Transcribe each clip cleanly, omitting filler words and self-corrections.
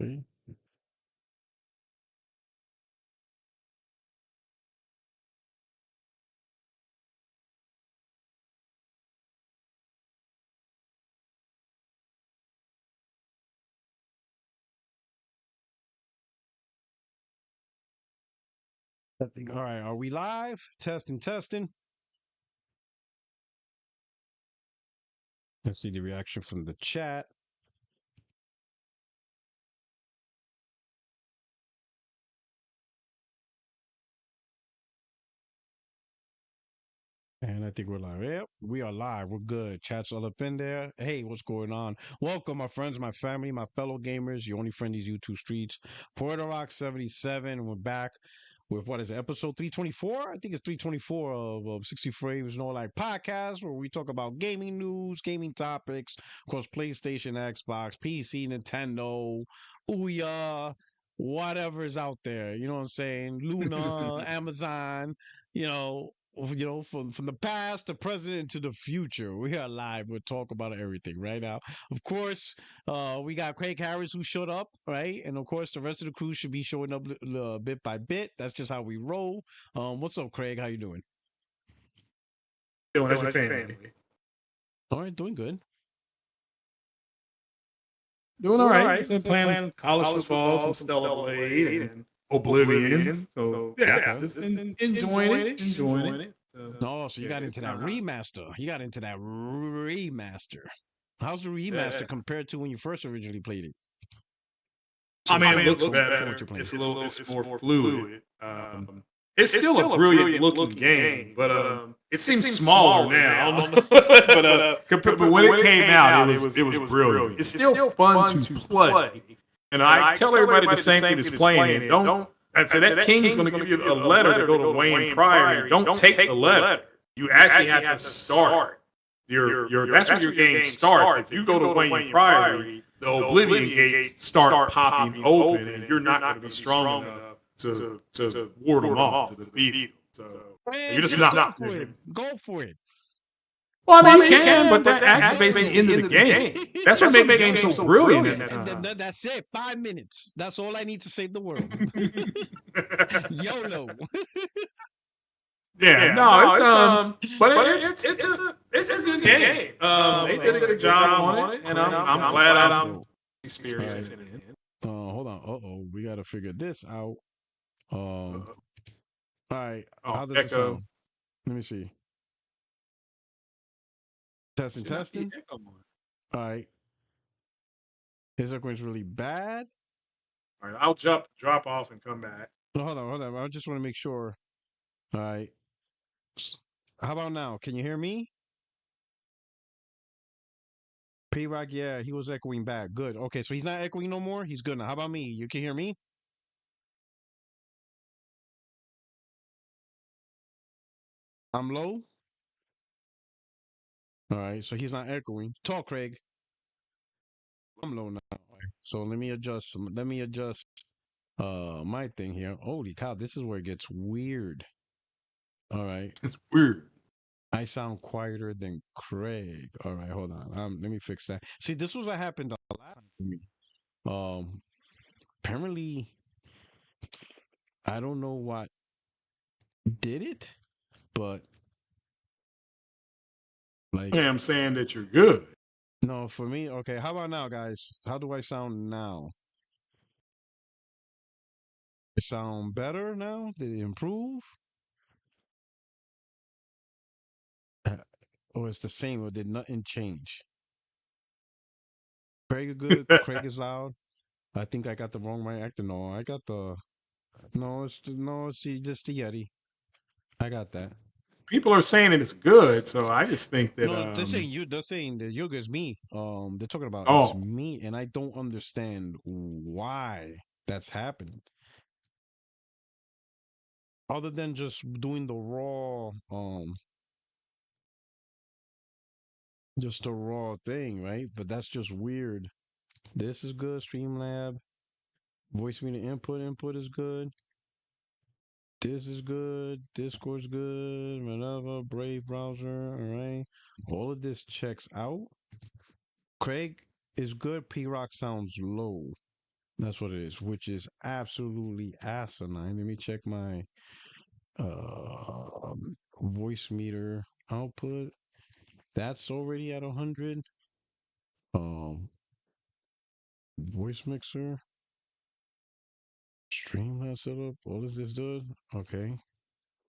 See? All right, are we live? Testing, testing. Let's see the reaction from the chat. And I think we're live. Yep, we are live. We're good. Chat's all up in there. Hey, what's going on? Welcome, my friends, my family, my fellow gamers, your only friend these YouTube streets. Puerto Rock 77. We're back with what is it, episode 324? I think it's 324 of 60 Frames, like podcast where we talk about gaming news, gaming topics, of course, PlayStation, Xbox, PC, Nintendo, Ouya, whatever is out there. You know what I'm saying? Luna, Amazon, from the past, the present, to the future. We are live. We'll talk about everything right now. Of course, we got Craig Harris who showed up, right? And of course, the rest of the crew should be showing up bit by bit. That's just how we roll. What's up, Craig? How you doing? Doing as your family. All right, doing good. Doing all right. Playing college football, some Stella Blade, and Oblivion. So yeah, just enjoying it. So you got into that remaster. How's the remaster compared to when you first originally played it? I mean, it looks better. It's more fluid. It's still a brilliant looking game, but it seems smaller now. but when it came out, it was brilliant. It's still fun to play, and I tell everybody the same thing that's playing it. Don't. That King's going to give you a letter to go to Wayne Pryor. Don't take the letter. You actually have to start. That's where your game starts. If you go to Wayne Priory, the Oblivion gates start popping open, and you're not going to be strong enough to ward them off, to defeat them. So you're just not for it. Go for it. Well, I mean, you can, but that activates the end of the game. That's what makes the game so brilliant. That's it. 5 minutes. That's all I need to save the world. YOLO. Yeah, no, it's a good game. They did a good job on it, and I'm glad I'm experiencing it. Hold on. We gotta figure this out. All right. How does it sound? Let me see. Testing. All right. His equipment's really bad. All right, I'll drop off and come back. Hold on. I just want to make sure. All right. How about now? Can you hear me? P-Rock, yeah, he was echoing back. Good. Okay, so he's not echoing no more? He's good now. How about me? You can hear me? I'm low? All right, so he's not echoing. Talk, Craig. I'm low now. So let me adjust my thing here. Holy cow, this is where it gets weird. All right. It's weird. I sound quieter than Craig. All right, hold on. Let me fix that. See, this was what happened a lot to me. Apparently, I don't know what did it, but like, I'm saying that you're good. No, for me, okay. How about now, guys? How do I sound now? It sound better now? Did it improve? Or it's the same, or did nothing change? Craig is good. Craig is loud. I think I got the wrong mic actor. No, I got the. No, it's just the Yeti. I got that. People are saying that it's good, so I just think that. No, they're saying that you're good as me. They're talking about it's me, and I don't understand why that's happened. Other than just doing the raw, just a raw thing, right? But that's just weird. This is good. Streamlab, voice meter input is good. This is good. Discord's good. Whatever. Brave browser. All right. All of this checks out. Craig is good. P-Rock sounds low. That's what it is, which is absolutely asinine. Let me check my uh voice meter output. That's already at 100. Voice mixer, Streamlabs setup. All is this does? Okay.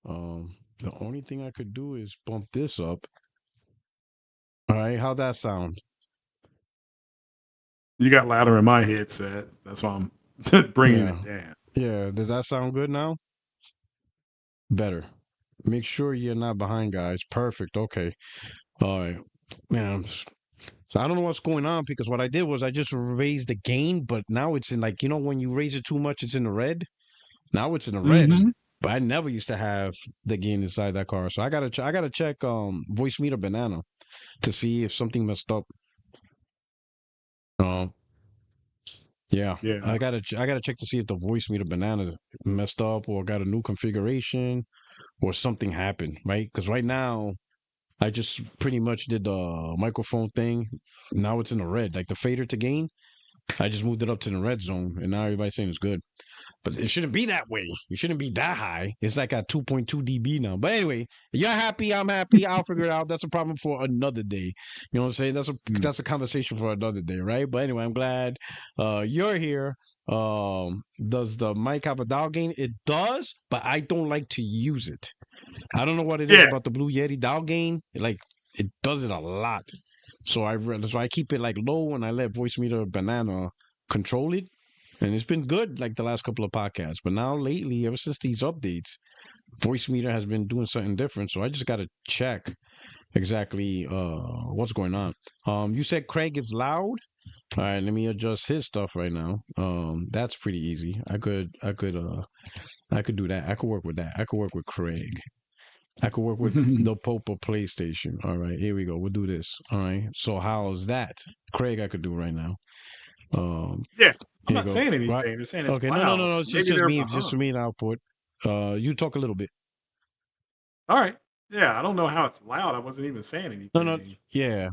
The only thing I could do is bump this up. All right, how'd that sound? You got louder in my headset. That's why I'm bringing it down. Yeah, does that sound good now? Better. Make sure you're not behind, guys. Perfect. Okay. All right. Man, so I don't know what's going on because what I did was I just raised the gain, but now it's in like, when you raise it too much, it's in the red. Now it's in the red. Mm-hmm. But I never used to have the gain inside that car. So I gotta check voice meter banana to see if something messed up. Yeah. I gotta check to see if the voice meter banana messed up or got a new configuration or something happened, right? Because right now I just pretty much did the microphone thing. Now it's in the red, like the fader to gain. I just moved it up to the red zone, and now everybody's saying it's good. But it shouldn't be that way. It shouldn't be that high. It's like at 2.2 dB now. But anyway, you're happy. I'm happy. I'll figure it out. That's a problem for another day. You know what I'm saying? That's a conversation for another day, right? But anyway, I'm glad you're here. Does the mic have a dial gain? It does, but I don't like to use it. I don't know what it is about the Blue Yeti dial gain. Like it does it a lot. So I keep it like low and I let voice meter banana control it. And it's been good like the last couple of podcasts. But now lately, ever since these updates, voice meter has been doing something different. So I just gotta check exactly what's going on. You said Craig is loud. All right, let me adjust his stuff right now. That's pretty easy. I could do that. I could work with that. I could work with Craig. I could work with the Popa PlayStation. All right, here we go. We'll do this. All right. So how's that? Craig, I could do right now. Yeah. I'm not saying anything. Right? I'm saying it's okay. loud. No. It's just me. Just me and output. You talk a little bit. All right. Yeah, I don't know how it's loud. I wasn't even saying anything. No. Yeah.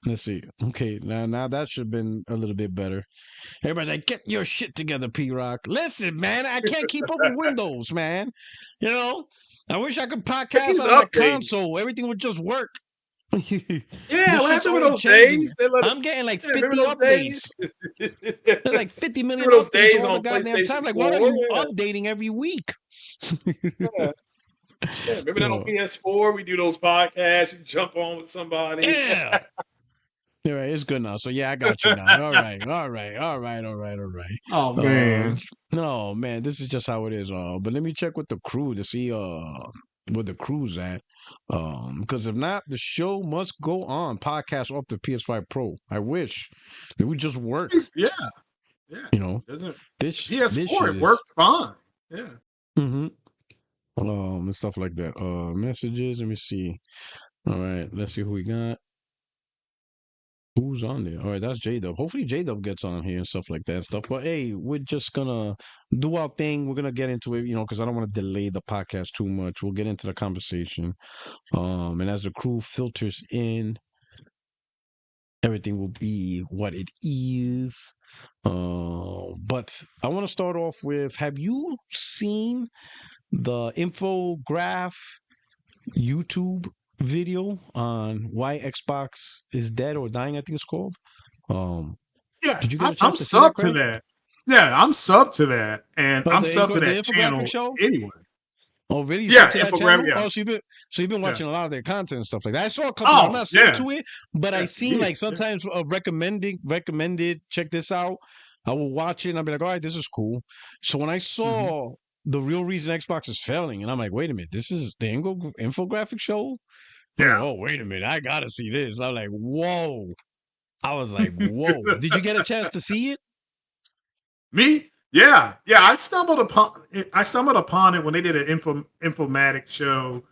Let's see. Okay. Now that should have been a little bit better. Everybody's like, get your shit together, P-Rock. Listen, man, I can't keep up with Windows, man. I wish I could podcast on my console. Everything would just work. Yeah, what happened with those days? I'm getting like 50 updates. There's like 50 million updates days all the goddamn time. Like, what are you updating every week? Yeah, remember that on PS4? We do those podcasts. You jump on with somebody. Yeah. All right, it's good now. So yeah, I got you now. All right. Oh man. No, man, this is just how it is. But let me check with the crew to see where the crew's at. Because if not, the show must go on. Podcast off the PS5 Pro. I wish it would just work. Yeah. This PS4 it worked fine. Yeah. And stuff like that. Messages. Let me see. All right, let's see who we got. Who's on there? All right, that's J-Dub. Hopefully J-Dub gets on here and stuff like that stuff. But hey, we're just gonna do our thing. We're gonna get into it, because I don't want to delay the podcast too much. We'll get into the conversation. And as the crew filters in, everything will be what it is. But I want to start off with, have you seen the Infograph YouTube video on why Xbox is dead or dying, I think it's called? Yeah, did you get a chance to sub to that? Yeah, I'm sub to that, and I'm sub to that channel show? Anyway. Oh, really? You to that channel? Yeah. Oh, so you've been watching a lot of their content and stuff like that. I saw a couple. I'm not sub to it, but I seen like sometimes recommended. Check this out. I will watch it and I'll be like, all right, this is cool. So when I saw the real reason Xbox is failing, and I'm like, wait a minute, this is the infographic show? Yeah. Oh, wait a minute, I gotta see this. I'm like, whoa. I was like, whoa. Did you get a chance to see it? Me? Yeah. I stumbled upon it when they did an informatic show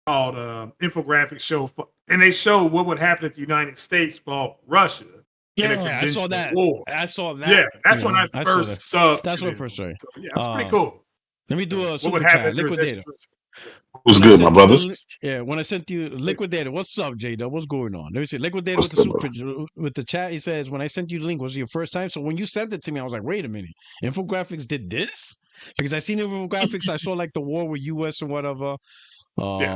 called Infographics Show, and they showed what would happen if the United States fought Russia. Yeah, I saw that. War. I saw that. Yeah, that's when I first subbed. That's what I first saw. So, yeah, that's pretty cool. Let me do a what super would chat. happen Liquidator. What's When I good, my sent you the brothers? when I sent you Liquidator, what's up, Jada? What's going on? Let me see. Liquidator with What's the good, super brother? with the chat. He says when I sent you the link was it your first time. So when you sent it to me, I was like, wait a minute, Infographics did this because I seen Infographics. I saw like the war with US or whatever. Yeah.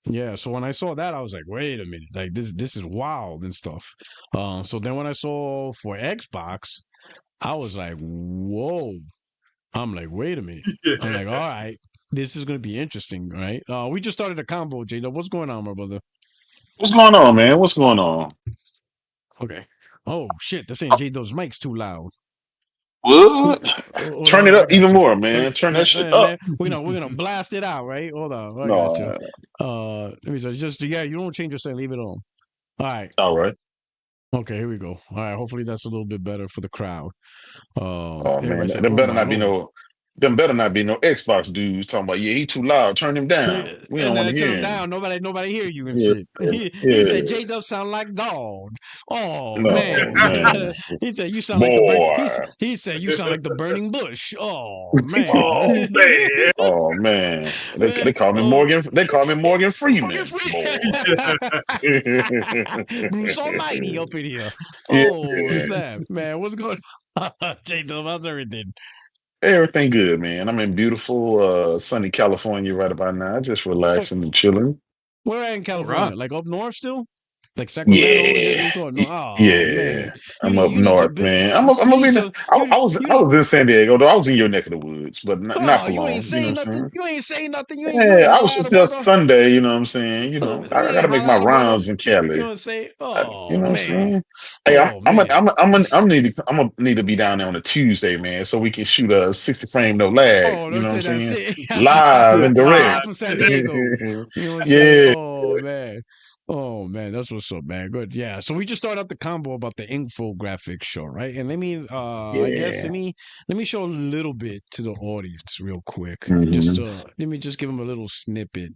Yeah. So when I saw that, I was like, wait a minute, like this is wild and stuff. So then when I saw for Xbox, I was like, whoa. I'm like, wait a minute. I'm like, all Yeah. right, this is gonna be interesting, right? We just started a combo, Jada. What's going on, my brother? What's going on, man? What's going on? Okay. Oh shit, they're saying Jado's mic's too loud. What? Hold Turn on, it I up even got you. more, man. Turn that shit up. Man, we're gonna blast it out, right? Hold on, I got you. No, Let me just yeah, you don't change your setting, leave it on. All right. all right. Okay, here we go. All right, hopefully that's a little bit better for the crowd. Oh man, Everybody said, there "Oh better my, not be oh." no, them better not be no Xbox dudes talking about, yeah, he too loud. Turn him down. We And don't then want I to turn hear him him. down. Nobody hear you and Yeah, shit. He said yeah. J Dub sound like God. Oh No, man. man, He said you sound like the burn. boy. He said you sound like the burning bush. Oh man. Oh man. Oh man, Man, they call me oh, Morgan. They call me Morgan fucking Freeman, boy. free. Bruce Almighty up in here. Yeah, Oh yeah. snap, man. What's going on? J Dub, how's everything? Everything good, man. I'm in beautiful, sunny California right about now. Just relaxing and chilling. Where at in All right. California? Like up north still? Like Sacramento? Yeah, You go no. Oh yeah. man, I'm up you need to north, be. man. I'm You up need in. to you you I need. was in San Diego, though. I was in your neck of the woods, but not Oh, for you ain't long. You know saying what I'm nothing. saying? You ain't saying nothing. You Yeah, ain't I holla was at a just brother. Sunday. You know what I'm saying? You I got ain't to make holla my at a brother. rounds in You Cali. know what I'm saying? You Oh know what I'm man. saying? Hey, Oh man. I'm gonna need to be down there on a Tuesday, man, so we can shoot a 60 frame no lag. Oh, You don't know what say I'm that's saying? it. Live and Live direct. from San Diego. You know what I'm saying? Yeah, Oh man. Oh man, that's what's up, man. Good. Yeah. So we just started up the combo about the infographics show, right? And I guess yeah. let me show a little bit to the audience real quick. Just Hmm. let me just give them a little snippet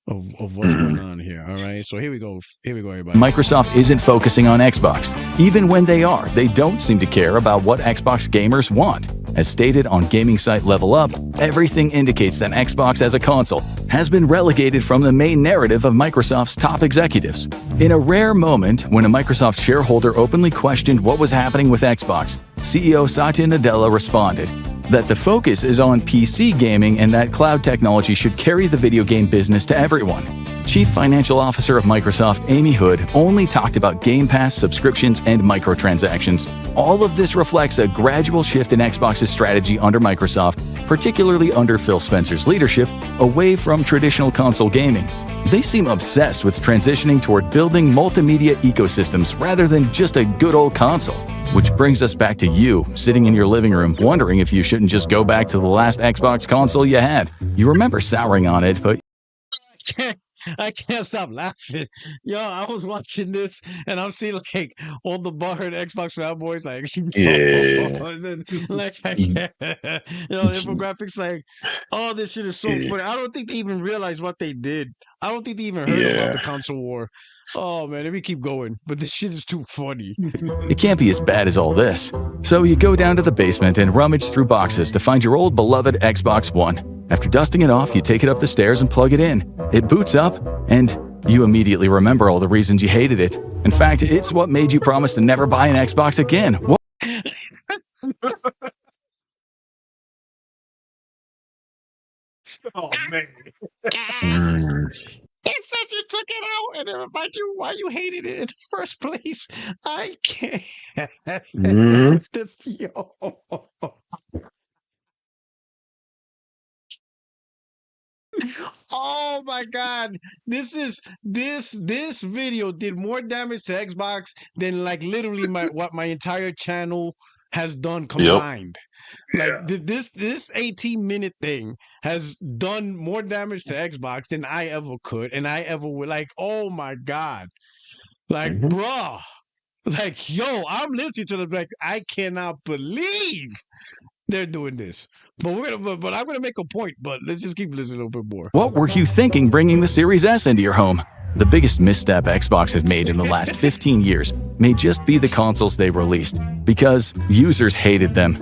of what's going Hmm. on here. All right. So here we go. Here we go, everybody. Microsoft isn't focusing on Xbox. Even when they are, they don't seem to care about what Xbox gamers want. As stated on gaming site Level Up, everything indicates that Xbox as a console has been relegated from the main narrative of Microsoft's top executives. In a rare moment, when a Microsoft shareholder openly questioned what was happening with Xbox, CEO Satya Nadella responded that the focus is on PC gaming and that cloud technology should carry the video game business to everyone. Chief Financial Officer of Microsoft, Amy Hood, only talked about Game Pass, subscriptions, and microtransactions. All of this reflects a gradual shift in Xbox's strategy under Microsoft, particularly under Phil Spencer's leadership, away from traditional console gaming. They seem obsessed with transitioning toward building multimedia ecosystems rather than just a good old console. Which brings us back to you, sitting in your living room, wondering if you shouldn't just go back to the last Xbox console you had. You remember souring on it, but I can't stop laughing. Yo, I was watching this and I'm seeing like all the butthurt Xbox fanboys like, Yeah. and then, like I Y- can't. Infographics like, oh, this shit is so Yeah. funny. I don't think they even realized what they did. I don't think they even heard about the Yeah. console war. Oh man, let me keep going. But this shit is too funny. it can't be as bad as all this. So you go down to the basement and rummage through boxes to find your old beloved Xbox One. After dusting it off, you take it up the stairs and plug it in. It boots up, and you immediately remember all the reasons you hated it. In fact, it's what made you promise to never buy an Xbox again. What? Oh man. Mm. It says you took it out and it reminded you why you hated it in the first place. I can't. Mhm. Yo. Oh my god. This video did more damage to Xbox than like literally my entire channel has done Yep. combined. Like Yeah. this 18-minute thing has done more damage to Xbox than I ever could and I ever would. Like, oh my god. Like, Hmm. bruh. Like, yo, I'm listening to them like I cannot believe they're doing this. But but I'm gonna make a point, but let's just keep listening a little bit more. What were you thinking bringing the Series S into your home? The biggest misstep Xbox has made in the last 15 years may just be the consoles they released, because users hated them.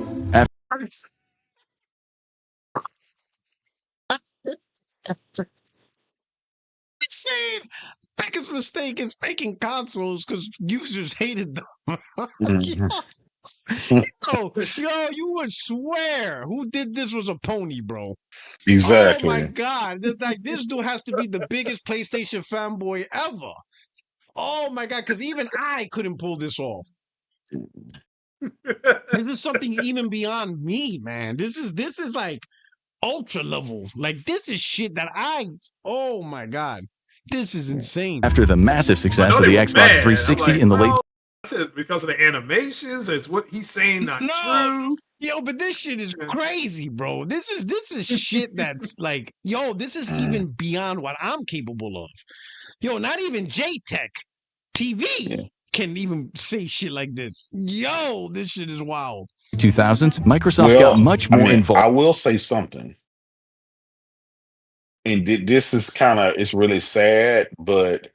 Saying biggest mistake is making consoles because users hated them. Mhm. Yo, you would swear who did this was a pony, bro. Oh my Exactly. god, like this dude has to be the biggest PlayStation fanboy ever. Oh my god, because even I couldn't pull this off. This is something even beyond me, man. This is like ultra level. Like this is shit that oh my god. This is insane. After the massive success of the Xbox 360 in the late I said because of the animations, is what he's saying not true. Yo, but this shit is crazy, bro. This is shit that's like, yo, this is even beyond what I'm capable of. Yo, not even JTech TV can even say shit like this. Yo, this shit is wild. 2000s, Microsoft got much more involved. I will say something. And this is it's really sad, but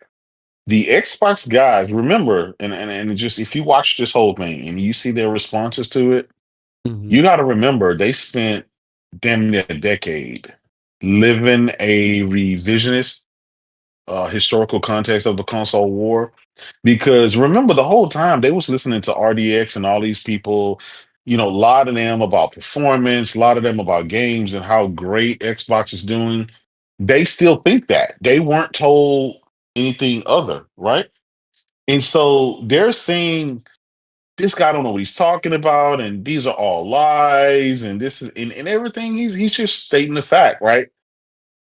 the Xbox guys, remember, and just if you watch this whole thing and you see their responses to it, you got to remember they spent damn near a decade living a revisionist historical context of the console war. Because remember, the whole time they was listening to RDX and all these people, a lot of them about performance, a lot of them about games and how great Xbox is doing. They still think that. They weren't told anything other, right? And so they're saying this guy don't know what he's talking about, and these are all lies, and this is and everything. He's just stating the fact, right?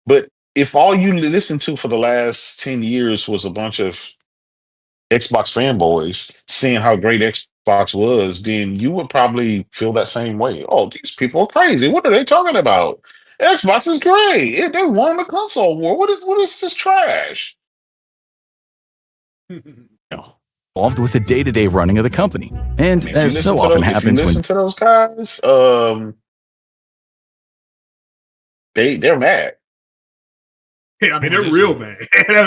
But if all you listened to for the last 10 years was a bunch of Xbox fanboys saying how great Xbox was, then you would probably feel that same way. Oh, these people are crazy. What are they talking about? Xbox is great. They won the console war. What is this trash? Involved with the day-to-day running of the company. And as so often happens when to those guys, they're mad. Yeah, I mean they're real mad. They're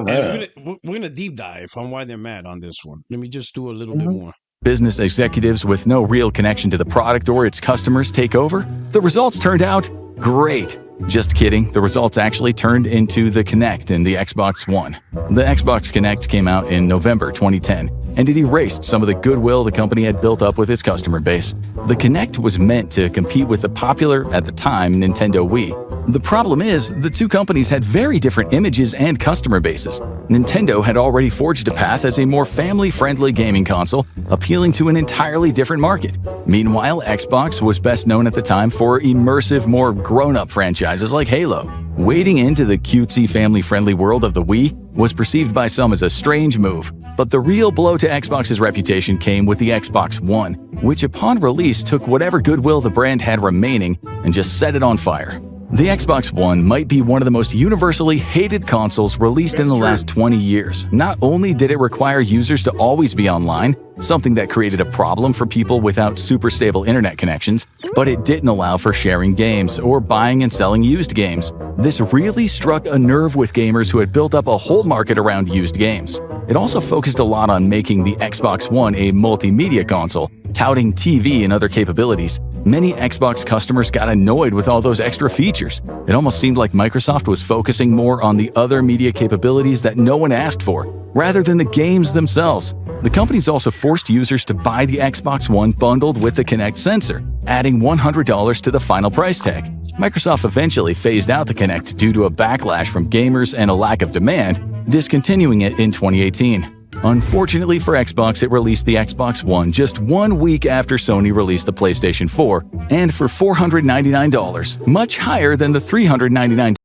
mad. We're gonna deep dive on why they're mad on this one. Let me just do a little bit more. Business executives with no real connection to the product or its customers take over. The results turned out great. Just kidding, the results actually turned into the Kinect in the Xbox One. The Xbox Kinect came out in November 2010, and it erased some of the goodwill the company had built up with its customer base. The Kinect was meant to compete with the popular, at the time, Nintendo Wii. The problem is, the two companies had very different images and customer bases. Nintendo had already forged a path as a more family-friendly gaming console, appealing to an entirely different market. Meanwhile, Xbox was best known at the time for immersive, more grown-up franchises like Halo. Wading into the cutesy, family-friendly world of the Wii was perceived by some as a strange move, but the real blow to Xbox's reputation came with the Xbox One, which upon release took whatever goodwill the brand had remaining and just set it on fire. The Xbox One might be one of the most universally hated consoles released in the last 20 years. Not only did it require users to always be online, something that created a problem for people without super stable internet connections, but it didn't allow for sharing games or buying and selling used games. This really struck a nerve with gamers who had built up a whole market around used games. It also focused a lot on making the Xbox One a multimedia console, touting TV and other capabilities. Many Xbox customers got annoyed with all those extra features. It almost seemed like Microsoft was focusing more on the other media capabilities that no one asked for, rather than the games themselves. The companies also forced users to buy the Xbox One bundled with the Kinect sensor, adding $100 to the final price tag. Microsoft eventually phased out the Kinect due to a backlash from gamers and a lack of demand, discontinuing it in 2018. Unfortunately for Xbox, it released the Xbox One just 1 week after Sony released the PlayStation 4, and for $499, much higher than the $399.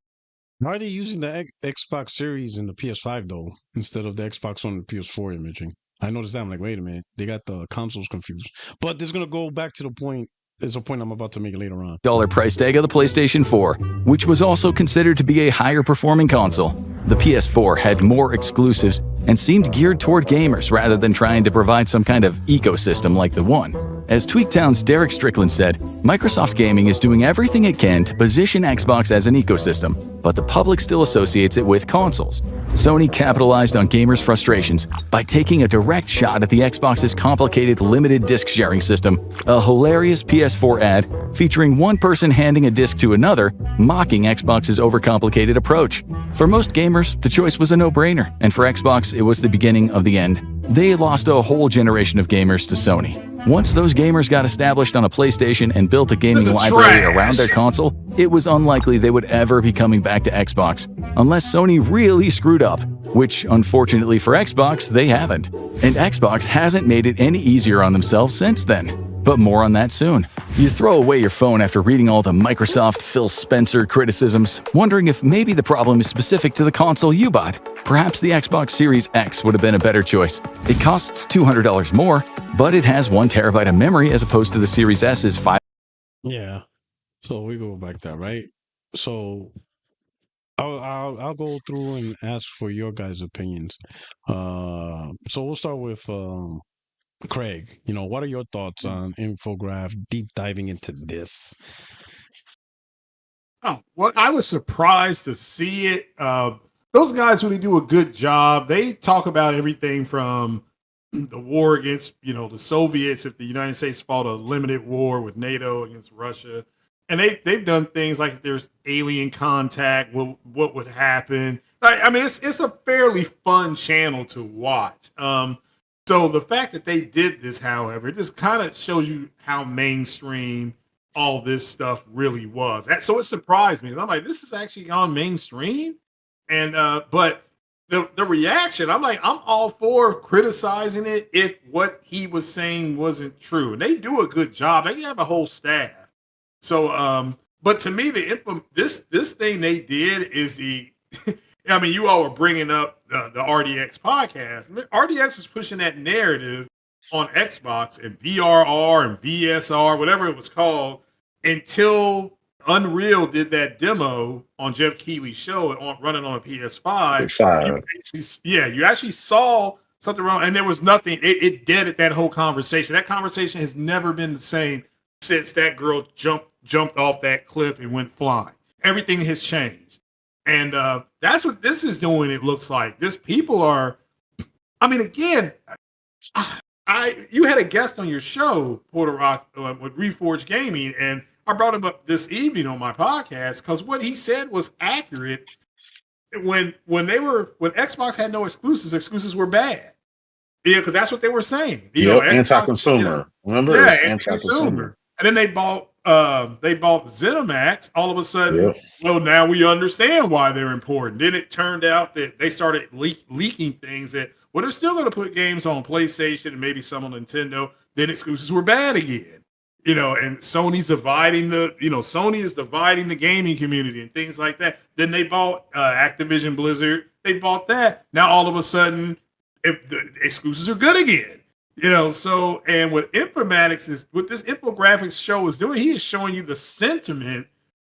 Why are they using the Xbox Series and the PS5 though, instead of the Xbox One and the PS4 imaging? I noticed that. I'm like, wait a minute, they got the consoles confused. But this is gonna go back to the point. There's a point I'm about to make later on. Price tag of the PlayStation 4, which was also considered to be a higher performing console. The PS4 had more exclusives and seemed geared toward gamers rather than trying to provide some kind of ecosystem like the One. As Tweaktown's Derek Strickland said, Microsoft Gaming is doing everything it can to position Xbox as an ecosystem, but the public still associates it with consoles. Sony capitalized on gamers' frustrations by taking a direct shot at the Xbox's complicated limited disc sharing system, a hilarious PS4 ad featuring one person handing a disc to another, mocking Xbox's overcomplicated approach. For most gamers, the choice was a no-brainer, and for Xbox, it was the beginning of the end. They lost a whole generation of gamers to Sony. Once those gamers got established on a PlayStation and built a gaming library around their console, it was unlikely they would ever be coming back to Xbox, unless Sony really screwed up, which unfortunately for Xbox, they haven't. And Xbox hasn't made it any easier on themselves since then. But more on that soon. You throw away your phone after reading all the Microsoft Phil Spencer criticisms, wondering if maybe the problem is specific to the console you bought. Perhaps the Xbox Series X would have been a better choice. It costs $200 more, but it has 1 terabyte of memory as opposed to the Series S's 5. Yeah. So we go back there, right? So I'll go through and ask for your guys' opinions. So we'll start with Craig. What are your thoughts on Infograph deep diving into this? Oh, well, I was surprised to see it. Those guys really do a good job. They talk about everything from the war against, the Soviets, if the United States fought a limited war with NATO against Russia. And they've done things like if there's alien contact, what would happen. I mean, it's a fairly fun channel to watch. So the fact that they did this, however, it just kind of shows you how mainstream all this stuff really was. So it surprised me. I'm like, this is actually on mainstream. And but the reaction, I'm like, I'm all for criticizing it if what he was saying wasn't true. And they do a good job. They have a whole staff. So but to me, this thing they did is the I mean, you all were bringing up the RDX podcast. I mean, RDX was pushing that narrative on Xbox and VRR and VSR, whatever it was called, until Unreal did that demo on Jeff Keighley's show running on a PS5. You actually saw something wrong, and there was nothing. It deaded that whole conversation. That conversation has never been the same since that girl jumped off that cliff and went flying. Everything has changed. And that's what this is doing, it looks like. People are, I mean, again, you had a guest on your show, Porter Rock, with Reforged Gaming, and I brought him up this evening on my podcast because what he said was accurate. When Xbox had no exclusives were bad. Yeah, because that's what they were saying. Anti-consumer. Remember? Yeah, anti-consumer. And then they bought ZeniMax. All of a sudden, well, now we understand why they're important. Then it turned out that they started leaking things that, well, they're still going to put games on PlayStation and maybe some on Nintendo. Then exclusives were bad again. And Sony is dividing the gaming community and things like that. Then they bought Activision Blizzard. They bought that. Now all of a sudden, if the exclusives are good again. So, and what this Infographics show is doing, he is showing you the sentiment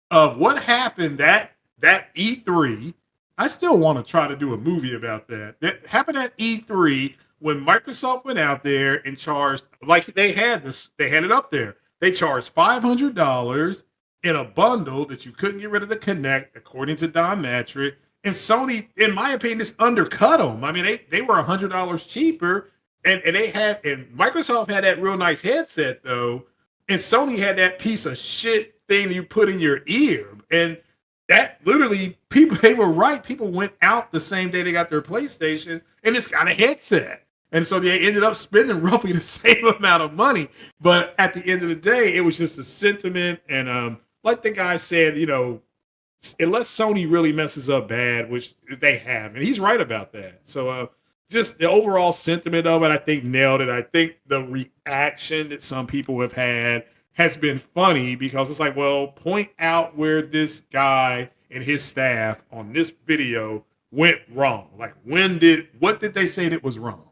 of what happened that E3. I still want to try to do a movie about that. That happened at E3 when Microsoft went out there and charged, like they had it up there. They charged $500 in a bundle that you couldn't get rid of the Kinect, according to Don Matrick. And Sony, in my opinion, just undercut them. I mean, they were $100 cheaper. And Microsoft had that real nice headset though, and Sony had that piece of shit thing you put in your ear, and that literally they were right. People went out the same day they got their PlayStation, and it's got a headset, and so they ended up spending roughly the same amount of money. But at the end of the day, it was just a sentiment, and like the guy said, unless Sony really messes up bad, which they have, and he's right about that. So. Just the overall sentiment of it, I think nailed it. I think the reaction that some people have had has been funny because it's like, well, point out where this guy and his staff on this video went wrong. Like, what did they say that was wrong?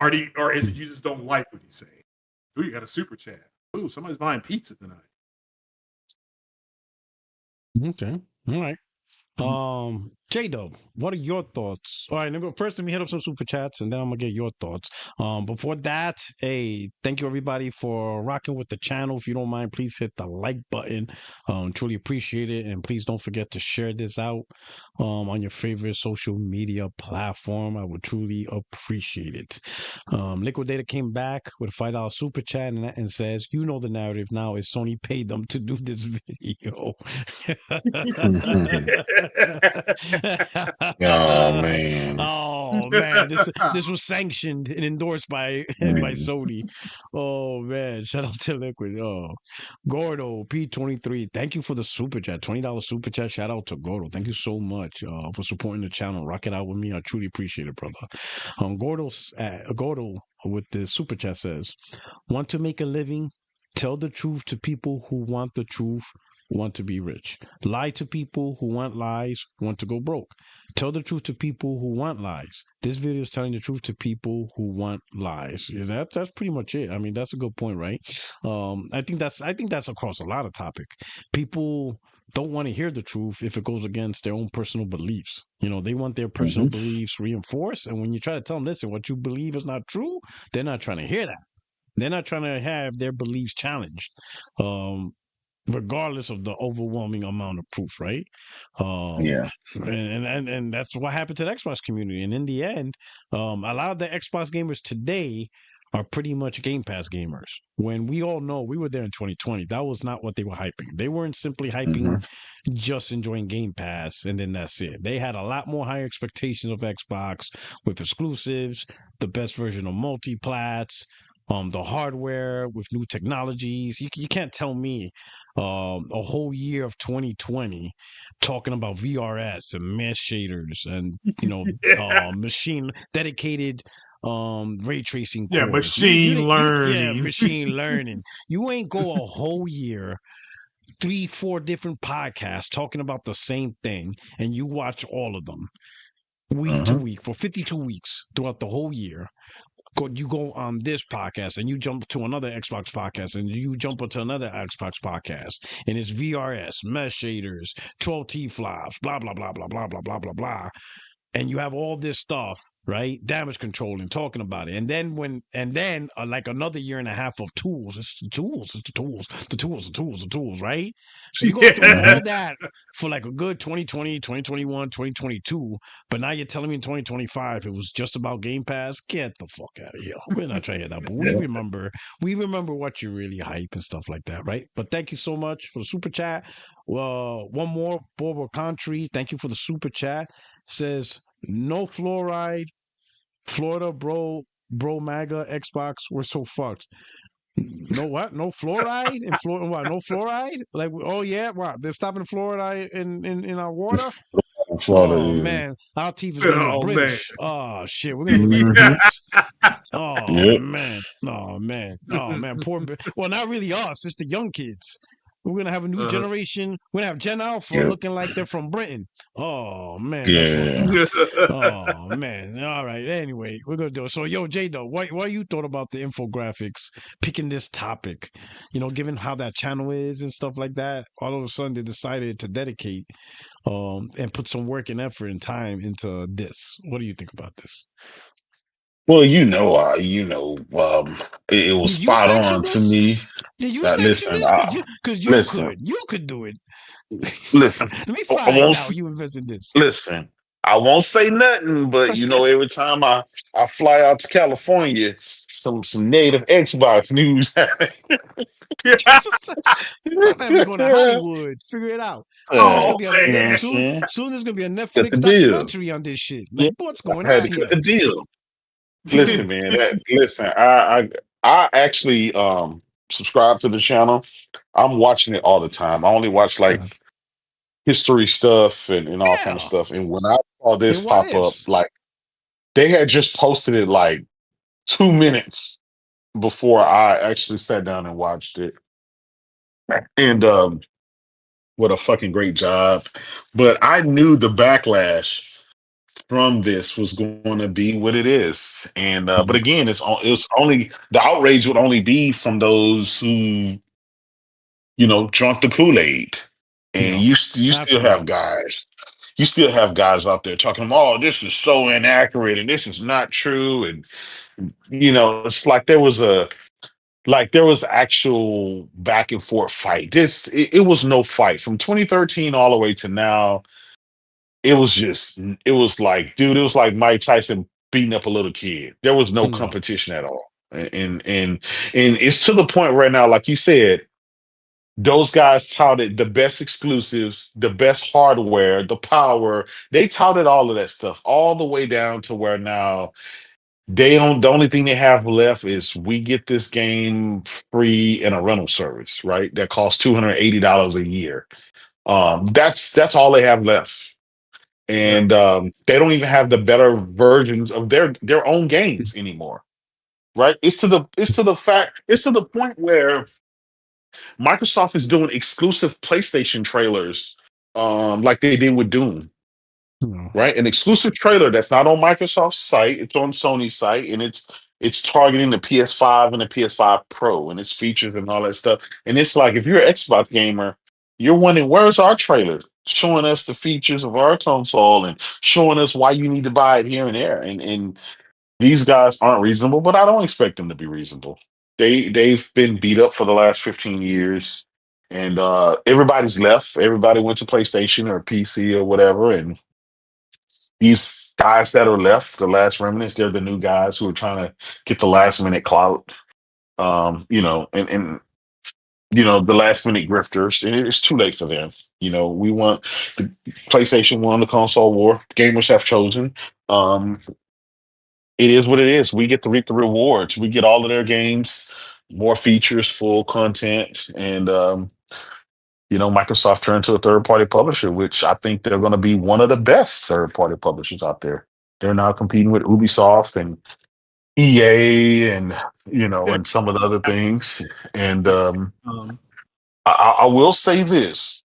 Or is it you just don't like what he's saying? Ooh, you got a super chat. Ooh, somebody's buying pizza tonight. Okay. All right. J-Dub, what are your thoughts? All right, first let me hit up some super chats and then I'm gonna get your thoughts. Before that, hey, thank you everybody for rocking with the channel. If you don't mind, please hit the like button. Truly appreciate it, and please don't forget to share this out on your favorite social media platform. I would truly appreciate it. Liquidator came back with a $5 super chat and says, "You know the narrative now is Sony paid them to do this video." Oh man. Oh man, this was sanctioned and endorsed by Sony. Oh man, shout out to Liquid. Oh, Gordo P23, thank you for the super chat, $20 super chat. Shout out to Gordo. Thank you so much for supporting the channel. Rock it out with me. I truly appreciate it, brother. Gordo with the super chat says, "Want to make a living? Tell the truth to people who want the truth." Want to be rich. Lie to people who want lies, want to go broke. Tell the truth to people who want lies. This video is telling the truth to people who want lies. Yeah, that's pretty much it. I mean, that's a good point, right? I think that's across a lot of topic. People don't want to hear the truth if it goes against their own personal beliefs. You know, they want their personal beliefs reinforced, and when you try to tell them, listen, what you believe is not true, they're not trying to hear that. They're not trying to have their beliefs challenged. Regardless of the overwhelming amount of proof, right? Yeah. And that's what happened to the Xbox community. And in the end, a lot of the Xbox gamers today are pretty much Game Pass gamers. When we all know we were there in 2020, that was not what they were hyping. They weren't simply hyping just enjoying Game Pass and then that's it. They had a lot more higher expectations of Xbox with exclusives, the best version of multiplats, the hardware with new technologies. You can't tell me a whole year of 2020 talking about VRS and mesh shaders and machine dedicated ray tracing cores. Machine learning. Yeah, machine learning. You ain't go a whole year, 3-4 different podcasts talking about the same thing, and you watch all of them week to week for 52 weeks throughout the whole year. You go on this podcast and you jump to another Xbox podcast and you jump into another Xbox podcast and it's VRS, mesh shaders, 12T flops, blah, blah, blah, blah, blah, blah, blah, blah, blah. And you have all this stuff, right? Damage control and talking about it. And then like another year and a half of tools. It's the tools, right? So you go through all that for like a good 2020, 2021, 2022. But now you're telling me in 2025 it was just about Game Pass? Get the fuck out of here. We're not trying to hear that. But we remember what you really hype and stuff like that, right? But thank you so much for the super chat. Well, one more, Bobo Country. Thank you for the super chat. Says no fluoride, Florida bro MAGA Xbox. We're so fucked. No what? No fluoride in Florida? What? No fluoride? Like oh yeah, what? They're stopping fluoride in our water. Florida, man, our teeth is gonna be British. Oh shit, we're gonna look like the Brits. Oh man, poor. Well, not really us. It's the young kids. We're gonna have a new generation. We're gonna have Gen Alpha looking like they're from Britain. Oh man, oh man. All right. Anyway, we're gonna do it. So, yo, J-Dub, what you thought about the infographics picking this topic? You know, given how that channel is and stuff like that. All of a sudden, they decided to dedicate and put some work and effort and time into this. What do you think about this? Well, it was spot on to me. Did you listen, because you could do it. Listen, let me find out you invested this. Listen, I won't say nothing, but every time I fly out to California, some native Xbox news. We're going to Hollywood. Figure it out. Soon there's gonna be a Netflix documentary on this shit. Like, what's going on here? The deal. Listen, man. I actually subscribe to the channel. I'm watching it all the time. I only watch like history stuff and all kind of stuff. And when I saw this pop up, like they had just posted it like 2 minutes before I actually sat down and watched it. And what a fucking great job. But I knew the backlash from this was going to be what it is. And but again, it's only the outrage would only be from those who drunk the Kool-Aid. And you still have guys you still have guys out there talking, "Oh, this is so inaccurate and this is not true." And it's like there was actual back and forth fight. It was no fight from 2013 all the way to now. It was like, dude, it was like Mike Tyson beating up a little kid. There was no No. competition at all. And it's to the point right now, like you said, those guys touted the best exclusives, the best hardware, the power. They touted all of that stuff, all the way down to where now the only thing they have left is we get this game free in a rental service, right? That costs $280 a year. That's all they have left. Yeah. And they don't even have the better versions of their own games anymore. Right? It's to the point where Microsoft is doing exclusive PlayStation trailers, like they did with Doom. No. Right? An exclusive trailer that's not on Microsoft's site, it's on Sony's site, and it's targeting the PS5 and the PS5 Pro and its features and all that stuff. And it's like, if you're an Xbox gamer, you're wondering, where's our trailer showing us the features of our console and showing us why you need to buy it here and there. And these guys aren't reasonable, but I don't expect them to be reasonable. They've been beat up for the last 15 years, and everybody's left. Everybody went to PlayStation or PC or whatever, and these guys that are left, the last remnants, they're the new guys who are trying to get the last minute clout. And the last minute grifters, and it's too late for them. We want the PlayStation won the console war. Gamers have chosen. It is what it is. We get to reap the rewards. We get all of their games, more features, full content, and Microsoft turned to a third party publisher, which I think they're going to be one of the best third party publishers out there. They're now competing with Ubisoft and EA and and some of the other things. And I will say this: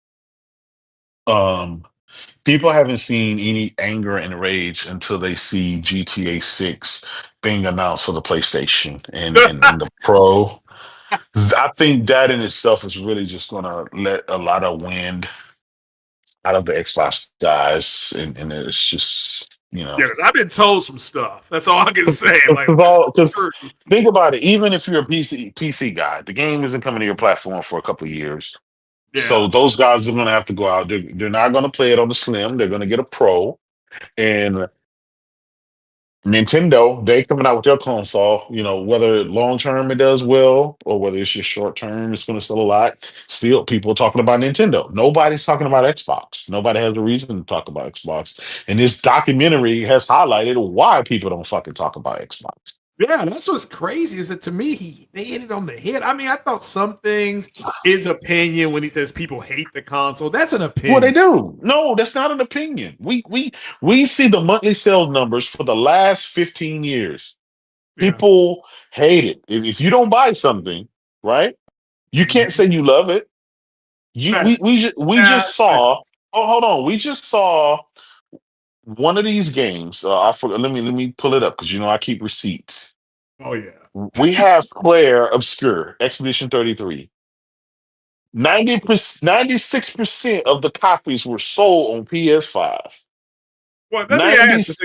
people haven't seen any anger and rage until they see GTA 6 being announced for the PlayStation and the Pro. I think that in itself is really just going to let a lot of wind out of the Xbox guys, and it's just Yeah, because I've been told some stuff. That's all I can say. First Like, of all, just think about it. Even if you're a PC guy, the game isn't coming to your platform for a couple of years. yeah. So those guys are going to have to go out. They're not going to play it on the Slim. They're going to get a Pro. And Nintendo, they coming out with their console. Whether long term it does well or whether it's just short term, it's going to sell a lot. Still, people are talking about Nintendo. Nobody's talking about Xbox. Nobody has a reason to talk about Xbox. And this documentary has highlighted why people don't fucking talk about Xbox. Yeah, that's what's crazy is that to me, they hit it on the head. I mean, I thought some things is opinion when he says people hate the console. That's an opinion. Well, they do. No, that's not an opinion. We see the monthly sales numbers for the last 15 years. Yeah. People hate it. If you don't buy something, right? You can't say you love it. We just saw. Oh, hold on. We just saw one of these games. I forgot. Let me pull it up because I keep receipts. Oh yeah. We have Claire Obscure Expedition 33. 96% of the copies were sold on PS5. Well, let me ask: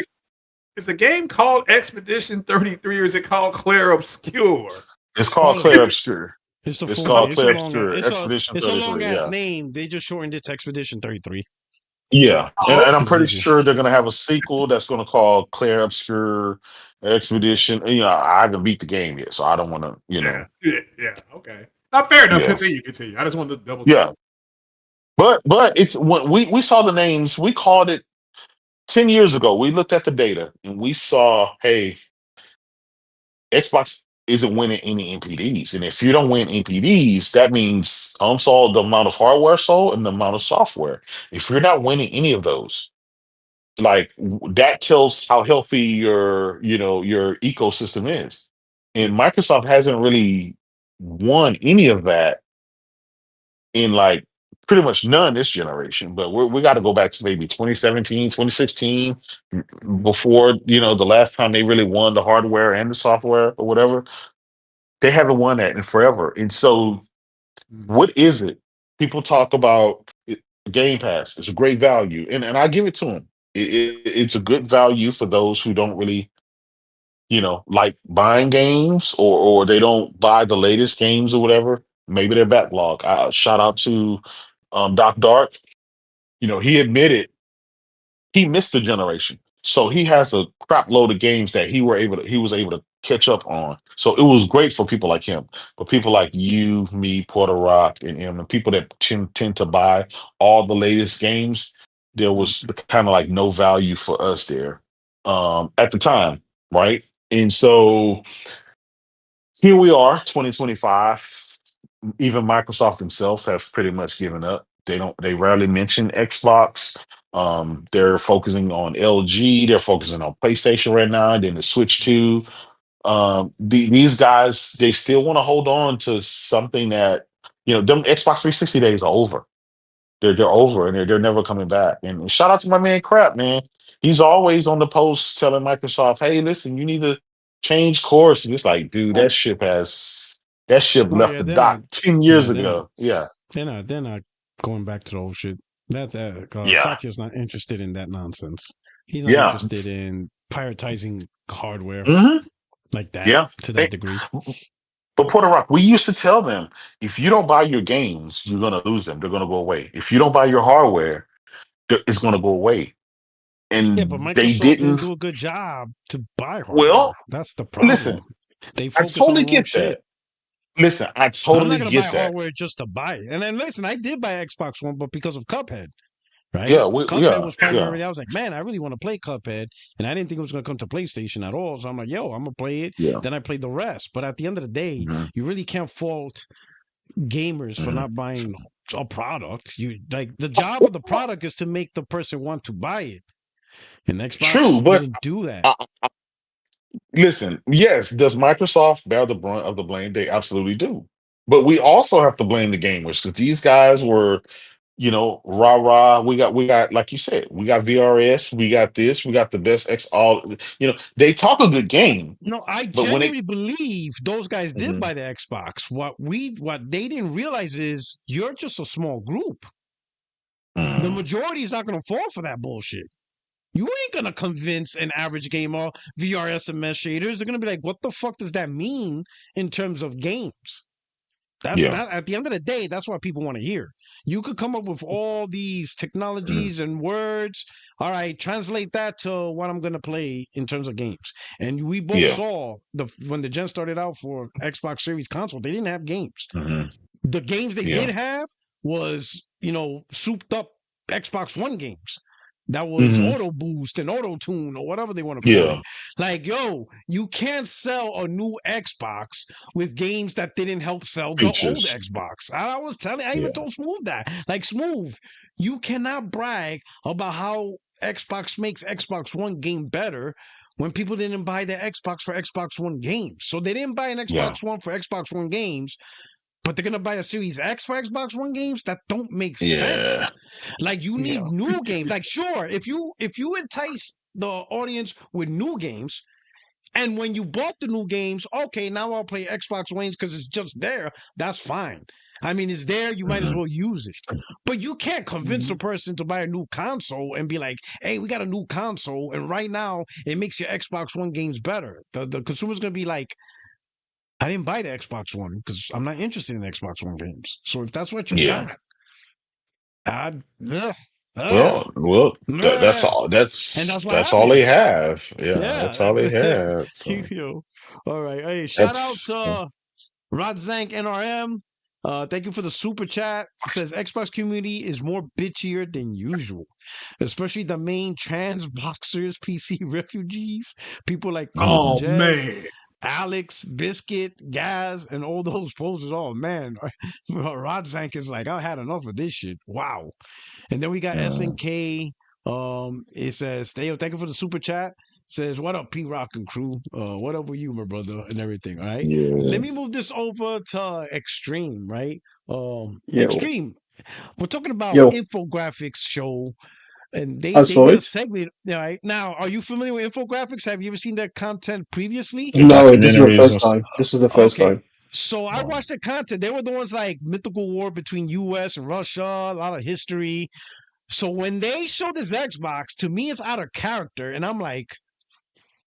is the game called Expedition 33 or is it called Claire Obscure? It's called Claire Obscure. It's called Claire Obscure. Expedition 33. It's a long ass name. They just shortened it to Expedition 33. Yeah, and I'm pretty sure they're gonna have a sequel that's gonna call Claire Obscure Expedition. I haven't beat the game yet, so I don't want to. Yeah. Okay. Not fair enough. Yeah. Continue. I just wanted to double. Yeah, but it's when we saw the names, we called it 10 years ago. We looked at the data and we saw, hey, Xbox isn't winning any NPDs, and if you don't win NPDs, that means unsold the amount of hardware sold and the amount of software. If you're not winning any of those, like that tells how healthy your ecosystem is. And Microsoft hasn't really won any of that in like pretty much none this generation, but we got to go back to maybe 2017, 2016 before the last time they really won the hardware and the software or whatever. They haven't won that in forever. And so what is it? People talk about Game Pass. It's a great value, and I give it to them. It's a good value for those who don't really, like buying games, or they don't buy the latest games or whatever. Maybe their backlog. Shout out to Doc Dark. He admitted he missed a generation. So he has a crap load of games that he was able to catch up on. So it was great for people like him. But people like you, me, Porter Rock, and him, and people that tend to buy all the latest games, there was kind of like no value for us there at the time, right? And so here we are, 2025. Even Microsoft themselves have pretty much given up. They rarely mention Xbox. They're focusing on LG, they're focusing on PlayStation right now, then the Switch 2. These guys, they still want to hold on to something that, them Xbox 360 days are over. They're over, and they're never coming back. And shout out to my man Crap, man. He's always on the post telling Microsoft, hey, listen, you need to change course. And it's like, dude, that ship Oh left yeah, the they're dock not. 10 Yeah, years they're not. ago. Yeah. They're not going back to the old shit. That Yeah. Satya's not interested in that nonsense. He's not Yeah. interested in prioritizing hardware Mhm. like that Yeah. to that degree. But Porter Rock, we used to tell them, if you don't buy your games, you're going to lose them. They're going to go away. If you don't buy your hardware, it's going to go away. Yeah, but And they Microsoft didn't didn't. do a good job to buy hardware. Well, That's the problem. listen, They I focus on totally the wrong get shit. that. Listen, I I'm totally not gonna buy get that. hardware just to buy it. And then listen, I did buy Xbox One, but because of Cuphead, right? Yeah, Cuphead was yeah. primarily. I was like, man, I really want to play Cuphead, and I didn't think it was gonna come to PlayStation at all. So I'm like, yo, I'm gonna play it. Yeah. Then I played the rest. But at the end of the day, Mhm. you really can't fault gamers for Mhm. not buying a product. You like the job of the product is to make the person want to buy it. And Xbox True, but didn't do that. listen, yes, does Microsoft bear the brunt of the blame? They absolutely do. But we also have to blame the gamers, because these guys were, rah rah. We got, like you said, we got VRS, we got this, we got the best X all. They talk a good game, No, I but when genuinely believe those guys did Mhm. buy the Xbox. What they didn't realize is you're just a small group. The majority is not going to fall for that bullshit. You ain't going to convince an average gamer VRS and mesh shaders. They're going to be like, what the fuck does that mean in terms of games? That's Yeah. not, at the end of the day, that's what people want to hear. You could come up with all these Mhm. technologies and words. All right, translate that to what I'm going to play in terms of games. And we both Yeah. saw when the gen started out for Xbox Series console, they didn't have games. Mhm. The games they Yeah. did have was, souped up Xbox One games. That was Mhm. auto boost and auto tune or whatever they want to call Yeah. it. Like, yo, you can't sell a new Xbox with games that didn't help sell the old Features. Xbox. I was telling, I even Yeah. told Smooth that. Like, Smooth, you cannot brag about how Xbox makes Xbox One game better when people didn't buy the Xbox for Xbox One games. So they didn't buy an Yeah. Xbox One for Xbox One games, but they're gonna buy a Series X for Xbox One games. That don't make sense. Yeah. Like, you need Yeah. new games. Like, sure, if you entice the audience with new games, and when you bought the new games, okay, now I'll play Xbox Ones because it's just there. That's fine. I mean, it's there. You might as Mhm. well use it. But you can't convince a person to buy a new console and be like, hey, we got a new console, and right now it makes your Xbox One games better. The consumer's going to be like, I didn't buy the Xbox One because I'm not interested in Xbox One games. So if that's what you Yeah. got, Well, that's all. and that's what That's all happened. they have. Yeah, Yeah. that's all they have. So All right. Hey, shout out that's to Rodzank NRM. Thank you for the super chat. It says Xbox community is more bitchier than usual, especially the main trans boxers, PC refugees, people like Cold Oh Jazz, man. Alex, Biscuit, Gaz, and all those posters. Oh man, Rodzank is like, I had enough of this shit. Wow. And then we got SNK. It says, thank you for the super chat. Says, what up, P Rock and crew? What up with you, my brother, and everything. All right. yeah. Let me move this over to Extreme, right? Yo. Extreme. We're talking about Yo. Infographics show, and they I did saw a it. segment. All right. Now, are you familiar with Infographics? Have you ever seen their content previously? No, this is the Documentaries first and time. This is the first Okay. time. So I watched the content. They were the ones like mythical war between U.S. and Russia, a lot of history. So when they show this Xbox, to me, it's out of character, and I'm like,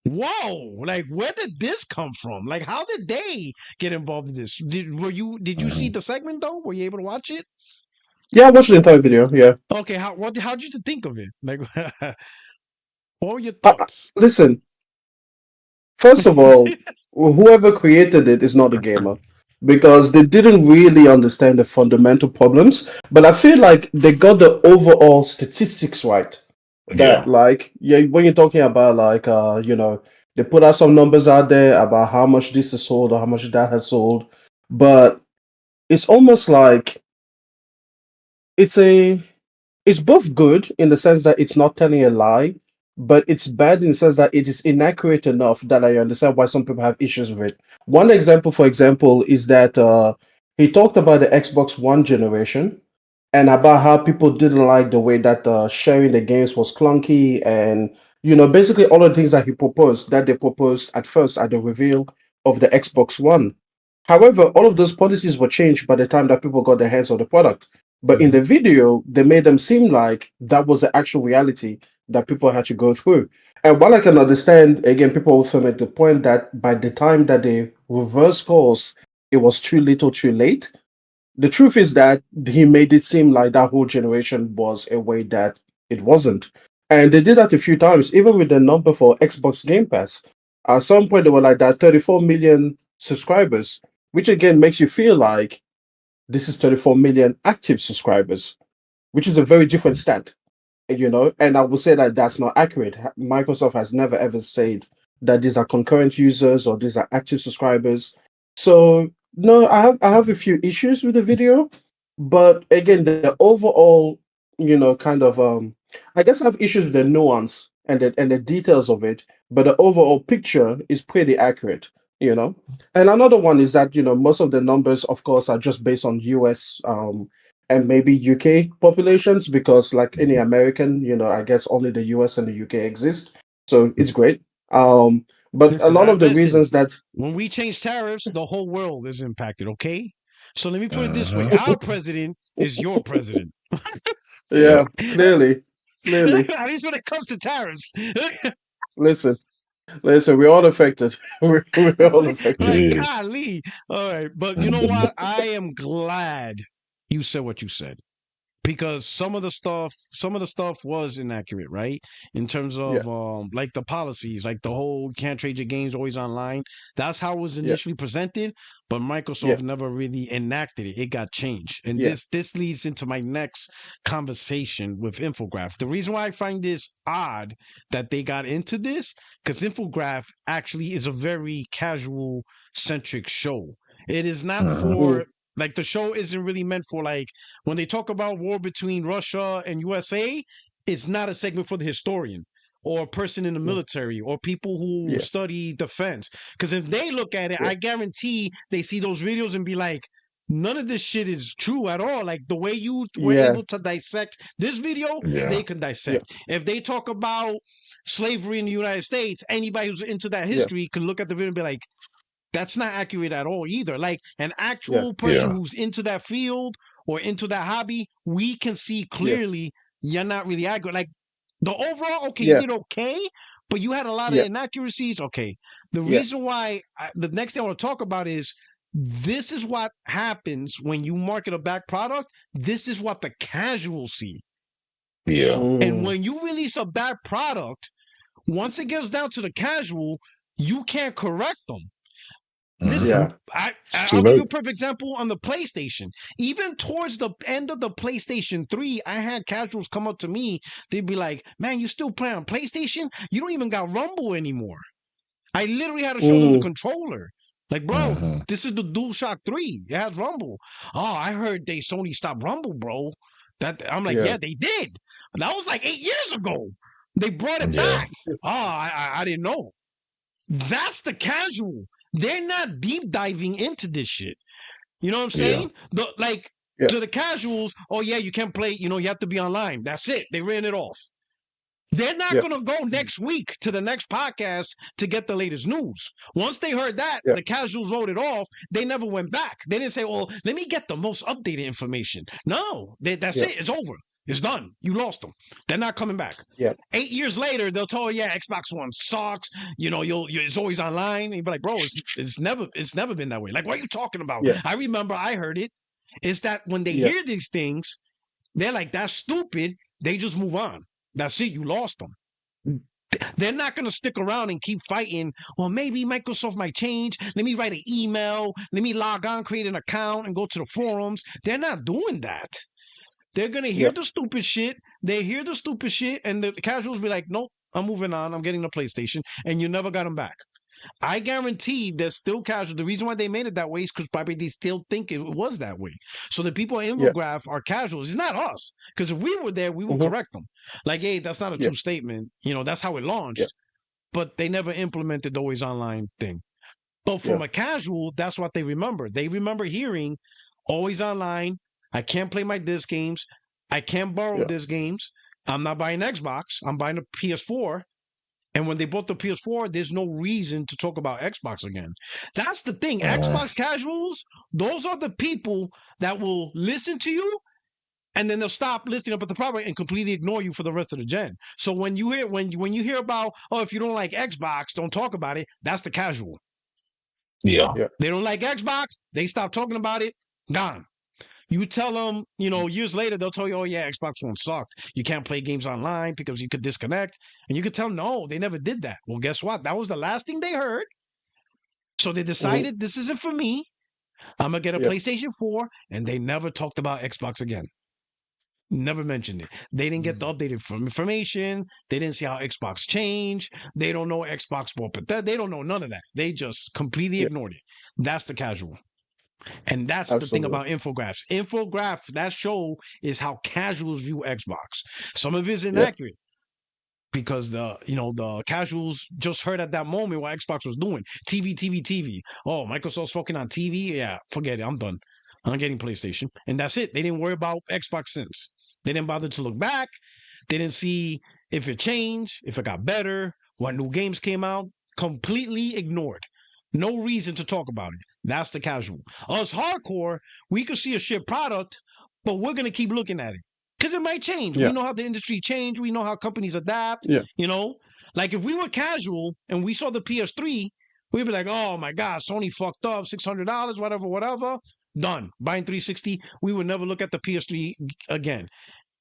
whoa! Like, where did this come from? Like, how did they get involved in this? Did you see the segment though? Were you able to watch it? Yeah, I watched the entire video. Yeah. Okay, how'd you think of it? Like, what were your thoughts? Listen, first of all, whoever created it is not a gamer because they didn't really understand the fundamental problems. But I feel like they got the overall statistics right. That when you're talking about they put out some numbers out there about how much this is sold or how much that has sold, but it's almost like it's both good in the sense that it's not telling a lie, but it's bad in the sense that it is inaccurate enough that I understand why some people have issues with it. One example, for example, is that he talked about the Xbox One generation and about how people didn't like the way that sharing the games was clunky and basically all the things that they proposed at first at the reveal of the Xbox One. However, all of those policies were changed by the time that people got their hands on the product. But in the video, they made them seem like that was the actual reality that people had to go through. And while I can understand, again, people also make the point that by the time that they reverse course, it was too little too late. The truth is that he made it seem like that whole generation was a way that it wasn't. And they did that a few times, even with the number for Xbox Game Pass. At some point, they were like that 34 million subscribers, which again makes you feel like this is 34 million active subscribers, which is a very different stat, and I would say that that's not accurate. Microsoft has never ever said that these are concurrent users or these are active subscribers. So no, I have a few issues with the video, but again, the overall, kind of I guess I have issues with the nuance and the details of it, but the overall picture is pretty accurate. And another one is that most of the numbers, of course, are just based on US and maybe UK populations because, like any American, I guess only the US and the UK exist, so it's great. But a lot of the reasons that when we change tariffs, the whole world is impacted. Okay, so let me put it this way: our president is your president. Yeah, clearly. At least when it comes to tariffs. Listen, we're all affected. We're all affected. Like, golly. All right. But you know what? I am glad you said what you said. Because some of the stuff was inaccurate, right? In terms of like the policies, like the whole you can't trade your games always online. That's how it was initially presented, but Microsoft never really enacted it. It got changed. And this leads into my next conversation with Infograph. The reason why I find this odd that they got into this, because Infograph actually is a very casual centric show. It is not for like the show isn't really meant for like when they talk about war between Russia and USA, it's not a segment for the historian or a person in the military or people who study defense. Because if they look at it, I guarantee they see those videos and be like, none of this shit is true at all. Like the way you were able to dissect this video, they can dissect. If they talk about slavery in the United States, anybody who's into that history can look at the video and be like, that's not accurate at all either. Like an actual person who's into that field or into that hobby, we can see clearly you're not really accurate. Like the overall, you did okay, but you had a lot of inaccuracies. Okay. The reason why the next thing I want to talk about is this is what happens when you market a back product. This is what the casuals see. Yeah. And when you release a bad product, once it gets down to the casual, you can't correct them. Listen, I'll give you a perfect example on the PlayStation. Even towards the end of the PlayStation 3, I had casuals come up to me. They'd be like, man, you still playing on PlayStation? You don't even got Rumble anymore. I literally had to show them the controller. Like, bro, this is the DualShock 3. It has Rumble. Oh, I heard Sony stopped Rumble, bro. I'm like, yeah, they did. That was like 8 years ago. They brought it back. Oh, I didn't know. That's the casual. They're not deep diving into this shit. You know what I'm saying? To the casuals, oh yeah, you can't play, you have to be online. That's it. They ran it off. They're not going to go next week to the next podcast to get the latest news. Once they heard that, the casuals wrote it off. They never went back. They didn't say, "Oh, let me get the most updated information." No, that's it. It's over. It's done. You lost them. They're not coming back. 8 years later, they'll tell you, "Yeah, Xbox One sucks. You know, it's always online." And you'll be like, "Bro, it's never been that way." Like, what are you talking about? I remember I heard it. It's that when they hear these things, they're like, "That's stupid." They just move on. That's it. You lost them. They're not going to stick around and keep fighting. Well, maybe Microsoft might change. Let me write an email. Let me log on, create an account, and go to the forums. They're not doing that. They're going to hear the stupid shit. They hear the stupid shit, and the casuals be like, "Nope, I'm moving on. I'm getting the PlayStation." And you never got them back. I guarantee there's still casuals. The reason why they made it that way is because probably they still think it was that way. So the people at Infograph are casuals. It's not us. Because if we were there, we would correct them. Like, hey, that's not a true statement. You know, that's how it launched. But they never implemented the always online thing. But from a casual, that's what they remember. They remember hearing always online. I can't play my disc games. I can't borrow disc games. I'm not buying Xbox. I'm buying a PS4. And when they bought the PS4, there's no reason to talk about Xbox again. That's the thing. Xbox casuals, those are the people that will listen to you, and then they'll stop listening about the product and completely ignore you for the rest of the gen. So when you hear when you hear about, "Oh, if you don't like Xbox, don't talk about it," that's the casual. They don't like Xbox, they stop talking about it, gone. You tell them, you know, years later, they'll tell you, "Oh, yeah, Xbox One sucked. You can't play games online because you could disconnect." And you could tell them, no, they never did that. Well, guess what? That was the last thing they heard. So they decided, this isn't for me. I'm going to get a PlayStation 4. And they never talked about Xbox again. Never mentioned it. They didn't get the updated information. They didn't see how Xbox changed. They don't know Xbox bought, but they don't know none of that. They just completely ignored it. That's the casual. And that's the thing about Infographs. Infograph, that show is how casuals view Xbox. Some of it is inaccurate because the casuals just heard at that moment what Xbox was doing. TV. Oh, Microsoft's focusing on TV. Yeah, forget it. I'm done. I'm getting PlayStation. And that's it. They didn't worry about Xbox since. They didn't bother to look back. They didn't see if it changed, if it got better, what new games came out. Completely ignored. No reason to talk about it. That's the casual. Us hardcore, we could see a shit product, but we're going to keep looking at it because it might change. We know how the industry changed. We know how companies adapt. You know, like if we were casual and we saw the PS3, we'd be like, "Oh my God, Sony fucked up, $600, whatever. Done. Buying 360. We would never look at the PS3 again.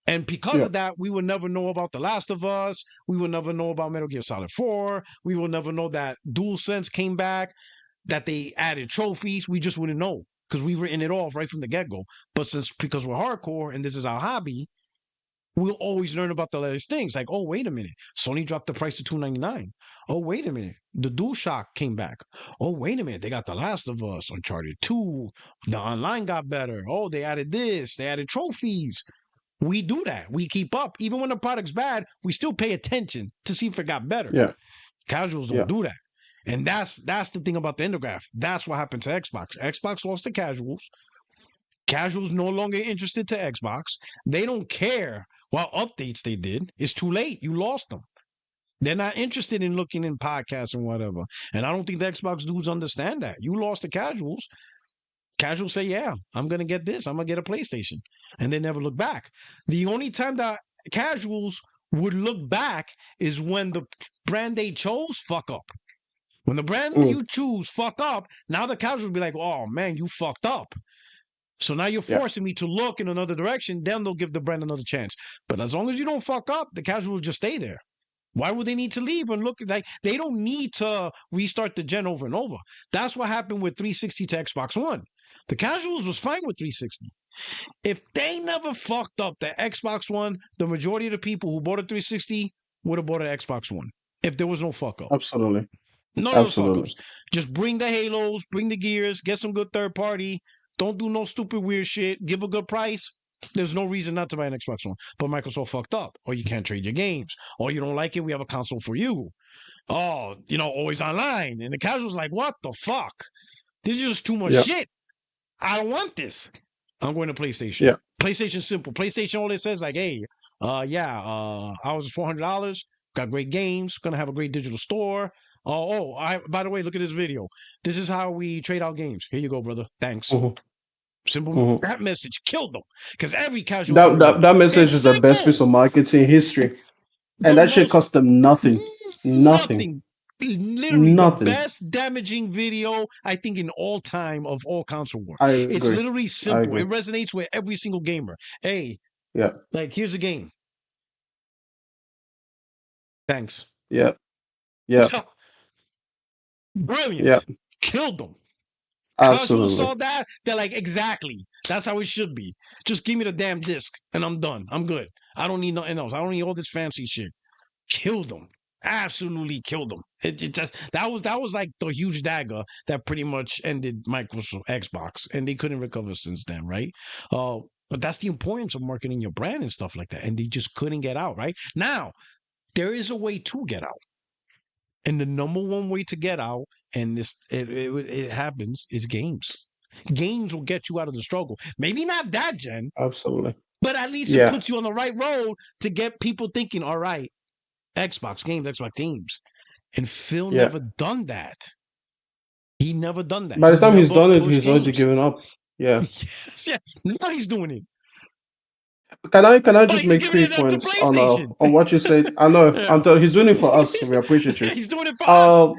And because of that, we will never know about The Last of Us. We will never know about Metal Gear Solid 4. We will never know that DualSense came back, that they added trophies. We just wouldn't know because we've written it off right from the get-go. But because we're hardcore and this is our hobby, we'll always learn about the latest things. Like, oh, wait a minute. Sony dropped the price to $299. Oh, wait a minute. The DualShock came back. Oh, wait a minute. They got The Last of Us, Uncharted 2. The online got better. Oh, they added this. They added trophies. We do that. We keep up. Even when the product's bad, we still pay attention to see if it got better. Casuals don't do that. And that's the thing about the Infograph. That's what happened to Xbox. Xbox lost to casuals. Casuals no longer interested to Xbox. They don't care what updates they did. It's too late. You lost them. They're not interested in looking in podcasts and whatever. And I don't think the Xbox dudes understand that. You lost the casuals. Casuals say, "Yeah, I'm going to get this. I'm going to get a PlayStation." And they never look back. The only time that casuals would look back is when the brand they chose fuck up. When the brand you choose fuck up, now the casuals will be like, "Oh, man, you fucked up. So now you're forcing me to look in another direction." Then they'll give the brand another chance. But as long as you don't fuck up, the casuals just stay there. Why would they need to leave and look? Like, they don't need to restart the gen over and over. That's what happened with 360 to Xbox One. The casuals was fine with 360. If they never fucked up the Xbox One, the majority of the people who bought a 360 would have bought an Xbox One. If there was no fuck up. Absolutely. No other fuck ups. Just bring the Halos, bring the Gears, get some good third party. Don't do no stupid weird shit. Give a good price. There's no reason not to buy an Xbox One. But Microsoft fucked up. Or you can't trade your games. Or you don't like it, we have a console for you. Oh, always online. And the casual's like, "What the fuck? This is just too much shit. I don't want this. I'm going to PlayStation." PlayStation simple. PlayStation, all it says like, "Hey, ours is $400. Got great games. Gonna have a great digital store. By the way, look at this video. This is how we trade out games. Here you go, brother. Thanks. Mhm. Simple. Mhm. That message killed them because every casual gamer That message it's is the best piece simple. of marketing history, and The that shit most cost them nothing. nothing. Literally the Nothing. best damaging video I think in all time of all console war. I It's agree. literally I simple. It agree. resonates with every single gamer. Hey, Yeah. like here's a game. Thanks. Yeah. Yeah. Brilliant. Yeah. Killed them. Casuals saw Absolutely. that. They're like, exactly. That's how it should be. Just give me the damn disc and I'm done. I'm good. I don't need nothing else. I don't need all this fancy shit. Killed them. Absolutely killed them. It just that was like the huge dagger that pretty much ended Microsoft Xbox, and they couldn't recover since then, right? But that's the importance of marketing your brand and stuff like that, and they just couldn't get out. Right now, there is a way to get out, and the number one way to get out, and it happens, is games. Games will get you out of the struggle. Maybe not that, Jen, Absolutely. but at least it puts you on the right road to get people thinking, all right, Xbox games. And Phil never done that. He never done that. By the time he's never done it, pushed he's already games. given up. Yeah. Yes, yeah. Now he's doing it. Can I just he's make giving 3 it up to points on PlayStation. what you said? I know. Yeah. He's doing it for us. We appreciate you. He's doing it for us.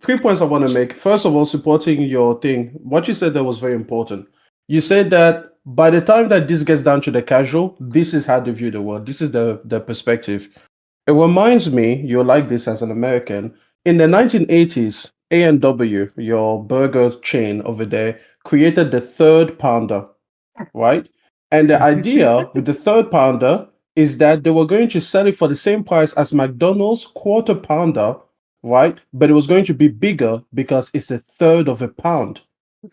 3 points I want to make. First of all, supporting your thing. What you said there was very important. You said that by the time that this gets down to the casual, this is how they view the world. This is the perspective. It reminds me, you'll like this as an American, in the 1980s, A&W, your burger chain over there, created the third pounder, right? And the idea with the third pounder is that they were going to sell it for the same price as McDonald's quarter pounder, right? But it was going to be bigger because it's a third of a pound.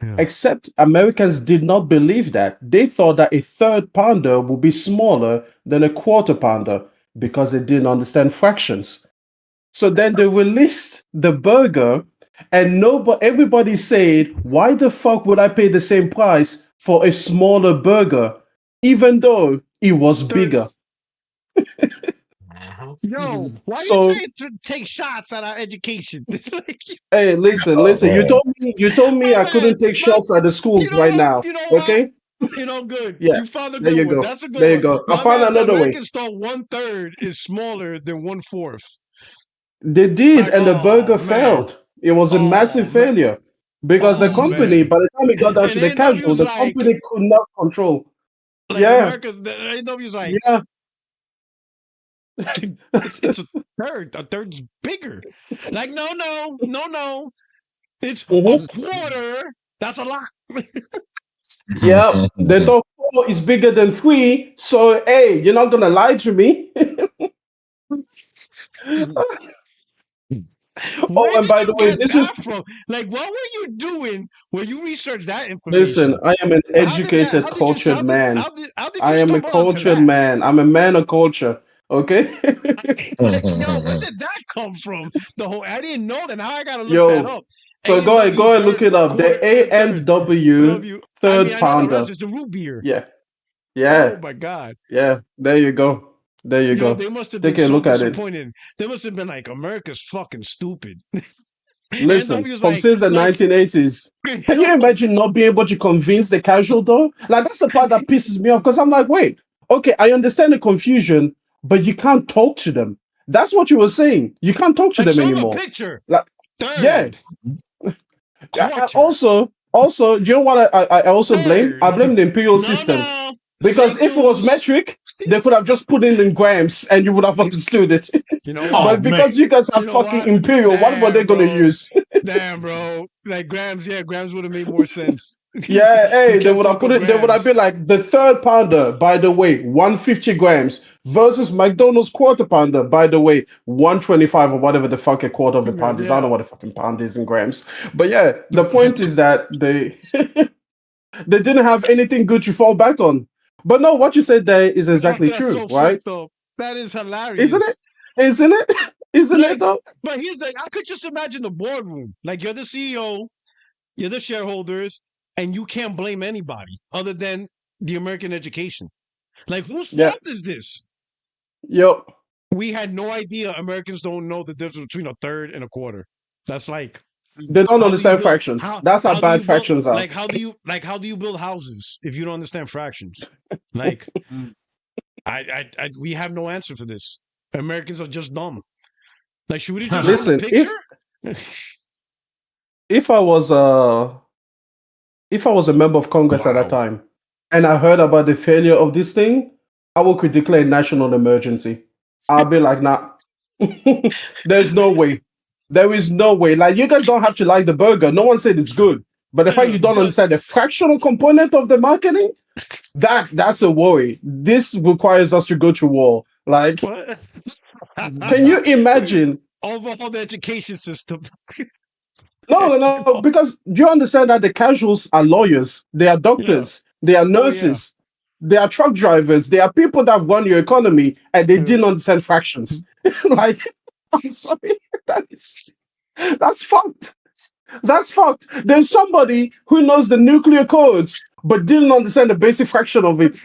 Yeah. Except Americans did not believe that. They thought that a third pounder would be smaller than a quarter pounder because they didn't understand fractions. So then they released the burger, and everybody said, why the fuck would I pay the same price for a smaller burger, even though it was bigger? Yo, why you trying to take shots at our education? Hey, listen. You told me I couldn't take shots at the schools now. Okay? Good. Yeah. You found a there you good go. one. That's a good there one. You go. My I found another way. American store 1/3 is smaller than 1/4. They did, and the burger failed. It was a massive failure because the company, by the time it got down to the casual, the company could not control. The AW's like, yeah. it's a third. A third's bigger. Like, no. It's a quarter. That's a lot. Yeah, they thought 4 is bigger than 3. So, hey, you're not gonna lie to me. And by the way, this is from. Like, what were you doing when you researched that information? Listen, I am an educated, cultured man. How did I am a cultured man. I'm a man of culture. Okay. Like, yo, where did that come from? I didn't know that. Now I gotta look that up. So go ahead, look it up. The A&W third pounder. It's the root beer. Yeah. Oh my god. Yeah. There you go. They must have been Take a look at disappointed. They must have been like, America's fucking stupid. Listen, since the 1980s, can you imagine not being able to convince the casual though? Like, that's the part that pisses me off because I'm like, wait, okay, I understand the confusion, but you can't talk to them. That's what you were saying. You can't talk to them anymore. Picture. Like, third. Yeah. Also, you know what I also blame? I blame the imperial system. Because if it was metric, they could have just put in grams and you would have understood it. But because you guys are fucking imperial, what were they going to use? Damn, bro. Like grams would have made more sense. Yeah, hey, they would have put it, they would have been like the third pounder, by the way, 150 grams versus McDonald's quarter pounder, by the way, 125 or whatever the fuck a quarter of a pound is. I don't know what a fucking pound is in grams. But yeah, the point is that they didn't have anything good to fall back on. But no, what you said there is exactly true, right? That is hilarious. Isn't it though? But here's I could just imagine the boardroom. Like, you're the CEO, you're the shareholders, and you can't blame anybody other than the American education. Like, whose Yeah. fault is this? Yep. We had no idea Americans don't know the difference between a third and a quarter. That's like They don't how do you understand build fractions. That's how do bad you build fractions are. like how do you build houses if you don't understand fractions? Like I we have no answer for this. Americans are just dumb. Like, should we just show the Listen, picture? if I was a member of Congress at that Wow. time and I heard about the failure of this thing, I could declare a national emergency. I'll be like, nah. There's no way. There is no way. Like, you guys don't have to like the burger. No one said it's good. But the fact you don't understand the fractional component of the marketing, that's a worry. This requires us to go to war. Like, can you imagine? Overhaul the education system. No, because you understand that the casuals are lawyers, they are doctors, they are nurses, they are truck drivers, they are people that run your economy, and they didn't understand fractions. Like, I'm sorry, that's fucked. That's fucked. There's somebody who knows the nuclear codes but didn't understand the basic fraction of it.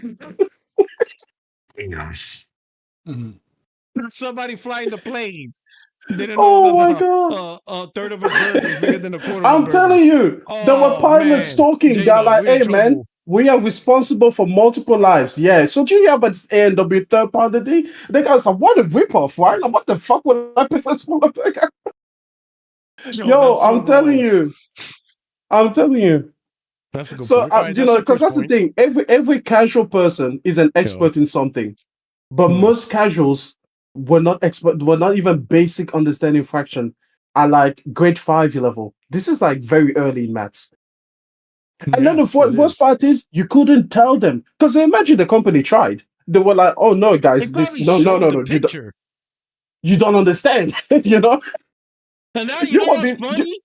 Somebody flying the plane didn't Oh know my that god! a third of a burger is bigger than a quarter of a I'm burger. telling you, there were pilots talking. They're J-Dog, like, we in "Hey, man, trouble. we are responsible for multiple lives." Yeah. So do you hear about this A&W third pounder thing? The guys like, "What a ripoff, right? Like, what the fuck would I pay for a smaller burger?" Yo, I'm telling you. That's a good So point. All right, you know, because that's the point. thing. Every casual person is an expert in something, but most casuals were not expert. Were not even basic understanding fraction at like grade 5 level. This is like very early in maths. And then the worst part is you couldn't tell them because imagine the company tried. They were like, "Oh no, guys, this no. You don't understand." You know. And now you know what's funny?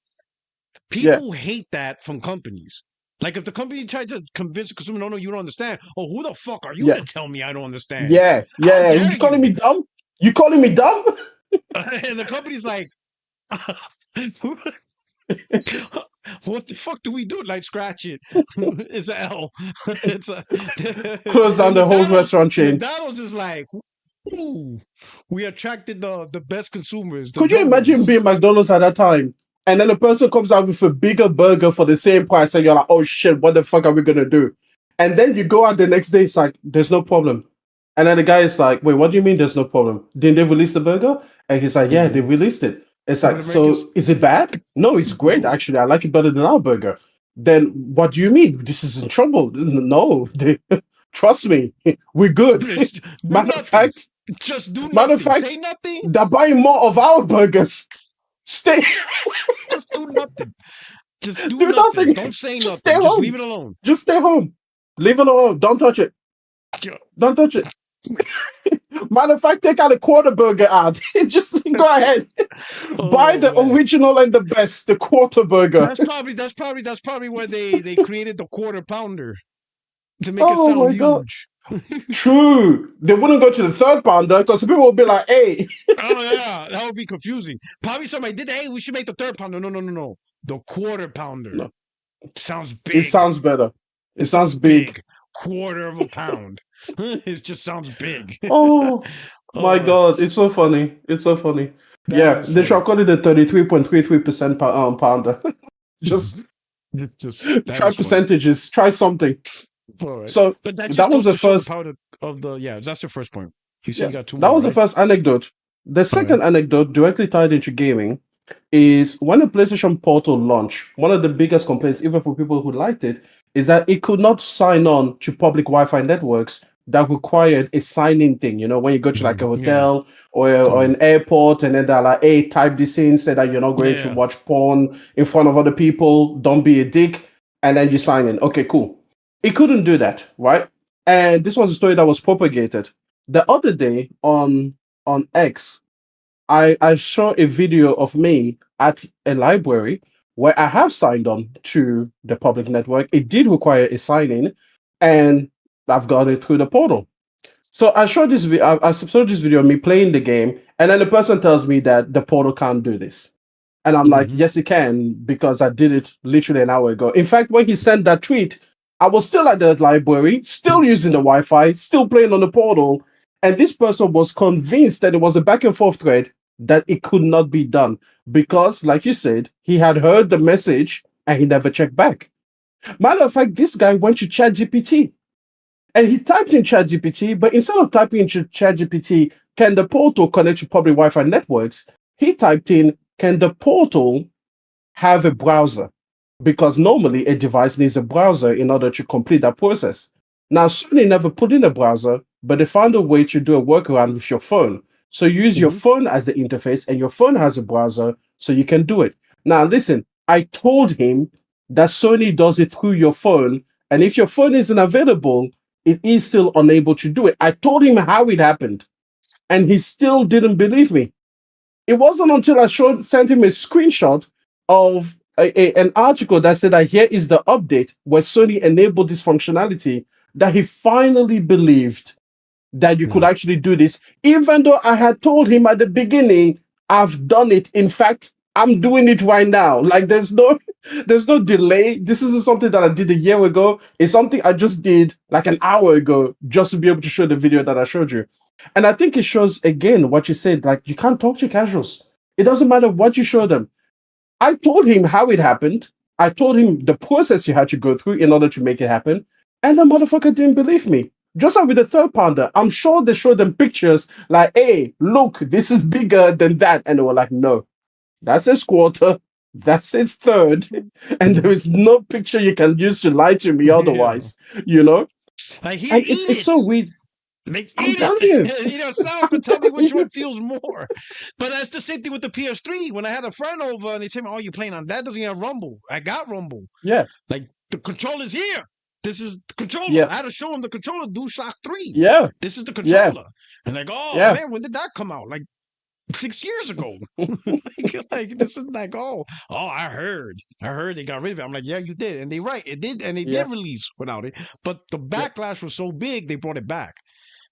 People Yeah. hate that from companies. Like, if the company tries to convince the consumer, no, you don't understand. Oh, who the fuck are you to tell me I don't understand? Yeah. You calling me dumb? You calling me dumb? And the company's like, what the fuck do we do? Like, scratch it. It's an L. It's a close down the whole restaurant chain. McDonald's is like, ooh, we attracted the best consumers. Could you imagine being McDonald's at that time? And then a person comes out with a bigger burger for the same price, and you're like, "Oh shit, what the fuck are we gonna do?" And then you go out the next day, it's like, "There's no problem." And then the guy is like, "Wait, what do you mean there's no problem? Didn't they release the burger?" And he's like, "Yeah, they released it." It's like, so is it bad? No, it's great actually. I like it better than our burger. Then what do you mean? This is in trouble? No, trust me, we're good. Matter of fact, just do nothing. Say nothing. They're buying more of our burgers. Stay. Just do nothing. Just do nothing. Don't say just nothing. Just home. leave it alone. Just stay home. Leave it alone. Don't touch it. Don't touch it. Matter of fact, take out a quarter burger ad. Just go ahead. Buy the original and the best, the quarter burger. That's probably where they created the quarter pounder to make it sound huge. True. They wouldn't go to the third pounder because people would be like, "Hey." Oh yeah, that would be confusing. Probably somebody did. Hey, we should make the third pounder. No. The quarter pounder. No. It sounds big. It sounds better. It sounds big. Quarter of a pound. It just sounds big. Oh my god, it's so funny. It's so funny. Yeah, they should call it a 33.33% pounder. just try percentages. Funny. Try something. Right. So but that was the first part of the that's the first point. You said you got two. That was the first anecdote. The second anecdote, directly tied into gaming, is when the PlayStation Portal launched. One of the biggest complaints, even for people who liked it, is that it could not sign on to public Wi-Fi networks that required a sign-in thing. You know, when you go to like a hotel or an airport, and then they're like, "Hey, type this in, say that you're not going to watch porn in front of other people. Don't be a dick," and then you sign in. Okay, cool. It couldn't do that, right? And this was a story that was propagated. The other day on X, I saw a video of me at a library where I have signed on to the public network. It did require a sign-in, and I've got it through the portal. So I showed this video. I saw this video of me playing the game, and then the person tells me that the portal can't do this. And I'm like, yes, it can, because I did it literally an hour ago. In fact, when he sent that tweet, I was still at the library, still using the Wi-Fi, still playing on the portal, and this person was convinced that it was a back and forth thread that it could not be done because, like you said, he had heard the message and he never checked back. Matter of fact, this guy went to ChatGPT and he typed in ChatGPT, but instead of typing into ChatGPT, can the portal connect to public Wi-Fi networks? He typed in, can the portal have a browser? Because normally a device needs a browser in order to complete that process. Now, Sony never put in a browser, but they found a way to do a workaround with your phone. So you use your phone as the interface, and your phone has a browser, so you can do it. Now, listen, I told him that Sony does it through your phone, and if your phone isn't available, it is still unable to do it. I told him how it happened, and he still didn't believe me. It wasn't until I sent him a screenshot of an article that said that here is the update where Sony enabled this functionality that he finally believed that you could actually do this, even though I had told him at the beginning, I've done it. In fact, I'm doing it right now. Like there's no delay. This isn't something that I did a year ago. It's something I just did like an hour ago just to be able to show the video that I showed you. And I think it shows again what you said, like you can't talk to casuals. It doesn't matter what you show them. I told him how it happened. I told him the process you had to go through in order to make it happen. And the motherfucker didn't believe me. Just like with the third pounder, I'm sure they showed them pictures like, hey, look, this is bigger than that. And they were like, no, that's his quarter. That's his third. And there is no picture you can use to lie to me otherwise, you know? Like, and it's so weird. Like, I'm telling you. Someone could tell me which one feels more. But that's the same thing with the PS3. When I had a friend over and they tell me, oh, you playing on that? Doesn't have Rumble. I got Rumble. Yeah. Like, the controller's here. This is the controller. Yeah. I had to show him the controller, DualShock 3. Yeah. This is the controller. Yeah. And like, oh, Yeah. man, when did that come out? Like, 6 years ago. like this is like, I heard they got rid of it. I'm like, yeah, you did. And they right. It did. And they did release without it. But the backlash was so big, they brought it back.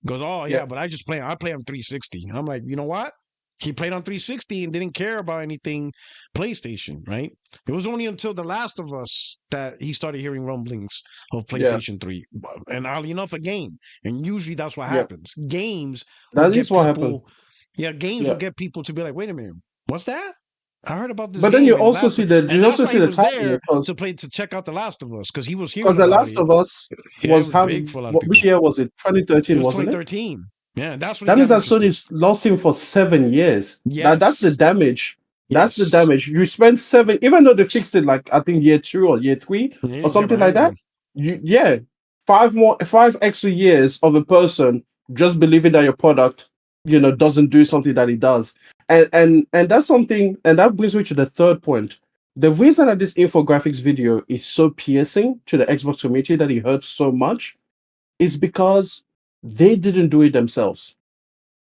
Goes, but I play on 360. I'm like, you know what? He played on 360 and didn't care about anything PlayStation, right? It was only until The Last of Us that he started hearing rumblings of PlayStation 3. And oddly enough, a game. And usually that's what happens. Games that is what happened. Yeah, games will get people to be like, wait a minute, what's that? I heard about this. But then you also see the to check out The Last of Us because he was here. Because The Last of Us was how big for a lot of people. Which year was it? 2013, wasn't it? 2013. Yeah, that's what that means that Sony lost him for 7 years. Yes. That's the damage. That's the damage. You spent 7, even though they fixed it like I think year 2 or year 3 or something like that. 5 extra years of a person just believing that your product, doesn't do something that it does. And that's something, and that brings me to the third point. The reason that this infographics video is so piercing to the Xbox community, that it hurts so much, is because they didn't do it themselves.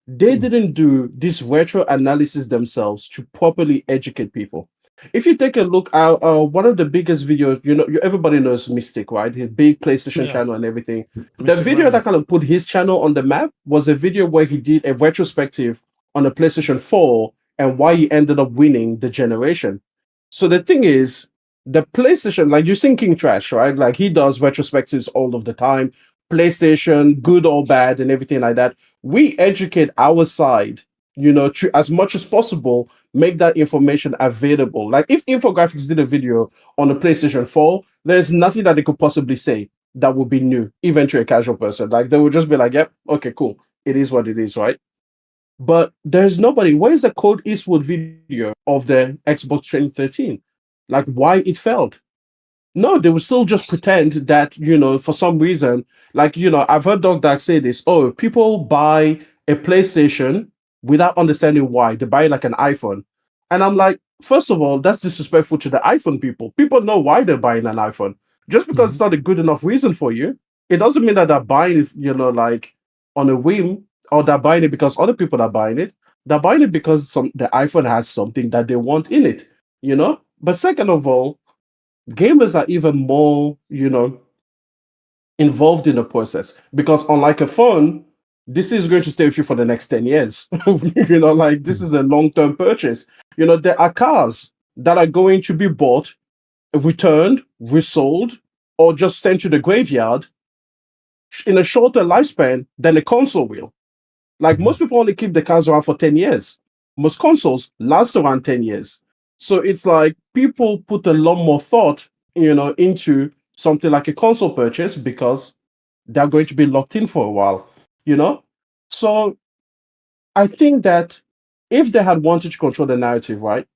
They didn't do this retro analysis themselves to properly educate people. If you take a look at one of the biggest videos, everybody knows Mystic, right? His big PlayStation channel and everything. The video that kind of put his channel on the map was a video where he did a retrospective on the PlayStation 4 and why he ended up winning the generation. So the thing is, the PlayStation, like you're seeing King Trash, right? Like he does retrospectives all of the time. PlayStation, good or bad, and everything like that. We educate our side, to as much as possible, make that information available. Like if Infographics did a video on the PlayStation 4, there's nothing that they could possibly say that would be new, even to a casual person. Like they would just be like, yep, okay, cool. It is what it is, right? But there's nobody. Where's the Code Eastwood video of the Xbox 2013? Like why it failed? No, they would still just pretend that, for some reason, like, I've heard Dog Dark say this, people buy a PlayStation without understanding why. They buy like an iPhone. And I'm like, first of all, that's disrespectful to the iPhone people. People know why they're buying an iPhone. Just because it's not a good enough reason for you, it doesn't mean that they're buying it, like on a whim, or they're buying it because other people are buying it. They're buying it because the iPhone has something that they want in it, But second of all, gamers are even more, involved in the process, because unlike a phone, this is going to stay with you for the next 10 years. Like this is a long-term purchase. There are cars that are going to be bought, returned, resold, or just sent to the graveyard in a shorter lifespan than a console will. Like most people only keep the cars around for 10 years. Most consoles last around 10 years. So it's like people put a lot more thought, into something like a console purchase because they're going to be locked in for a while, you know? So I think that if they had wanted to control the narrative, right,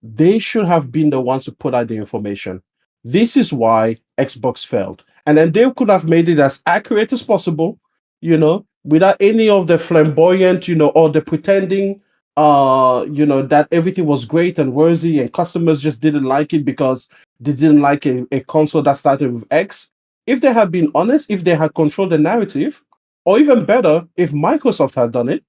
they should have been the ones to put out the information. This is why Xbox failed. And then they could have made it as accurate as possible, without any of the flamboyant, or the pretending, that everything was great and rosy and customers just didn't like it because they didn't like a console that started with X. If they had been honest, if they had controlled the narrative, or even better, if Microsoft had done it,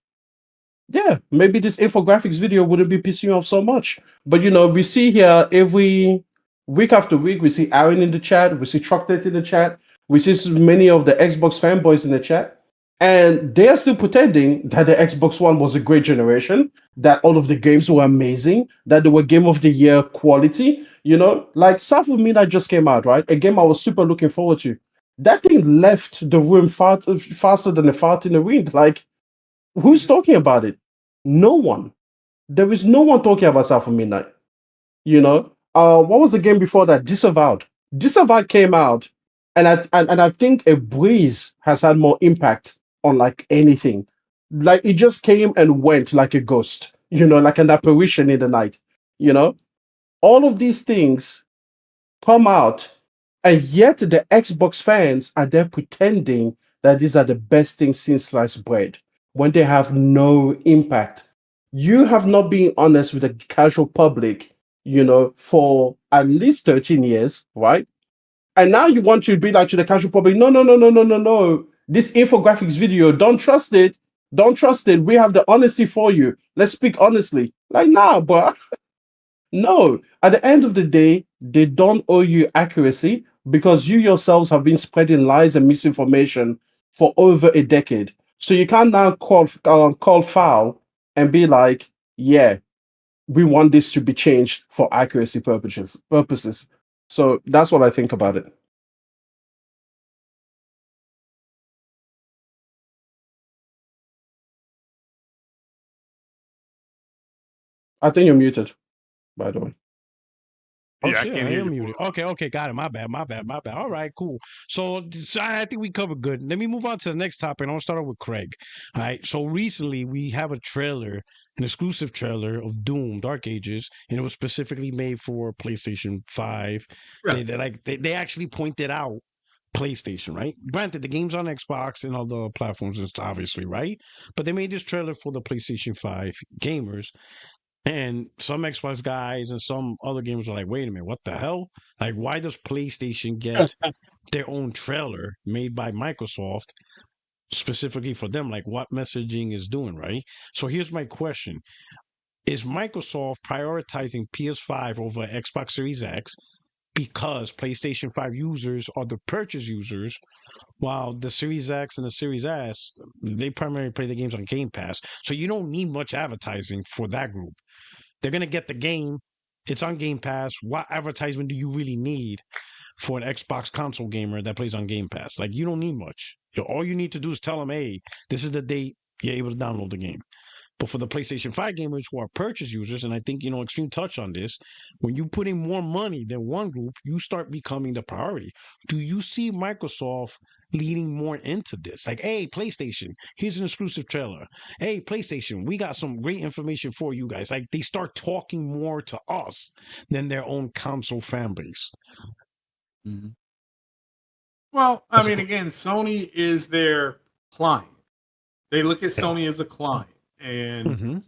yeah, maybe this infographics video wouldn't be pissing you off so much. But we see here every week after week, we see Aaron in the chat, we see Trucknet in the chat, we see so many of the Xbox fanboys in the chat, and they are still pretending that the Xbox One was a great generation, that all of the games were amazing, that they were Game of the Year quality. Like South of Midnight just came out, right? A game I was super looking forward to. That thing left the room faster than a fart in the wind. Like, who's talking about it? No one. There is no one talking about South of Midnight. What was the game before that? Disavowed. Disavowed came out, and I think a breeze has had more impact on like anything. Like it just came and went like a ghost. Like an apparition in the night. All of these things come out, and yet the Xbox fans are there pretending that these are the best things since sliced bread when they have no impact. You have not been honest with the casual public, for at least 13 years, right? And now you want to be like to the casual public, no, no, no, no, no, no, no. This infographics video, don't trust it. Don't trust it. We have the honesty for you. Let's speak honestly. Like, nah, bro. No, at the end of the day, they don't owe you accuracy because you yourselves have been spreading lies and misinformation for over a decade. So you can't now call foul and be like, yeah, we want this to be changed for accuracy purposes. So that's what I think about it. I think you're muted, by the way. Oh, Yeah, I shit, can't I hear am you. muted. Okay, got it. My bad. All right, cool. So I think we covered good. Let me move on to the next topic. And I'll start off with Craig. All right. So recently we have a trailer, an exclusive trailer of Doom Dark Ages, and it was specifically made for PlayStation 5. Right. They actually pointed out PlayStation, right? Granted, the game's on Xbox and other platforms, it's obviously, right? But they made this trailer for the PlayStation 5 gamers. And some Xbox guys and some other gamers are like, wait a minute, what the hell? Like, why does PlayStation get their own trailer made by Microsoft specifically for them? Like, what messaging is doing, right? So here's my question. Is Microsoft prioritizing PS5 over Xbox Series X because PlayStation 5 users are the purchase users, while the Series X and the Series S, they primarily play the games on Game Pass. So you don't need much advertising for that group. They're going to get the game. It's on Game Pass. What advertisement do you really need for an Xbox console gamer that plays on Game Pass? Like, you don't need much. All you need to do is tell them, hey, this is the date you're able to download the game. But for the PlayStation 5 gamers who are purchase users, and I think, Extreme touched on this, when you put in more money than one group, you start becoming the priority. Do you see Microsoft leading more into this? Like, hey, PlayStation, here's an exclusive trailer. Hey, PlayStation, we got some great information for you guys. Like, they start talking more to us than their own console fan base. Mm-hmm. Well, I mean, again, Sony is their client. They look at Sony as a client. And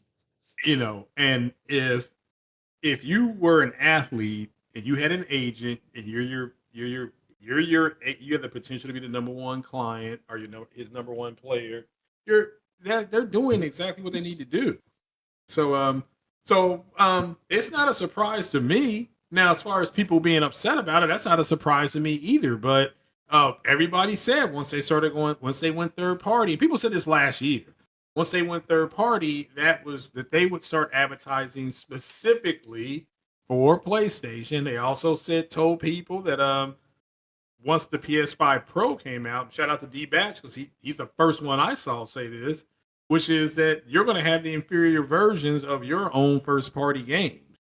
and if you were an athlete and you had an agent and you have the potential to be the number one client or his number one player, they're doing exactly what they need to do. So it's not a surprise to me. Now, as far as people being upset about it, that's not a surprise to me either. But everybody said once they went third party, people said this last year. Once they went third party, that they would start advertising specifically for PlayStation. They also told people that once the PS5 Pro came out, shout out to D-Batch because he's the first one I saw say this, which is that you're going to have the inferior versions of your own first-party games.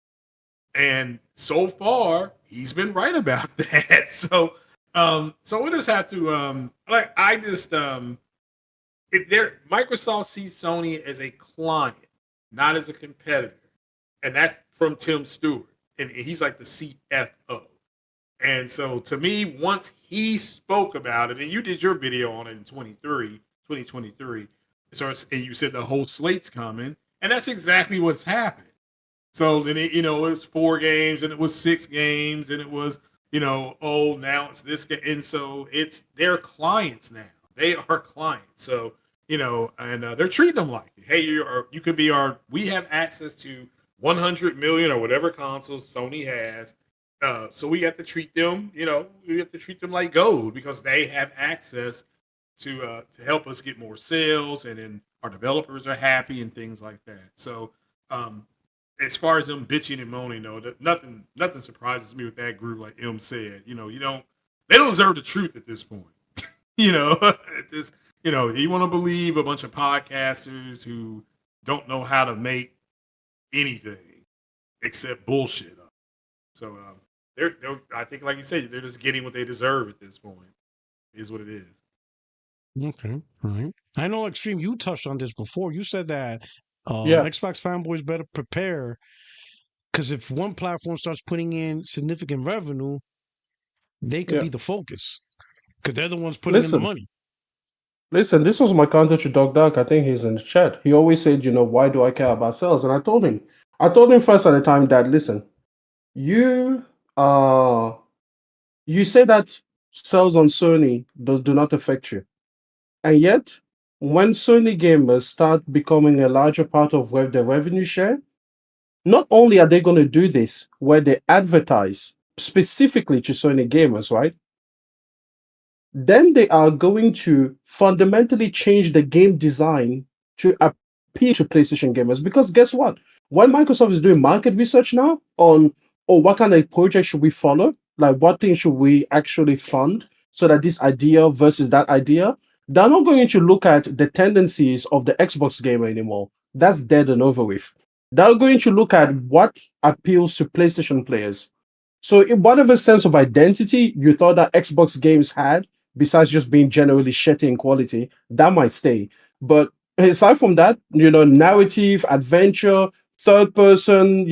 And so far, he's been right about that. So we just have to Microsoft sees Sony as a client, not as a competitor, and that's from Tim Stewart, and he's like the CFO. And so to me, once he spoke about it, and you did your video on it in 2023, so and you said the whole slate's coming, and that's exactly what's happened. So then it was 4 games, and it was 6 games, and it was now it's this game, and so it's their clients now. They are clients, so and they're treating them like, hey, you could be we have access to 100 million or whatever consoles Sony has. So we have to treat them, like gold because they have access to help us get more sales, and then our developers are happy and things like that. So as far as them bitching and moaning, nothing surprises me with that group. Like M said, they don't deserve the truth at this point. You want to believe a bunch of podcasters who don't know how to make anything except bullshit up. So they're I think, like you said, they're just getting what they deserve at this point. Is what it is. Okay, all right. I know, Extreme, you touched on this before. You said that Yeah. Xbox fanboys better prepare, because if one platform starts putting in significant revenue, they could be the focus, because they're the ones putting in the money. Listen, this was my counter to Dog Dark. I think he's in the chat. He always said, why do I care about sales? And I told him first at the time that, listen, you say that sales on Sony do not affect you. And yet, when Sony gamers start becoming a larger part of their revenue share, not only are they going to do this where they advertise specifically to Sony gamers, right? Then they are going to fundamentally change the game design to appeal to PlayStation gamers. Because guess what? When Microsoft is doing market research now on, what kind of project should we follow? Like, what things should we actually fund so that this idea versus that idea? They're not going to look at the tendencies of the Xbox gamer anymore. That's dead and over with. They're going to look at what appeals to PlayStation players. So in whatever sense of identity you thought that Xbox games had, besides just being generally shitty in quality, that might stay. But aside from that, narrative, adventure, third person,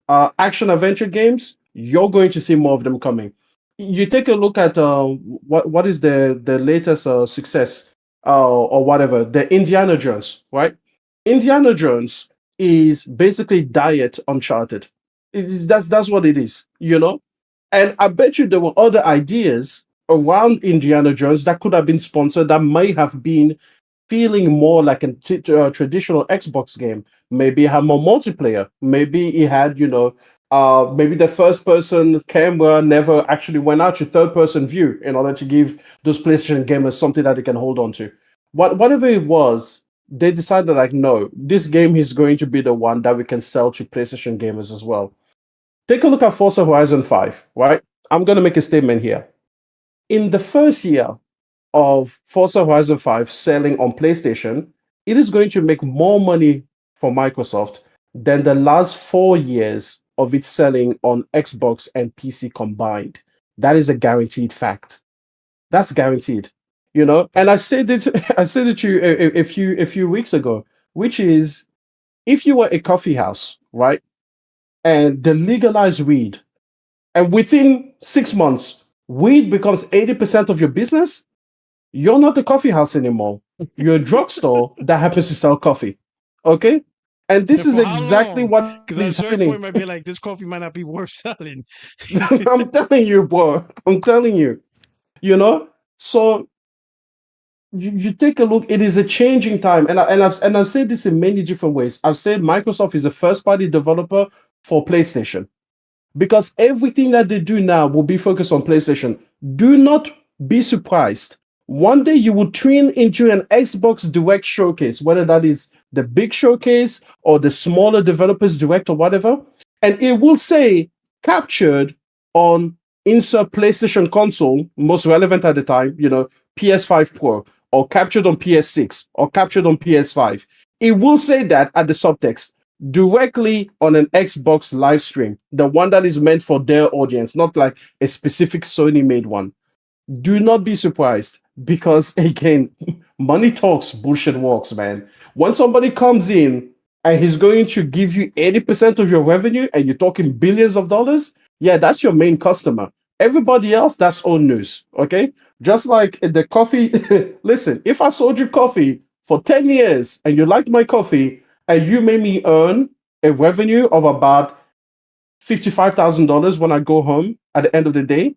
action adventure games, you're going to see more of them coming. You take a look at what is the latest success or whatever, the Indiana Jones, right? Indiana Jones is basically Diet Uncharted. That's what it is, And I bet you there were other ideas around Indiana Jones that could have been sponsored that may have been feeling more like a traditional Xbox game. Maybe it had more multiplayer. Maybe it had, maybe the first person camera never actually went out to third person view in order to give those PlayStation gamers something that they can hold on to. Whatever it was, they decided like, no, this game is going to be the one that we can sell to PlayStation gamers as well. Take a look at Forza Horizon 5, right? I'm going to make a statement here. In the first year of Forza Horizon 5 selling on PlayStation, it is going to make more money for Microsoft than the last 4 years of it selling on Xbox and PC combined. That is a guaranteed fact. That's guaranteed. And I said it to you a few weeks ago, which is, if you were a coffee house, right, and they legalize weed, and within 6 months, weed becomes 80% of your business, you're not a coffee house anymore. You're a drugstore that happens to sell coffee. Okay? And this is exactly what Because at a is certain happening. point, might be like, this coffee might not be worth selling. I'm telling you, bro. I'm telling you. So you take a look. It is a changing time, and I've said this in many different ways. I've said Microsoft is a first-party developer for PlayStation, because everything that they do now will be focused on PlayStation. Do not be surprised. One day you will tune into an Xbox Direct showcase, whether that is the big showcase or the smaller developers direct or whatever, and it will say captured on insert PlayStation console, most relevant at the time, PS5 Pro, or captured on PS6, or captured on PS5. It will say that at the subtext directly on an Xbox live stream, the one that is meant for their audience, not like a specific Sony made one. Do not be surprised because, again, money talks, bullshit walks, man. When somebody comes in and he's going to give you 80% of your revenue and you're talking billions of dollars, yeah, that's your main customer. Everybody else, that's old news, okay? Just like the coffee. Listen, if I sold you coffee for 10 years and you liked my coffee and you made me earn a revenue of about $55,000 when I go home at the end of the day,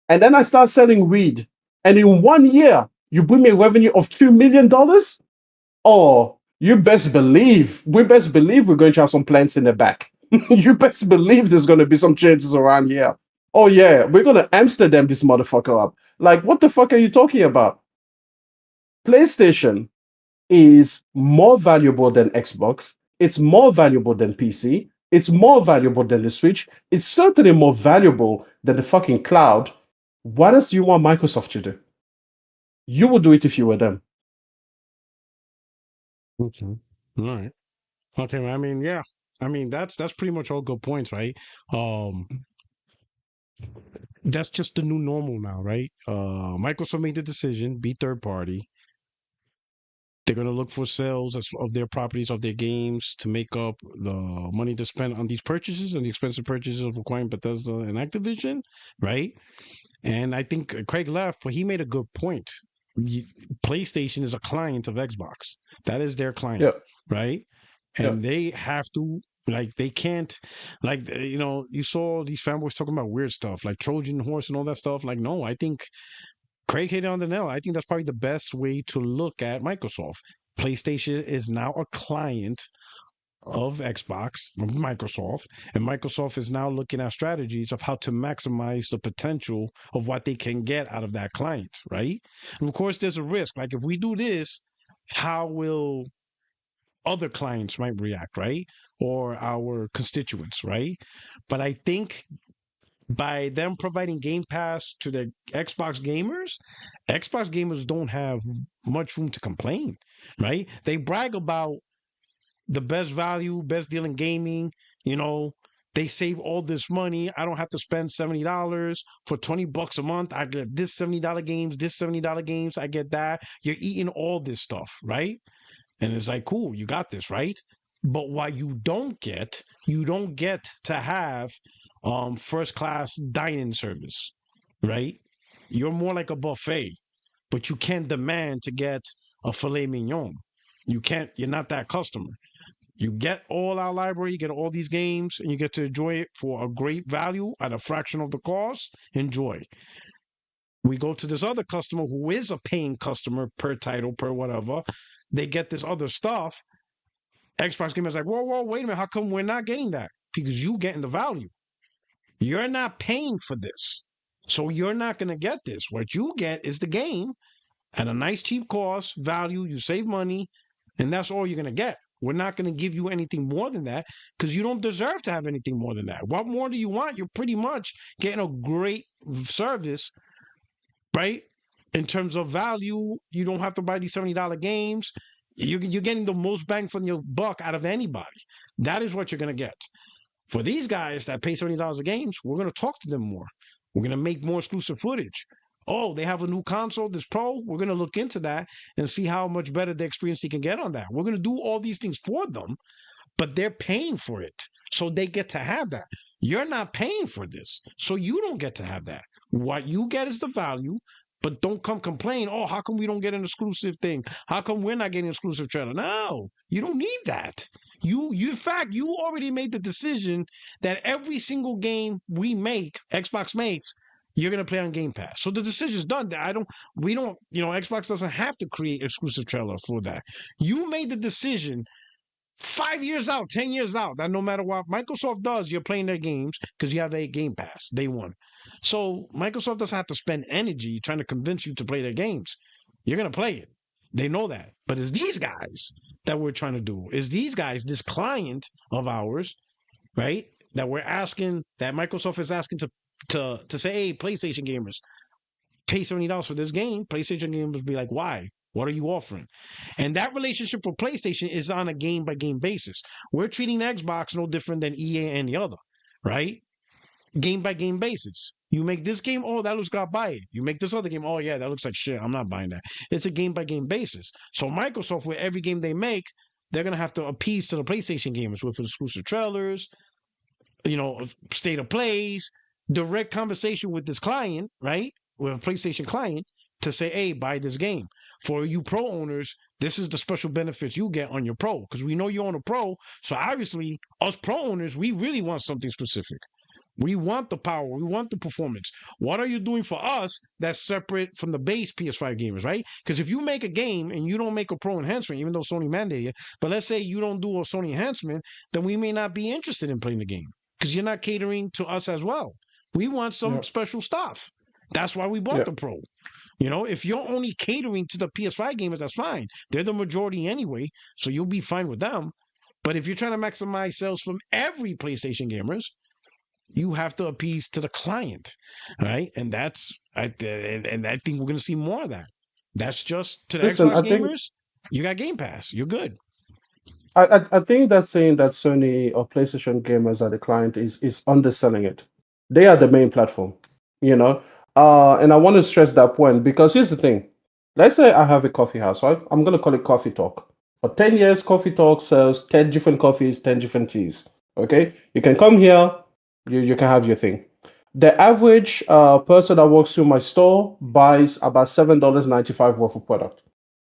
and then I start selling weed, and in 1 year, you bring me a revenue of $2 million, oh, we best believe we're going to have some plants in the back. You best believe there's going to be some changes around here. Oh, yeah, we're going to Amsterdam this motherfucker up. Like, what the fuck are you talking about? PlayStation is more valuable than Xbox. It's more valuable than PC. It's more valuable than the Switch. It's certainly more valuable than the fucking cloud. What else do you want Microsoft to do? You would do it if you were them. Okay. All right. Okay. I mean, yeah. I mean, that's pretty much all good points, right? That's just the new normal now, right? Microsoft made the decision, be third party. They're going to look for sales of their properties, of their games, to make up the money to spend on these purchases and the expensive purchases of acquiring Bethesda and Activision, right? And I think Craig left, but he made a good point. PlayStation is a client of Xbox. That is their client, right? And they have to, like, they can't, like, you saw these fanboys talking about weird stuff, like Trojan horse and all that stuff. Like, no, I think Craig hit it on the nail. I think that's probably the best way to look at Microsoft. PlayStation is now a client of Xbox, of Microsoft, and Microsoft is now looking at strategies of how to maximize the potential of what they can get out of that client, right? And of course, there's a risk. Like, if we do this, how will other clients might react, right? Or our constituents, right? But I think by them providing Game Pass to the Xbox gamers don't have much room to complain, right? They brag about the best value, best deal in gaming. They save all this money. I don't have to spend $70 for $20 a month. I get this $70 games, this $70 games. I get that. You're eating all this stuff, right? And it's like, cool, you got this, right? But what you don't get to have first class dining service, right? You're more like a buffet, but you can't demand to get a filet mignon. You're not that customer. You get all our library, you get all these games, and you get to enjoy it for a great value at a fraction of the cost. Enjoy. We go to this other customer who is a paying customer per title, per whatever. They get this other stuff. Xbox gamers like, whoa, wait a minute. How come we're not getting that? Because you getting the value. You're not paying for this. So you're not going to get this. What you get is the game at a nice cheap cost, value, you save money, and that's all you're going to get. We're not going to give you anything more than that because you don't deserve to have anything more than that. What more do you want? You're pretty much getting a great service, right? In terms of value, you don't have to buy these $70 games. You're getting the most bang for your buck out of anybody. That is what you're going to get. For these guys that pay $70 a games, we're going to talk to them more. We're going to make more exclusive footage. Oh, they have a new console, this Pro. We're going to look into that and see how much better the experience they can get on that. We're going to do all these things for them, but they're paying for it. So they get to have that. You're not paying for this. So you don't get to have that. What you get is the value, but don't come complain. Oh, how come we don't get an exclusive thing? How come we're not getting an exclusive trailer? No, you don't need that. In fact, you already made the decision that every single game we make, Xbox makes, you're going to play on Game Pass. So the decision's done. Xbox doesn't have to create exclusive trailer for that. You made the decision 5 years out, 10 years out, that no matter what Microsoft does, you're playing their games because you have a Game Pass, day one. So Microsoft doesn't have to spend energy trying to convince you to play their games. You're going to play it. They know that. But it's these guys that we're trying to do. It's these guys, this client of ours, right, that Microsoft is asking to to say, hey, PlayStation gamers, pay $70 for this game. PlayStation gamers be like, why? What are you offering? And that relationship with PlayStation is on a game by game basis. We're treating Xbox no different than EA and the other, right? Game by game basis. You make this game, oh, that looks good, I'll buy it. You make this other game, oh yeah, that looks like shit, I'm not buying that. It's a game by game basis. So Microsoft, with every game they make, they're gonna have to appease to the PlayStation gamers with exclusive trailers, state of plays, direct conversation with this client, right? With a PlayStation client to say, hey, buy this game. For you pro owners, this is the special benefits you get on your pro. Because we know you own a pro. So obviously, us pro owners, we really want something specific. We want the power. We want the performance. What are you doing for us that's separate from the base PS5 gamers, right? Because if you make a game and you don't make a pro enhancement, even though Sony mandated it, but let's say you don't do a Sony enhancement, then we may not be interested in playing the game because you're not catering to us as well. We want some special stuff. That's why we bought the Pro. If you're only catering to the PS5 gamers, that's fine. They're the majority anyway, so you'll be fine with them. But if you're trying to maximize sales from every PlayStation gamers, you have to appease to the client, right? And I think we're going to see more of that. That's just to the Xbox gamers. You got Game Pass. You're good. I think that saying that Sony or PlayStation gamers are the client is underselling it. They are the main platform, and I want to stress that point because here's the thing. Let's say I have a coffee house, right? I'm going to call it Coffee Talk. For 10 years, Coffee Talk sells 10 different coffees, 10 different teas. Okay? You can come here, you can have your thing. The average person that walks through my store buys about $7.95 worth of product.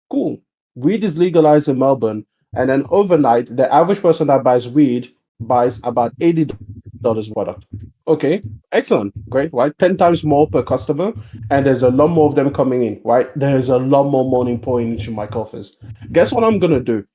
Cool. Weed is legalized in Melbourne, and then overnight, the average person that buys weed buys about $80 product. Okay, excellent, great, right? 10 times more per customer, and there's a lot more of them coming in, right? There's a lot more money pouring into my coffers. Guess what I'm gonna do?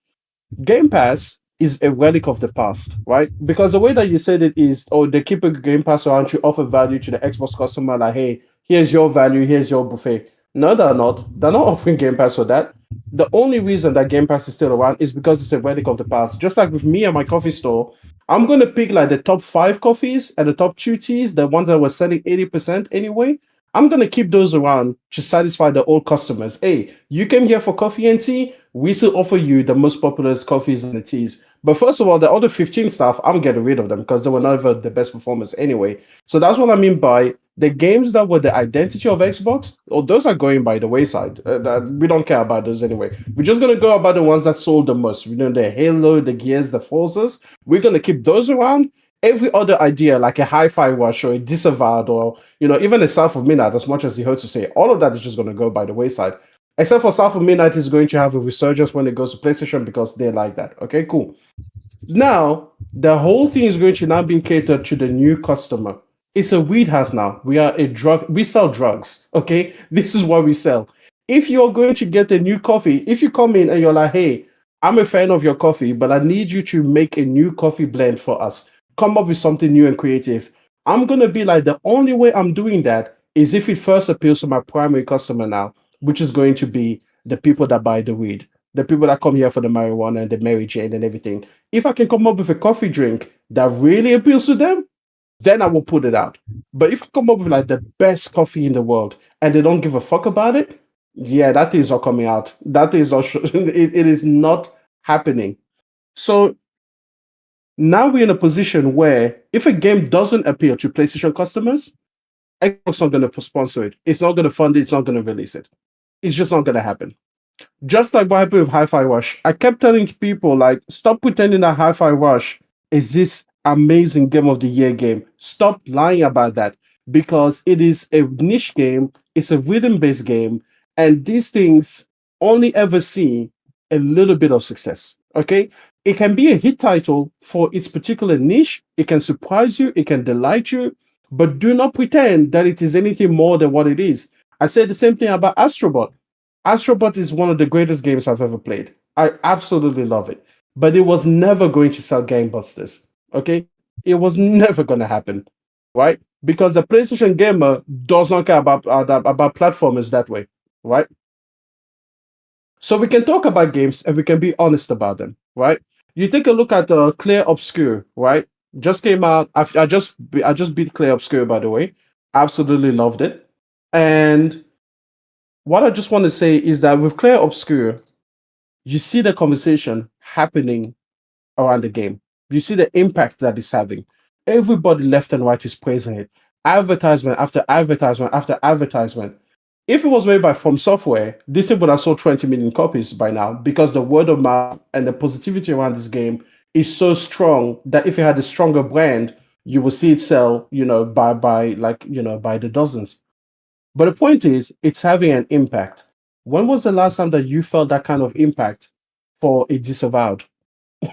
Game Pass is a relic of the past, right? Because the way that you said it is, they keep a Game Pass around to offer value to the Xbox customer, like, hey, here's your value, here's your buffet. No, they're not. They're not offering Game Pass for that. The only reason that Game Pass is still around is because it's a relic of the past. Just like with me and my coffee store, I'm going to pick like the top 5 coffees and the top 2 teas, the ones that were selling 80% anyway. I'm going to keep those around to satisfy the old customers. Hey, you came here for coffee and tea. We still offer you the most popular coffees and the teas. But first of all, the other 15 stuff, I'm getting rid of them because they were never the best performers anyway. So that's what I mean by the games that were the identity of Xbox, those are going by the wayside. We don't care about those anyway. We're just going to go about the ones that sold the most. The Halo, the Gears, the Forzas. We're going to keep those around. Every other idea, like a Hi-Fi Rush or a Disavowed or, even a South of Midnight, as much as you heard to say, all of that is just going to go by the wayside. Except for South of Midnight is going to have a resurgence when it goes to PlayStation because they like that. Okay, cool. Now, the whole thing is going to now be catered to the new customer. It's a weed house now. We are a drug. We sell drugs. Okay, this is what we sell. If you're going to get a new coffee, if you come in and you're like, hey, I'm a fan of your coffee, but I need you to make a new coffee blend for us. Come up with something new and creative. I'm going to be like, the only way I'm doing that is if it first appeals to my primary customer now, which is going to be the people that buy the weed, the people that come here for the marijuana and the Mary Jane and everything. If I can come up with a coffee drink that really appeals to them, then I will put it out. But if I come up with like the best coffee in the world and they don't give a fuck about it, yeah, that is not coming out. That is not, it is not happening. So now we're in a position where if a game doesn't appeal to PlayStation customers, Xbox not going to sponsor it. It's not going to fund it. It's not going to release it. It's just not going to happen. Just like what happened with Hi-Fi Rush. I kept telling people, like, stop pretending that Hi-Fi Rush is this amazing Game of the Year game. Stop lying about that because it is a niche game. It's a rhythm-based game. And these things only ever see a little bit of success. Okay? It can be a hit title for its particular niche. It can surprise you. It can delight you. But do not pretend that it is anything more than what it is. I said the same thing about Astrobot. Astrobot is one of the greatest games I've ever played. I absolutely love it. But it was never going to sell gangbusters. Okay? It was never going to happen. Right? Because the PlayStation gamer does not care about platformers that way. Right? So we can talk about games and we can be honest about them. Right? You take a look at Clear Obscure. Right? Just came out. I just beat Clear Obscure, by the way. Absolutely loved it. And what I just want to say is that with Clear Obscure, you see the conversation happening around the game. You see the impact that it's having. Everybody left and right is praising it. Advertisement after advertisement after advertisement. If it was made by From Software, this thing would have sold 20 million copies by now because the word of mouth and the positivity around this game is so strong that if it had a stronger brand, you will see it sell, by the dozens. But the point is, it's having an impact. When was the last time that you felt that kind of impact for a Disavowed?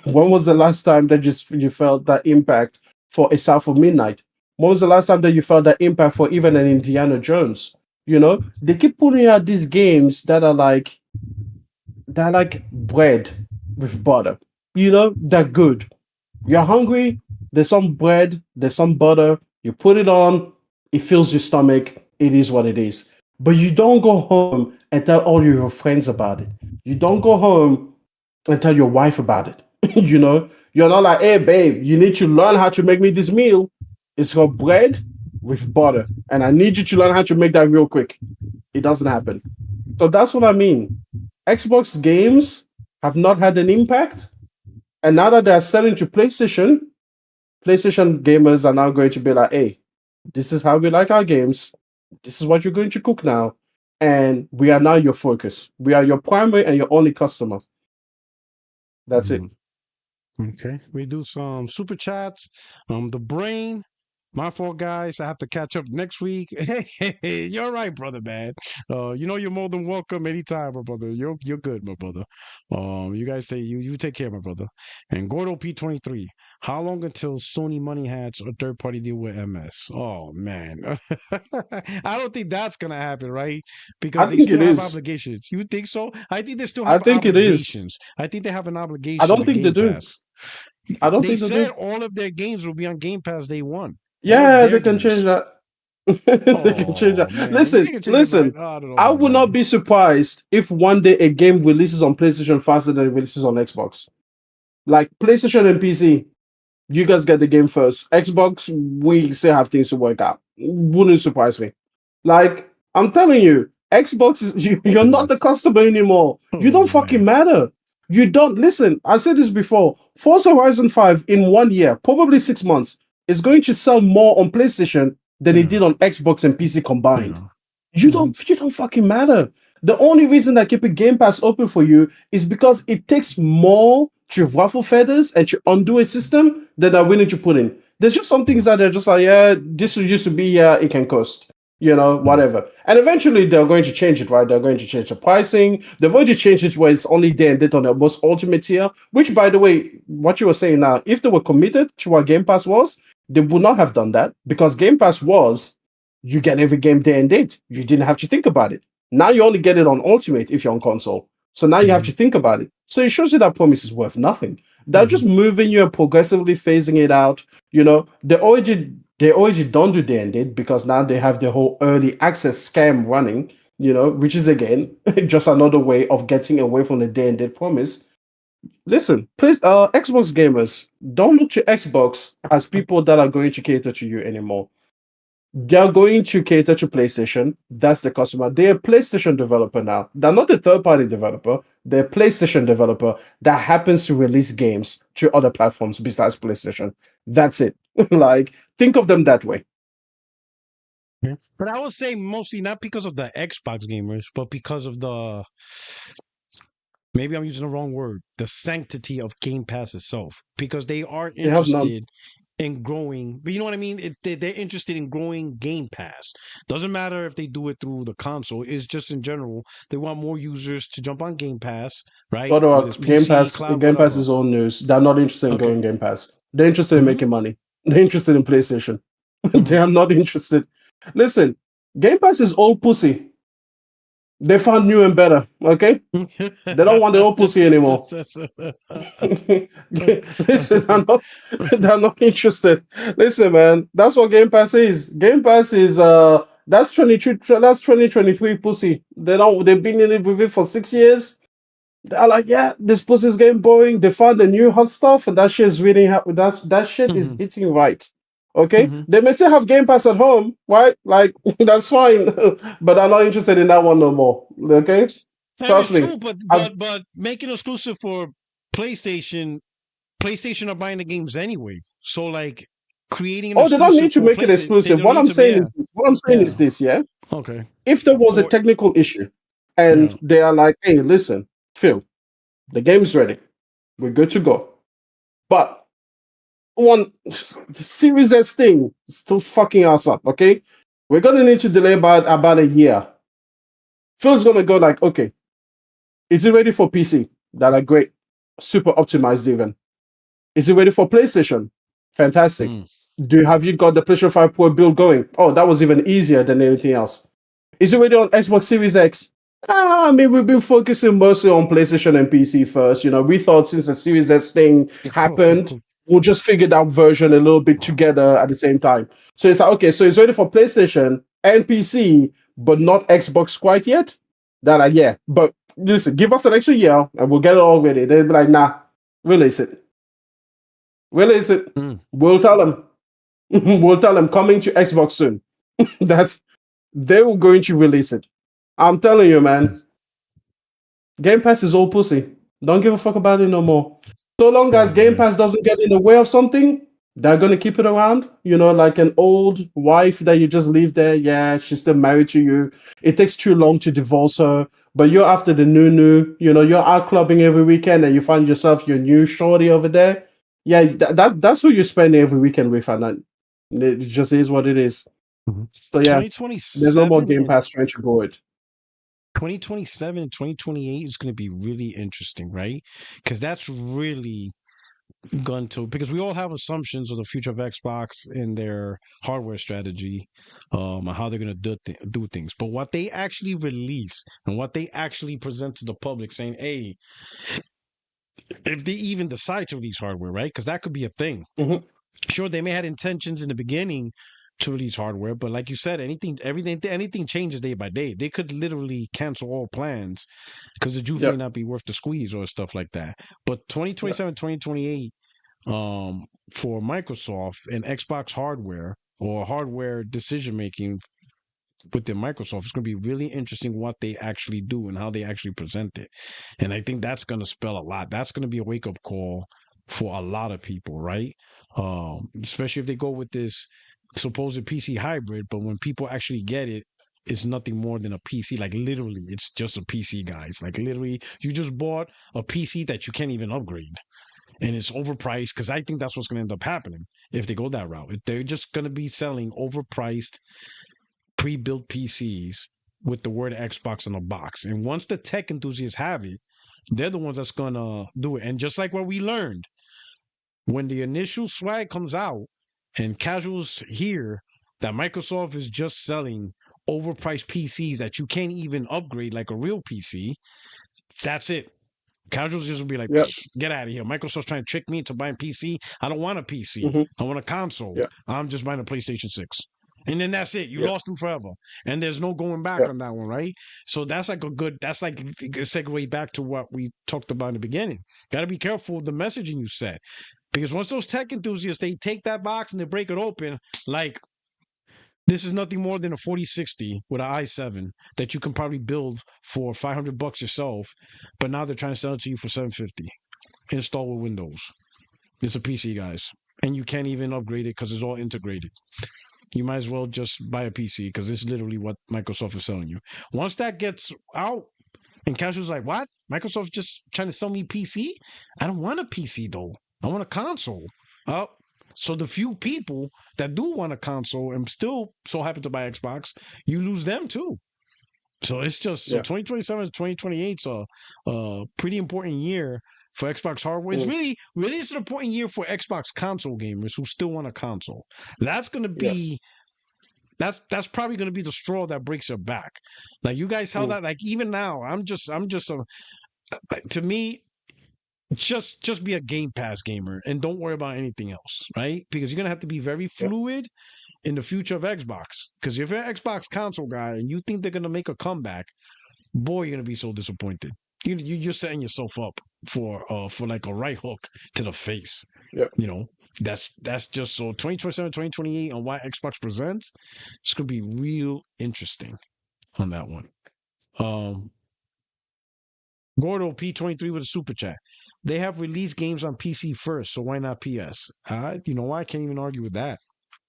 When was the last time that you felt that impact for a South of Midnight? When was the last time that you felt that impact for even an Indiana Jones? They keep putting out these games that are like bread with butter. They're good. You're hungry, there's some bread, there's some butter, you put it on, it fills your stomach, it is what it is. But you don't go home and tell all your friends about it. You don't go home and tell your wife about it. You're not like, hey, babe, you need to learn how to make me this meal. It's got bread with butter, and I need you to learn how to make that real quick. It doesn't happen. So that's what I mean. Xbox games have not had an impact, and now that they're selling to PlayStation gamers are now going to be like, hey, this is how we like our games. This is what you're going to cook now. And we are now your focus. We are your primary and your only customer. That's it. Okay. We do some super chats. The brain. My fault, guys. I have to catch up next week. Hey, you're right, brother, man. You're more than welcome anytime, my brother. You're good, my brother. You guys you take care, my brother. And Gordo P23. How long until Sony money hats or third party deal with MS? Oh man, I don't think that's gonna happen, right? Because they think still it have is. obligations. You think so? I think they still I have think it is. obligations. I think they have an I obligation don't to think they Game do. Pass. I don't They think they said do. all of their games will be on Game Pass day one. All of Yeah, their they can change games. that. They can change Oh that. man, maybe they can change their mind. Listen. I don't know I about would that. not be surprised if one day a game releases on PlayStation faster than it releases on Xbox. Like PlayStation and PC, you guys get the game first. Xbox, we still have things to work out. Wouldn't surprise me. Like, I'm telling you, Xbox is you're not the customer anymore. You Oh don't fucking man. matter. You don't listen. I said this before. Forza Horizon 5 in 1 year, probably 6 months, is going to sell more on PlayStation than it Yeah. did on Xbox and PC combined. Yeah. You don't fucking matter. The only reason that keeping Game Pass open for you is because it takes more to ruffle feathers and to undo a system than they're willing to put in. There's just some things that they're just like, yeah, this used to be, yeah, it can cost, whatever. And eventually they're going to change it, right? They're going to change the pricing. They've already changed it where it's only day and date on the most ultimate tier, which, by the way, what you were saying now, if they were committed to what Game Pass was, they would not have done that because Game Pass was you get every game day and date. You didn't have to think about it. Now you only get it on Ultimate if you're on console. So now you have to think about it. So it shows you that promise is worth nothing. They're just moving you and progressively phasing it out. They already don't do day and date because now they have the whole early access scam running, which is again just another way of getting away from the day and date promise. Listen, please, Xbox gamers, don't look to Xbox as people that are going to cater to you anymore. They're going to cater to PlayStation. That's the customer. They're a PlayStation developer now. They're not a third-party developer. They're a PlayStation developer that happens to release games to other platforms besides PlayStation. That's it. Like, think of them that way. Yeah. But I would say mostly not because of the Xbox gamers, but because of maybe I'm using the wrong word, the sanctity of Game Pass itself. Because they are They have none. interested in growing, but you know what I mean? They're interested in growing Game Pass. Doesn't matter if they do it through the console. It's just in general, they want more users to jump on Game Pass, right? But Whether it's Game PC, Pass, cloud, Game Pass whatever. is all news. They're not interested in Okay. going Game Pass. They're interested in making money. They're interested in PlayStation. They are not interested. Listen, Game Pass is old pussy. They found new and better. Okay, they don't want the old pussy anymore. Listen, they're not interested. Listen, man, that's what Game Pass is. Game Pass is that's 2023 pussy. They've been in it with it for 6 years. They're like, yeah, this pussy's getting boring. They found the new hot stuff, and that shit is really that shit is hitting right. Okay, they may still have Game Pass at home, right? Like that's fine, but I'm not interested in that one no more. Okay, That is trust me. true, but making exclusive for PlayStation are buying the games anyway. So like creating an Oh, they don't exclusive need to for make it PlayStation, they exclusive. don't need to. Yeah, What I'm saying is this, yeah. okay. If there was a Or technical issue, and they are like, "Hey, listen, Phil, the game's ready, we're good to go," but one the Series S thing is still fucking us up. Okay, we're gonna need to delay about a year. Phil's gonna go like, "Okay, is it ready for PC? That are great, super optimized even. Is it ready for PlayStation? Fantastic. Have you got the PlayStation 5 Pro build going? Oh, that was even easier than anything else. Is it ready on Xbox Series X? I mean, we've been focusing mostly on PlayStation and PC first. You know, we thought since the Series S thing happened, we'll just figure that version a little bit together at the same time. So it's like, okay, so it's ready for PlayStation and PC, but not Xbox quite yet. They're like, yeah, but listen, give us an extra year and we'll get it all ready. They'll be like, nah, release it. Release it. We'll tell them. We'll tell them coming to Xbox soon. That's they were going to release it. I'm telling you, man. Game Pass is all pussy. Don't give a fuck about it no more. So long as Game Pass doesn't get in the way of something, they're gonna keep it around. You know, like an old wife that you just leave there. Yeah, she's still married to you. It takes too long to divorce her, but you're after the new. You know, you're out clubbing every weekend, and you find yourself your new shorty over there. Yeah, that's who you spend every weekend with, and it just is what it is. So yeah, there's no more Game Pass trying to go it. 2027 and 2028 is going to be really interesting, right? Because that's really going to, because we all have assumptions of the future of Xbox and their hardware strategy, and how they're going to do things. But what they actually release and what they actually present to the public, saying, "Hey, if they even decide to release hardware, right? Because that could be a thing. Sure, they may have intentions in the beginning to release hardware, but like you said, anything changes day by day. They could literally cancel all plans because the juice may not be worth the squeeze or stuff like that. But 2027, 2028, for Microsoft and Xbox hardware or hardware decision making within Microsoft, it's going to be really interesting what they actually do and how they actually present it. And I think that's going to spell a lot. That's going to be a wake up call for a lot of people, right? Especially if they go with this supposed PC hybrid, but when people actually get it, it's nothing more than a PC. Like literally, it's just a PC, guys. Like literally, you just bought a PC that you can't even upgrade. And it's overpriced, because I think that's what's going to end up happening if they go that route. They're just going to be selling overpriced pre-built PCs with the word Xbox on the box. And once the tech enthusiasts have it, they're the ones that's going to do it. And just like what we learned, when the initial swag comes out and casuals hear that Microsoft is just selling overpriced PCs that you can't even upgrade like a real PC, that's it. Casuals just will be like, get out of here. Microsoft's trying to trick me into buying PC. I don't want a PC. I want a console. I'm just buying a PlayStation 6. And then that's it. You lost them forever. And there's no going back on that one, right? So that's like that's like a segue back to what we talked about in the beginning. Got to be careful with the messaging you set. Because once those tech enthusiasts, they take that box and they break it open, like this is nothing more than a 4060 with an i7 that you can probably build for $500 yourself, but now they're trying to sell it to you for $750. Install with Windows. It's a PC, guys. And you can't even upgrade it because it's all integrated. You might as well just buy a PC because it's literally what Microsoft is selling you. Once that gets out and casual's like, what? Microsoft's just trying to sell me PC? I don't want a PC though. I want a console. Oh, so the few people that do want a console and still so happen to buy Xbox, you lose them too. So it's just 2027 to 2028 is a pretty important year for Xbox hardware. It's really it's an important year for Xbox console gamers who still want a console. That's going to be that's probably going to be the straw that breaks your back. Like you guys held out. Like even now, I'm just to me, just be a Game Pass gamer and don't worry about anything else, right? Because you're gonna have to be very fluid in the future of Xbox. Because if you're an Xbox console guy and you think they're gonna make a comeback, boy, you're gonna be so disappointed. You're just setting yourself up for like a right hook to the face. Yeah. You know, that's just so 2027, 2028 on what Xbox presents. It's gonna be real interesting on that one. Gordo P23 with a super chat. They have released games on PC first, so why not PS? You know what? I can't even argue with that.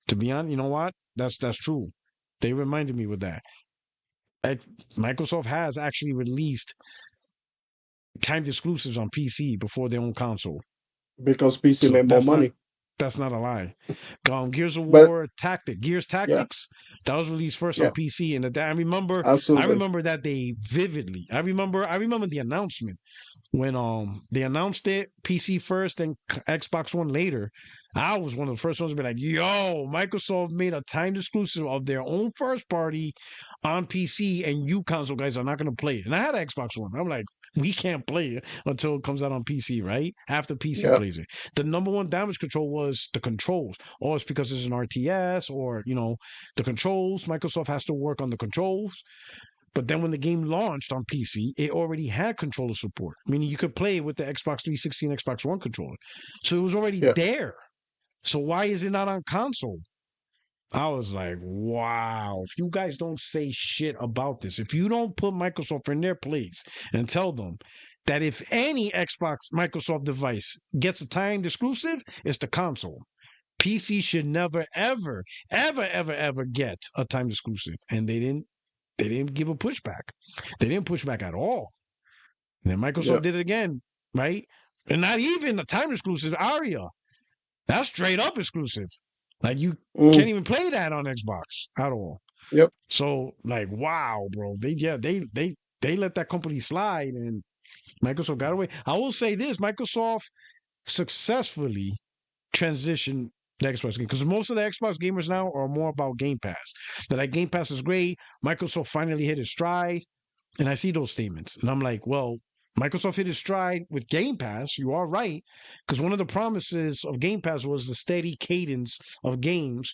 To be honest, you know what? That's true. They reminded me with that. Microsoft has actually released timed exclusives on PC before their own console. Because PC made more money. That's not a lie. Gears of But- War Gears Tactics, that was released first on PC, and I remember that day vividly. I remember the announcement when they announced it, PC first and Xbox One later. I was one of the first ones to be like, yo, Microsoft made a timed exclusive of their own first party on PC, and you console guys are not going to play it. And I had an Xbox One. I'm like, we can't play it until it comes out on PC, right? After PC plays it. The number one damage control was the controls. Or it's because it's an RTS, or, you know, the controls. Microsoft has to work on the controls. But then when the game launched on PC, it already had controller support, meaning you could play with the Xbox 360 and Xbox One controller. So it was already there. So why is it not on console? I was like, wow, if you guys don't say shit about this, if you don't put Microsoft in their place and tell them that if any Microsoft device gets a timed exclusive, it's the console. PC should never, ever, ever, ever, ever get a timed exclusive. And they didn't give a pushback. They didn't push back at all. And then Microsoft did it again, right? And not even a time exclusive Aria. That's straight up exclusive. Like you can't even play that on Xbox at all. Yep. So like, wow, bro. They let that company slide, and Microsoft got away. I will say this: Microsoft successfully transitioned the Xbox game, because most of the Xbox gamers now are more about Game Pass. That like Game Pass is great. Microsoft finally hit its stride, and I see those statements, and I'm like, well, Microsoft hit its stride with Game Pass. You are right, because one of the promises of Game Pass was the steady cadence of games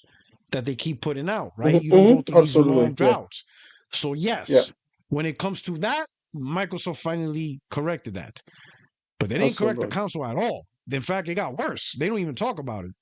that they keep putting out. Right, you don't go through these long droughts. So yes, when it comes to that, Microsoft finally corrected that, but they didn't correct the console at all. In fact, it got worse. They don't even talk about it.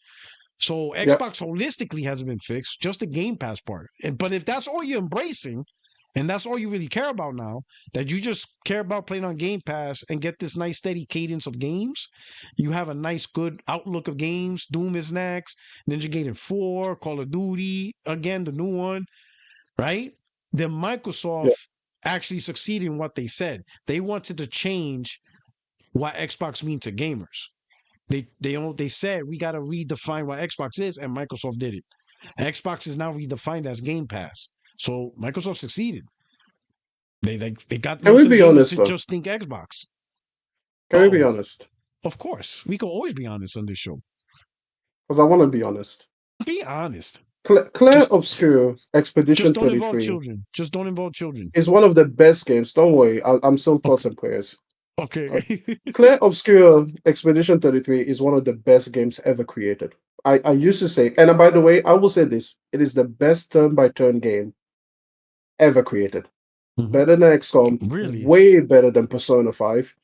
So Xbox holistically hasn't been fixed, just the Game Pass part. But if that's all you're embracing, and that's all you really care about now, that you just care about playing on Game Pass and get this nice steady cadence of games, you have a nice good outlook of games. Doom is next, Ninja Gaiden 4, Call of Duty, again, the new one, right? Then Microsoft actually succeeded in what they said. They wanted to change what Xbox means to gamers. They said we got to redefine what Xbox is, and Microsoft did it. Xbox is now redefined as Game Pass. So Microsoft succeeded. They got Can we be honest, to just think Xbox. Can we be honest? Of course, we can always be honest on this show. Because I want to be honest. Be honest. Claire Obscure Expedition just don't 33. Involve children. Just don't involve children. It's one of the best games. Don't worry, I'm still tossing players. Okay. Claire Obscure Expedition 33 is one of the best games ever created. I used to say, and by the way, I will say this: it is the best turn-by-turn game ever created. Mm-hmm. Better than XCOM, really, way better than Persona 5.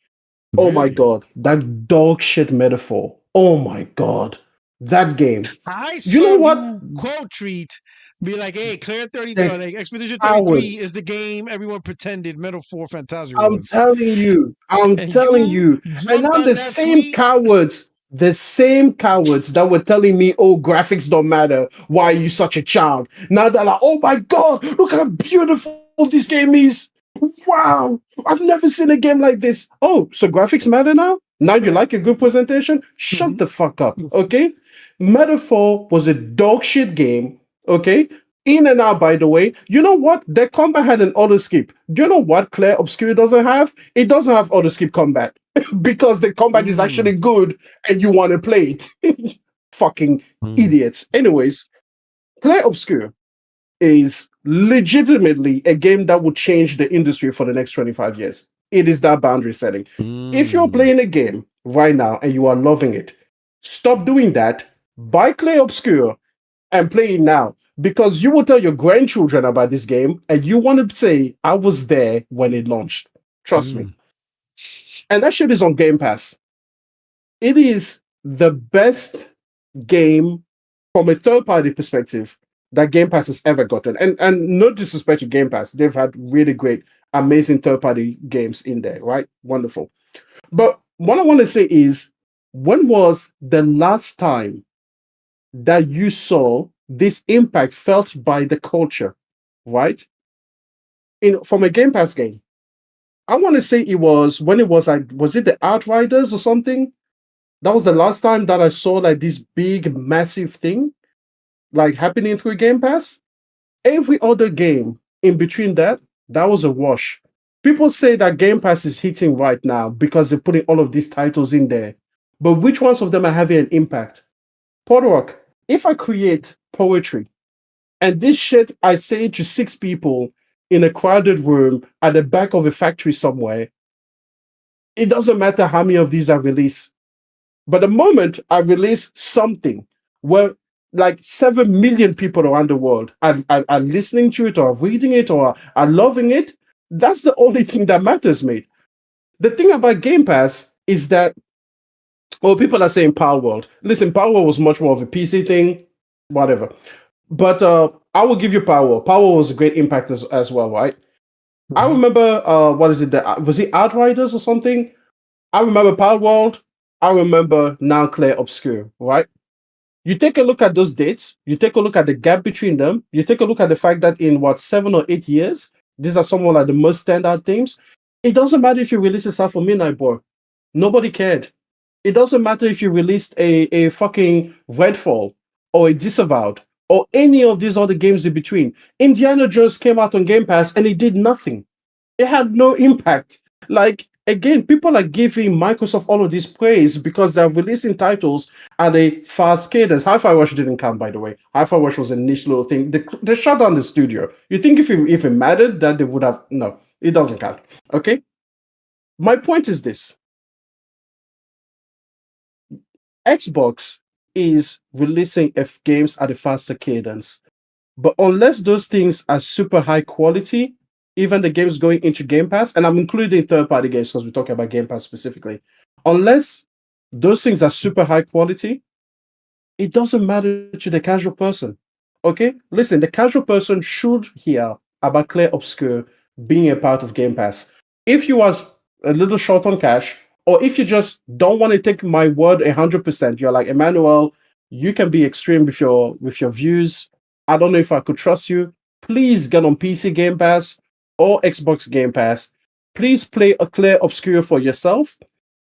Oh my god, that dog shit metaphor. Oh my god, that game. I saw quote tweet be like, "Hey, Claire 33, like Expedition 33 is the game everyone pretended Metaphor Fantasy was." I'm telling you, and now the same cowards. The same cowards that were telling me, oh, graphics don't matter. Why are you such a child? Now they're like, oh my god, look how beautiful this game is. Wow, I've never seen a game like this. Oh, so graphics matter now? Now you like a good presentation? Shut the fuck up, okay? Metaphor was a dog shit game, okay? In and out, by the way. You know what? Their combat had an auto skip. Do you know what Claire Obscure doesn't have? It doesn't have auto skip combat. Because the combat is actually good and you want to play it. Fucking idiots. Anyways, Claire Obscure is legitimately a game that will change the industry for the next 25 years. It is that boundary setting. If you're playing a game right now and you are loving it, stop doing that, buy Claire Obscure and play it now. Because you will tell your grandchildren about this game and you want to say, I was there when it launched. Trust me. And that shit is on Game Pass. It is the best game from a third party perspective that Game Pass has ever gotten. And no disrespect to Game Pass, they've had really great, amazing third party games in there, right? Wonderful. But what I want to say is, when was the last time that you saw this impact felt by the culture, right? From a Game Pass game. I want to say it was when it was like, was it the Outriders or something? That was the last time that I saw like this big, massive thing like happening through Game Pass. Every other game in between that was a wash. People say that Game Pass is hitting right now because they're putting all of these titles in there. But which ones of them are having an impact? Podrock, if I create poetry and this shit I say to 6 people in a crowded room at the back of a factory somewhere, it doesn't matter how many of these I release. But the moment I release something where like 7 million people around the world are listening to it or reading it or are loving it, that's the only thing that matters, mate. The thing about Game Pass is that, well, people are saying Power World. Listen, Power World was much more of a PC thing, whatever. But I will give you Power World. Power World was a great impact as well, right? Mm-hmm. I remember, what is it? Was it Outriders or something? I remember Power World. I remember Now Clear Obscure, right? You take a look at those dates, you take a look at the gap between them, you take a look at the fact that in 7 or 8 years, these are some of like the most standout themes. It doesn't matter if you release a for Midnight Boy. Nobody cared. It doesn't matter if you released a fucking Redfall or a Disavowed or any of these other games in between. Indiana Jones came out on Game Pass and it did nothing. It had no impact. Like, again, people are giving Microsoft all of this praise because they're releasing titles at a fast cadence. Hi-Fi Rush didn't count, by the way. Hi-Fi Rush was a niche little thing. They shut down the studio. You think if it mattered that they would have... No, it doesn't count. Okay? My point is this. Xbox is releasing games at a faster cadence. But unless those things are super high quality, even the games going into Game Pass, and I'm including third-party games because we're talking about Game Pass specifically, unless those things are super high quality, it doesn't matter to the casual person. Okay? Listen, the casual person should hear about Clear Obscure being a part of Game Pass. If you are a little short on cash, or if you just don't want to take my word 100%, you're like, Emmanuel, you can be extreme with your views. I don't know if I could trust you. Please get on PC Game Pass or Xbox Game Pass. Please play a Clear Obscure for yourself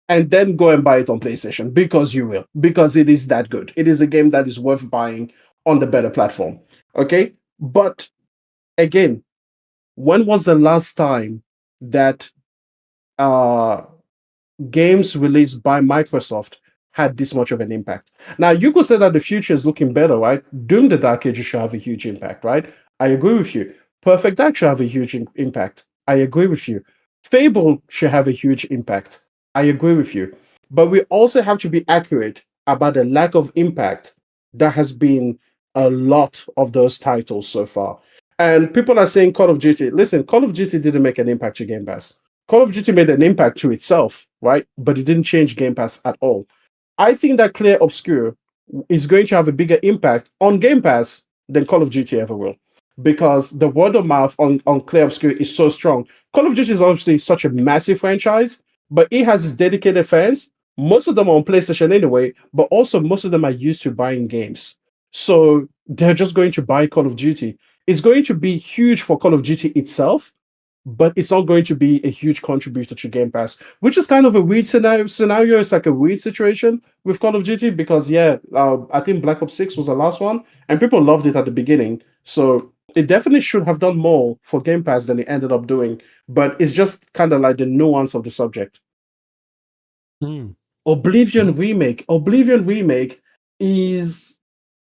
and then go and buy it on PlayStation, because you will, because it is that good. It is a game that is worth buying on the better platform. Okay? But again, when was the last time that games released by Microsoft had this much of an impact? Now, you could say that the future is looking better, right? Doom the Dark Ages should have a huge impact, right? I agree with you. Perfect Dark should have a huge impact. I agree with you. Fable should have a huge impact. I agree with you. But we also have to be accurate about the lack of impact that has been a lot of those titles so far. And people are saying Call of Duty. Listen, Call of Duty didn't make an impact to Game Pass. Call of Duty made an impact to itself, right? But it didn't change Game Pass at all. I think that Clear Obscure is going to have a bigger impact on Game Pass than Call of Duty ever will, because the word of mouth on Clear Obscure is so strong. Call of Duty is obviously such a massive franchise, but it has its dedicated fans. Most of them are on PlayStation anyway, but also most of them are used to buying games. So they're just going to buy Call of Duty. It's going to be huge for Call of Duty itself, but it's not going to be a huge contributor to Game Pass, which is kind of a weird scenario. It's like a weird situation with Call of Duty because, I think Black Ops 6 was the last one, and people loved it at the beginning. So it definitely should have done more for Game Pass than it ended up doing, but it's just kind of like the nuance of the subject. Oblivion Remake. Oblivion Remake is...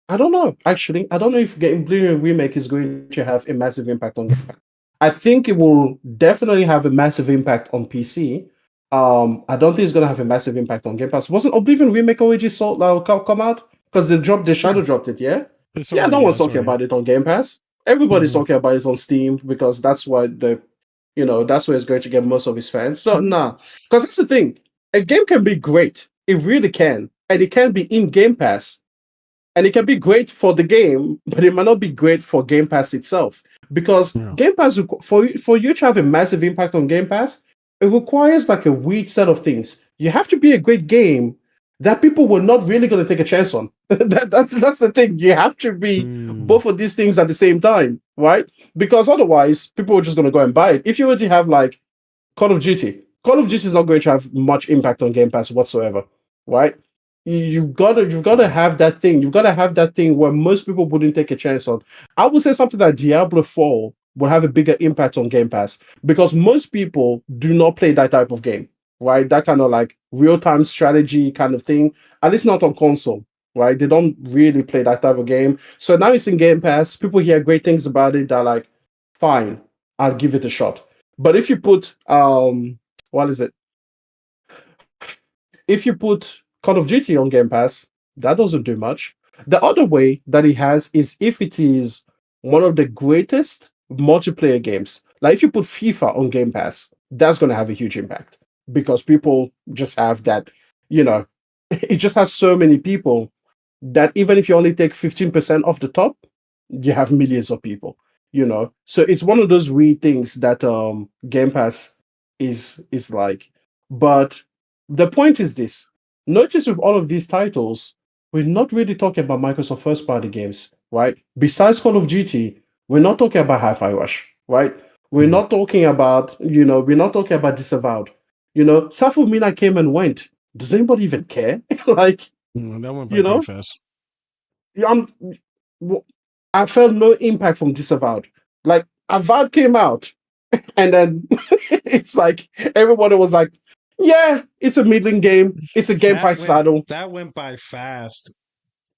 I don't know, actually. I don't know if Oblivion Remake is going to have a massive impact on Game Pass. I think it will definitely have a massive impact on PC. I don't think it's going to have a massive impact on Game Pass. Wasn't Oblivion Remake already come out? Because the shadow dropped it, yeah? Yeah, no one's talking about it on Game Pass. Everybody's talking about it on Steam because that's why that's where it's going to get most of its fans. So, nah. Because that's the thing. A game can be great. It really can. and it can be in Game Pass. And it can be great for the game, but it might not be great for Game Pass itself. Because Game Pass, for you to have a massive impact on Game Pass, it requires like a weird set of things. You have to be a great game that people were not really going to take a chance on. That's the thing. You have to be both of these things at the same time, right? Because otherwise, people are just going to go and buy it. If you already have like Call of Duty is not going to have much impact on Game Pass whatsoever, right? You've got to have that thing. You've got to have that thing where most people wouldn't take a chance on. I would say something like Diablo 4 will have a bigger impact on Game Pass because most people do not play that type of game, right? That kind of like real-time strategy kind of thing, at least not on console, right? They don't really play that type of game. So now it's in Game Pass. People hear great things about it. They're like, fine, I'll give it a shot. But if you put what is it? If you put Call of Duty on Game Pass, that doesn't do much. The other way that it has is if it is one of the greatest multiplayer games. Like if you put FIFA on Game Pass, that's going to have a huge impact because people just have that, it just has so many people that even if you only take 15% off the top, you have millions of people, So it's one of those weird things that Game Pass is like. But the point is this. Notice with all of these titles, we're not really talking about Microsoft first-party games, right? Besides Call of Duty, we're not talking about Hi-Fi Rush, right? We're not talking about, we're not talking about Disavowed. South of Midnight came and went. Does anybody even care? Like, that went by pretty fast. I felt no impact from Disavowed. Like, Avowed came out, and then it's like everybody was like, yeah, it's a middling game. It's a Game Pass title. That went by fast.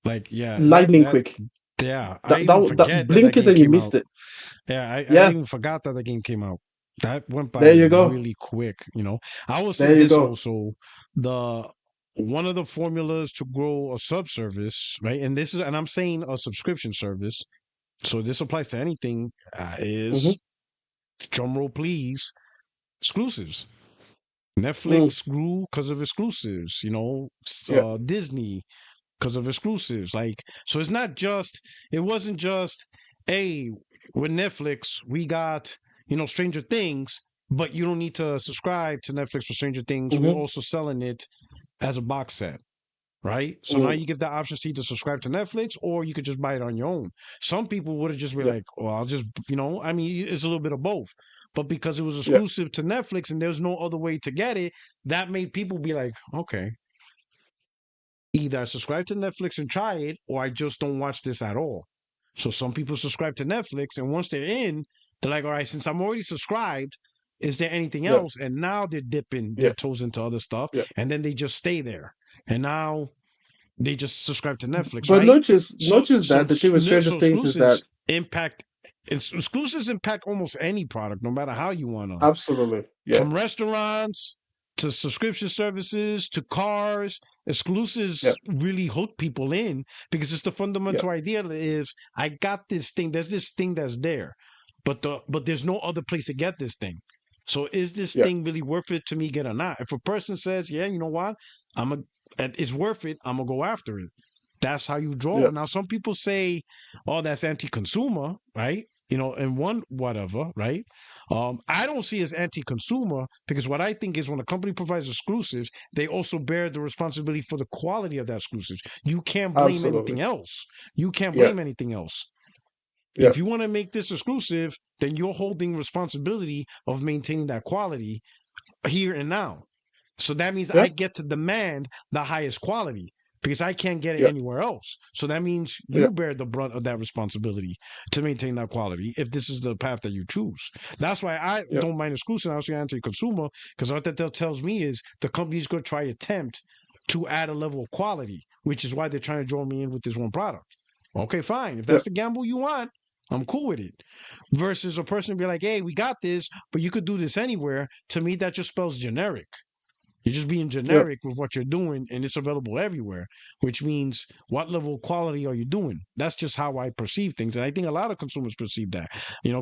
Like, yeah. Lightning quick. Yeah. That blink it and you missed it. Yeah, I even forgot that the game came out. That went by really quick, I will say this also. One of the formulas to grow a subservice, right? And I'm saying a subscription service. So this applies to anything, is drumroll please, exclusives. Netflix grew because of exclusives, Disney because of exclusives. Like, so it wasn't just, hey, with Netflix, we got, Stranger Things, but you don't need to subscribe to Netflix for Stranger Things. We're also selling it as a box set. Right? So now you give the option to subscribe to Netflix, or you could just buy it on your own. Some people would have just been like, well, I'll just, it's a little bit of both. But because it was exclusive to Netflix and there's no other way to get it, that made people be like, okay, either I subscribe to Netflix and try it, or I just don't watch this at all. So some people subscribe to Netflix, and once they're in, they're like, all right, since I'm already subscribed, is there anything else? And now they're dipping their toes into other stuff, and then they just stay there. And now they just subscribe to Netflix. But right? notice that the thing with Stranger Things is that exclusives impact almost any product, no matter how you want to. Absolutely. Yeah. From restaurants to subscription services to cars, exclusives really hook people in because it's the fundamental idea that is, I got this thing. There's this thing that's there, but there's no other place to get this thing. So is this thing really worth it to me get or not? If a person says, yeah, you know what, it's worth it, I'm gonna go after it. That's how you draw. Now, some people say, oh, that's anti-consumer, right? And one whatever, right? I don't see it as anti-consumer because what I think is when a company provides exclusives, they also bear the responsibility for the quality of that exclusives. You can't blame anything else. You can't blame anything else. If you want to make this exclusive, then you're holding responsibility of maintaining that quality here and now. So that means I get to demand the highest quality because I can't get it anywhere else. So that means you bear the brunt of that responsibility to maintain that quality if this is the path that you choose. That's why I don't mind exclusive. I also anti-consumer because what that tells me is the company's going to try attempt to add a level of quality, which is why they're trying to draw me in with this one product. Okay, fine. If that's the gamble you want, I'm cool with it. Versus a person be like, hey, we got this, but you could do this anywhere. To me, that just spells generic. You're just being generic with what you're doing, and it's available everywhere, which means what level of quality are you doing? That's just how I perceive things. And I think a lot of consumers perceive that.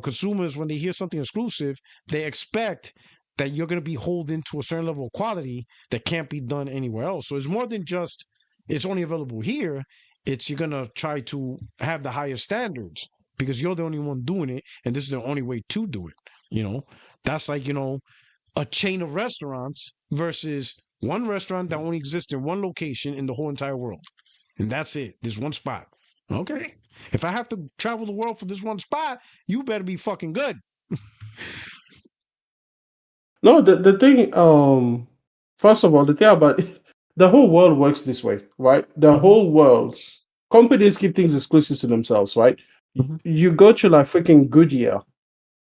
Consumers, when they hear something exclusive, they expect that you're going to be holding to a certain level of quality that can't be done anywhere else. So it's more than just it's only available here, you're gonna try to have the highest standards because you're the only one doing it, and this is the only way to do it. That's like a chain of restaurants versus one restaurant that only exists in one location in the whole entire world, and that's it. There's one spot. Okay, if I have to travel the world for this one spot, you better be fucking good. No, the thing, first of all, the thing about the whole world works this way, right? The whole world, companies keep things exclusive to themselves, right? You go to like freaking Goodyear,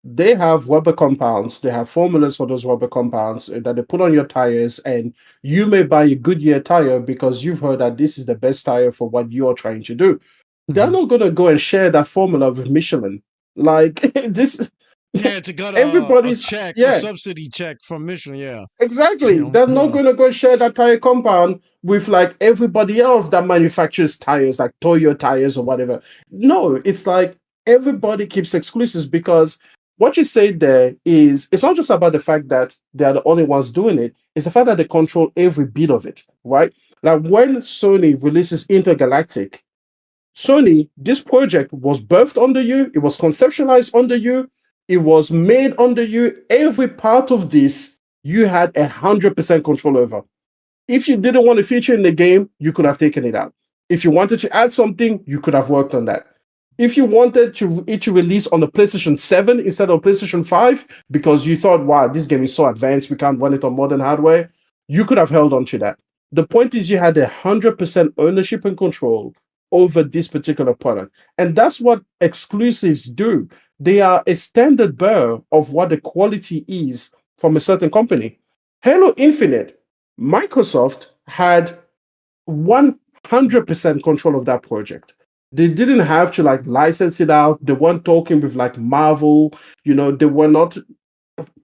they have rubber compounds, they have formulas for those rubber compounds that they put on your tires, and you may buy a Goodyear tire because you've heard that this is the best tire for what you're trying to do. They're not gonna go and share that formula with Michelin. Like this. Yeah, to get a Everybody's check, a yeah, subsidy check from Michelin. Yeah, exactly. They're not going to go share that tire compound with like everybody else that manufactures tires, like Toyo tires or whatever. No, it's like everybody keeps exclusives because what you say there is it's not just about the fact that they're the only ones doing it, it's the fact that they control every bit of it, right? Like when Sony releases Intergalactic, Sony, this project was birthed under you, it was conceptualized under you, it was made under you. Every part of this, you had 100% control over. If you didn't want to feature in the game, you could have taken it out. If you wanted to add something, you could have worked on that. If you wanted it to release on the PlayStation 7 instead of PlayStation 5, because you thought, wow, this game is so advanced, we can't run it on modern hardware, you could have held on to that. The point is you had 100% ownership and control over this particular product. And that's what exclusives do. They are a standard bearer of what the quality is from a certain company. Halo Infinite, Microsoft had 100% control of that project. They didn't have to like license it out. They weren't talking with like Marvel. They were not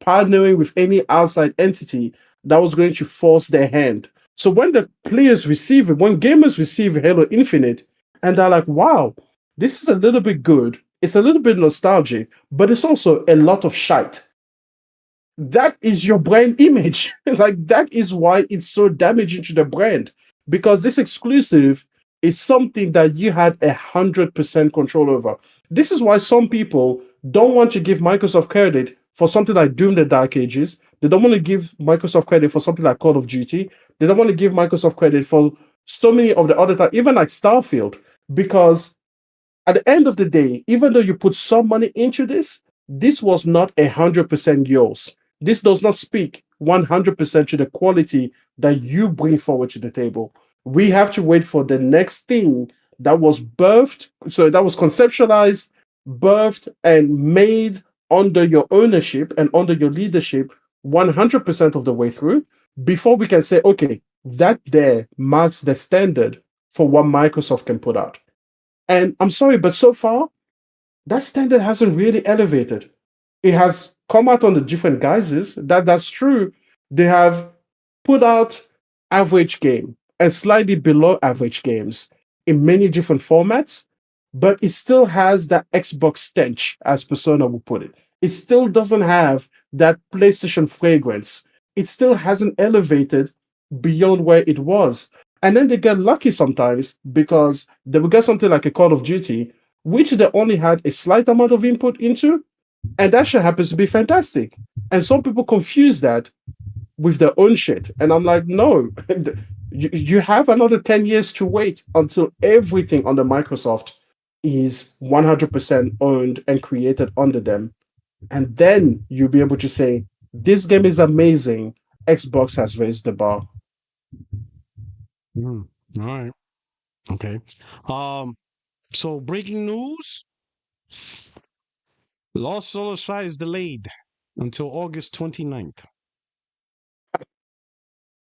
partnering with any outside entity that was going to force their hand. So when the players receive it, when gamers receive Halo Infinite, and they're like, wow, this is a little bit good. It's a little bit nostalgic, but it's also a lot of shite. That is your brand image. Like, that is why it's so damaging to the brand. Because this exclusive is something that you had 100% control over. This is why some people don't want to give Microsoft credit for something like Doom the Dark Ages. They don't want to give Microsoft credit for something like Call of Duty. They don't want to give Microsoft credit for so many of the other even like Starfield, because at the end of the day, even though you put some money into this, this was not 100% yours. This does not speak 100% to the quality that you bring forward to the table. We have to wait for the next thing that was birthed, so that was conceptualized, birthed, and made under your ownership and under your leadership 100% of the way through before we can say, okay, that there marks the standard for what Microsoft can put out. And I'm sorry, but so far, that standard hasn't really elevated. It has come out on the different guises. That's true. They have put out average game and slightly below average games in many different formats, but it still has that Xbox stench, as Persona would put it. It still doesn't have that PlayStation fragrance. It still hasn't elevated beyond where it was. And then they get lucky sometimes because they will get something like a Call of Duty, which they only had a slight amount of input into, and that shit happens to be fantastic. And some people confuse that with their own shit. And I'm like, no, you have another 10 years to wait until everything under Microsoft is 100% owned and created under them. And then you'll be able to say, this game is amazing. Xbox has raised the bar. All right. Okay. So breaking news. Lost Solar Side is delayed until August 29th.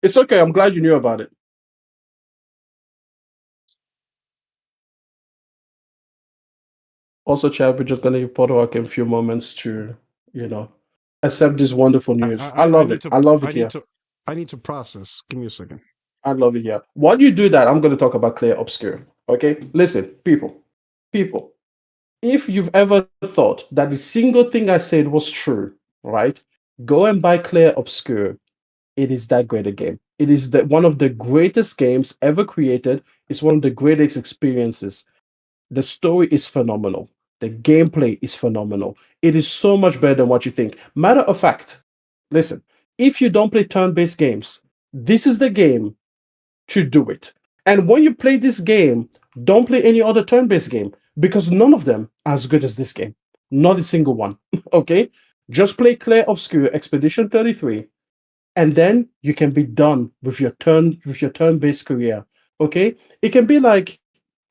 It's okay. I'm glad you knew about it. Also, Chad, we're just going to give Porto a few moments to, accept this wonderful news. I love it. I love it here. I need to process. Give me a second. I love it here. While you do that, I'm going to talk about Clear Obscure. Okay? Listen, people. If you've ever thought that the single thing I said was true, right? Go and buy Clear Obscure. it is that great a game. It is one of the greatest games ever created. It's one of the greatest experiences. The story is phenomenal. The gameplay is phenomenal. It is so much better than what you think. Matter of fact, listen, if you don't play turn-based games, this is the game to do it. And when you play this game, don't play any other turn-based game because none of them are as good as this game. Not a single one. Okay? Just play Clair Obscur Expedition 33, and then you can be done with your turn-based career. Okay? It can be like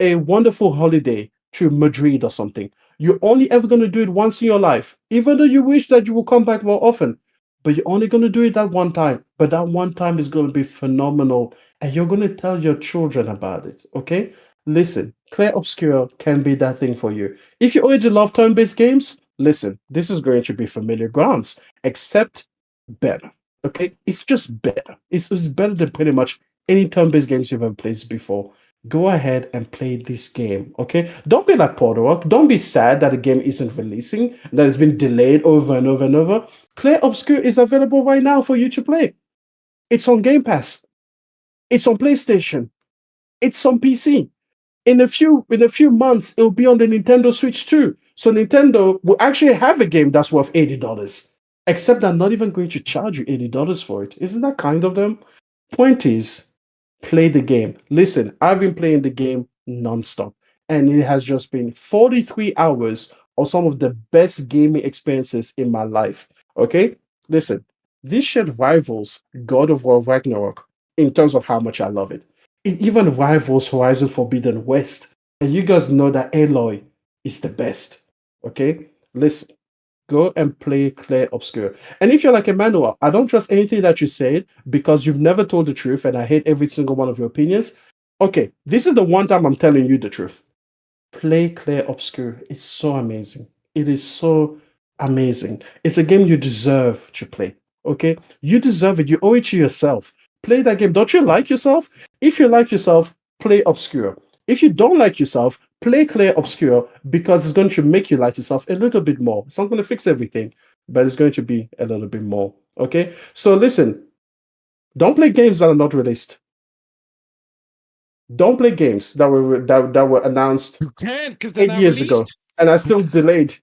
a wonderful holiday to Madrid or something. You're only ever going to do it once in your life, even though you wish that you will come back more often. But you're only going to do it that one time. But that one time is going to be phenomenal. And you're going to tell your children about it. Okay? Listen, Clair Obscur can be that thing for you. If you already love turn-based games, listen, this is going to be familiar grounds, except better. Okay? It's just better. It's better than pretty much any turn-based games you've ever played before. Go ahead and play this game, okay? Don't be like Portorock. Don't be sad that the game isn't releasing, that it's been delayed over and over and over. Clair Obscur is available right now for you to play. It's on Game Pass. It's on PlayStation. It's on PC. In a few months, it'll be on the Nintendo Switch too. So Nintendo will actually have a game that's worth $80. Except they're not even going to charge you $80 for it. Isn't that kind of them? Point is, play the game. Listen, I've been playing the game nonstop, and it has just been 43 hours of some of the best gaming experiences in my life. Okay? Listen, this shit rivals God of War Ragnarok in terms of how much I love it. It even rivals Horizon Forbidden West. And you guys know that Aloy is the best. Okay? Listen. Go and play Clair Obscur. And if you're like Emmanuel, I don't trust anything that you said because you've never told the truth and I hate every single one of your opinions. Okay, this is the one time I'm telling you the truth. Play Clair Obscur. It's so amazing. It is so amazing. It's a game you deserve to play. Okay? You deserve it. You owe it to yourself. Play that game. Don't you like yourself? If you like yourself, play Obscur. If you don't like yourself, play Clair Obscur because it's going to make you like yourself a little bit more. It's not going to fix everything, but it's going to be a little bit more. Okay? So listen, don't play games that are not released. Don't play games that were announced You can't because 8 years ago and are still delayed.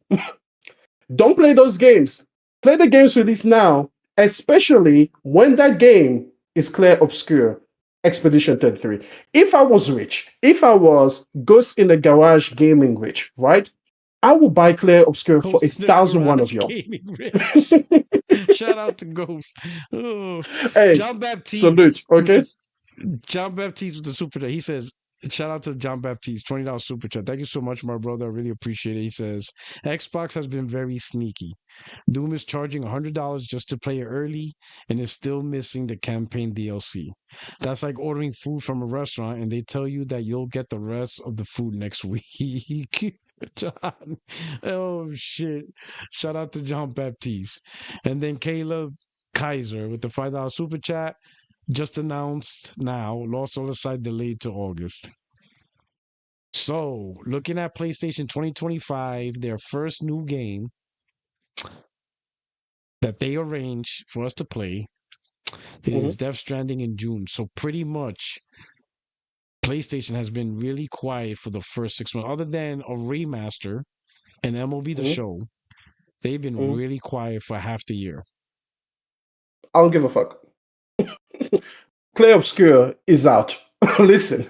Don't play those games. Play the games released now, especially when that game is Clair Obscur Expedition 33. If I was rich, if I was Ghost in the Garage Gaming rich, right? I will buy Clair Obscur for 1,001 of y'all. Shout out to Ghost. Oh. Hey, John Baptiste. salute, okay? John Baptiste with the super chat. He says, shout out to John Baptiste, $20 super chat. Thank you so much, my brother. I really appreciate it. He says, Xbox has been very sneaky. Doom is charging $100 just to play it early and is still missing the campaign DLC. That's like ordering food from a restaurant and they tell you that you'll get the rest of the food next week. John, oh shit. Shout out to John Baptiste. And then Caleb Kaiser with the $5 super chat. Just announced now, Lost Soul Aside delayed to August. So, looking at PlayStation 2025, their first new game that they arrange for us to play is Death Stranding in June. So, pretty much, PlayStation has been really quiet for the first 6 months. Other than a remaster and MLB The Show, they've been really quiet for half the year. I don't give a fuck. Clair Obscur is out. Listen,